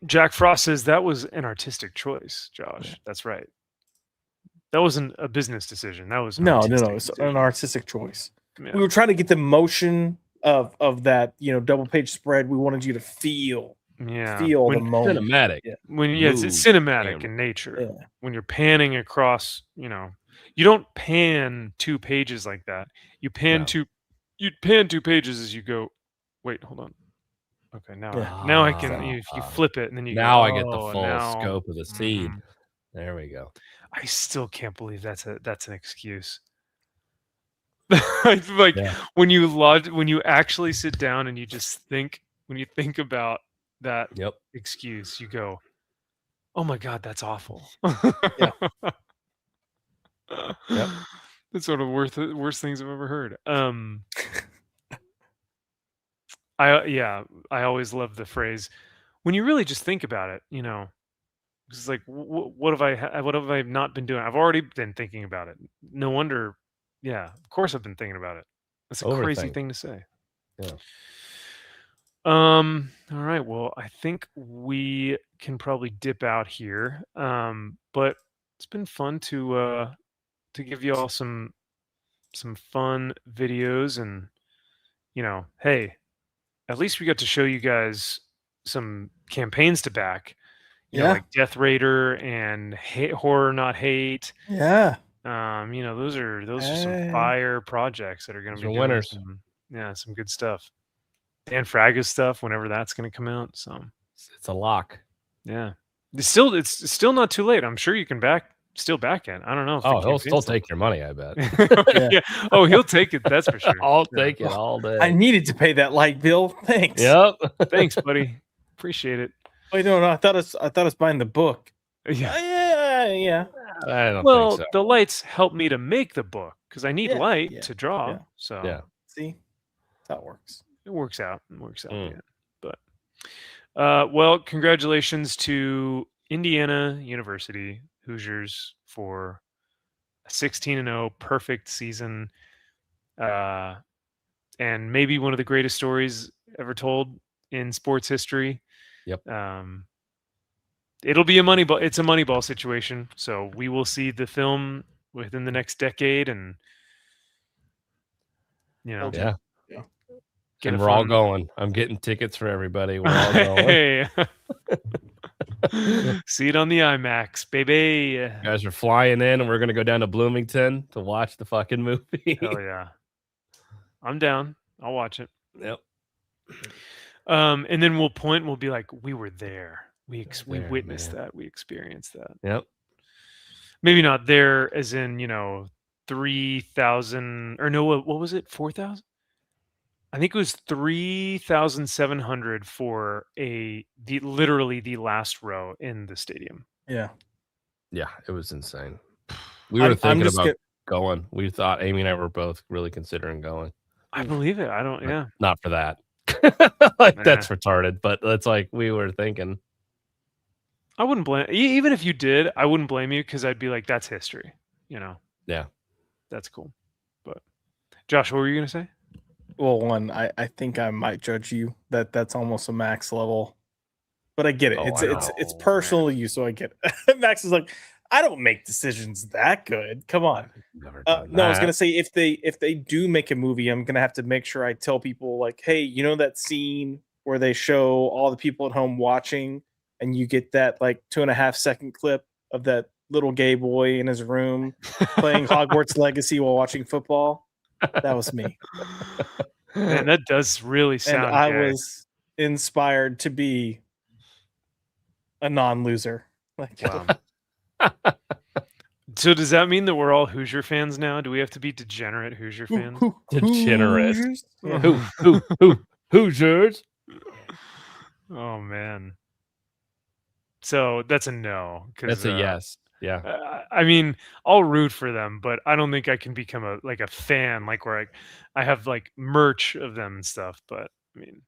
Jack Frost says that was an artistic choice, Josh. That's right. That wasn't a business decision. That was an No. artistic It's decision. an artistic choice. Yeah. We were trying to get the motion of that, double page spread. We wanted you to feel When- the moment. Cinematic. Yeah. When it's cinematic in nature. Yeah. When you're panning across, you don't pan 2 pages like that. You pan you pan 2 pages as you go. Wait, hold on. Okay, now I can. If you flip it and then you now go, I get the "Oh, full now-" scope of the scene. Mhm. There we go. I still can't believe that's an excuse. Like Yeah. when you actually sit down and you just think, when you think about that excuse, you go, "Oh my God, that's awful." Yeah. Yep. That's one of the worst things I've ever heard. I always love the phrase, when you really just think about it, it's like, what have I not been doing? I've already been thinking about it. No wonder. Yeah, of course I've been thinking about it. That's a crazy Overthink. thing to say. Yeah. All right. Well, I think we can probably dip out here. But it's been fun to give you all some fun videos, and hey, at least we got to show you guys some campaigns to back. Like Death Raider and Horror Not Hate. Yeah. Those are some Hey. fire projects that are going to Those be are doing winners. some good stuff. Dan Fraga's stuff, whenever that's going to come out. So It's a lock. yeah, it's still not too late. I'm sure you can still back in. I don't know. If the Oh, he'll campaign's still still- take your money, I bet. Yeah. Oh, he'll take it. That's for sure. I'll take it all day. I needed to pay that light bill. Thanks. Yep. Thanks, buddy. Appreciate it. Wait, no. I thought I was buying the book. Yeah. Yeah. I don't Well, think so. the lights help me to make the book because I need light yeah, to draw. yeah. So Yeah. See, that works. it works out. It works out. Mm. Yeah. But well, congratulations to Indiana University Hoosiers for a 16-0 perfect season, and maybe one of the greatest stories ever told in sports history. Yep. It'll be a Moneyball. It's a Moneyball situation. So we will see the film within the next decade, and Yeah. get And a we're all fun- going. I'm getting tickets for everybody. We're all going. Hey. See it on the IMAX, baby. You guys are flying in, and we're gonna go down to Bloomington to watch the fucking movie. Hell yeah. I'm down. I'll watch it. Yep. And then we'll be like, we were there. We there, witnessed man. that. We experienced that. Yep. Maybe not there as in, 3,000 or no, what was it? 4,000? I think it was 3,700 for literally the last row in the stadium. Yeah. Yeah, it was insane. We were thinking about going. We thought Amy and I were both really considering going. I believe it. I don't. But Yeah. not for that. That's retarded. But that's like we were thinking. I wouldn't blame. Even if you did, I wouldn't blame you because I'd be like, that's history. Yeah. That's cool. But Josh, what were you gonna say? Well, one, I think I might judge you that's almost a Max level, but I get it. It's personal to you, so I get it. Max is like, I don't make decisions that good. Come on. No, I was gonna say if they do make a movie, I'm gonna have to make sure I tell people like, hey, that scene where they show all the people at home watching, and you get that like 2.5 second clip of that little gay boy in his room playing Hogwarts Legacy while watching football. That was me. Man, that does really And sound I gay. was inspired to be a non-loser. Like, Wow. So does that mean that we're all Hoosier fans now? Do we have to be degenerate Hoosier fans? Degenerate. Hoosiers? Yeah. Hoosiers? Oh man. So that's a no. That's a yes. Yeah. I mean, I'll root for them, but I don't think I can become a fan, like where I have like merch of them and stuff. But I mean,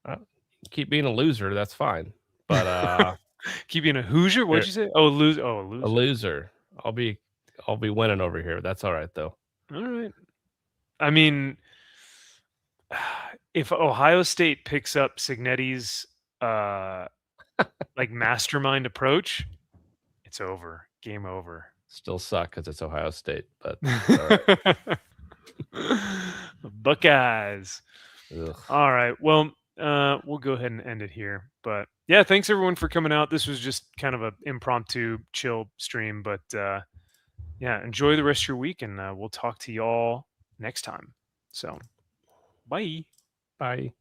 Keep being a loser. That's fine. But keep being a Hoosier. What'd you say? Oh, a loser. Oh, a loser. a loser. I'll be winning over here. That's all right though. All right. I mean, if Ohio State picks up Signetti's like mastermind approach, it's over. Game over. Still suck because it's Ohio State, but it's all right. Buckeyes. Ugh. All right. Well, we'll go ahead and end it here. But yeah, thanks everyone for coming out. This was just kind of an impromptu chill stream, but yeah, enjoy the rest of your week, and we'll talk to y'all next time. So, bye. Bye.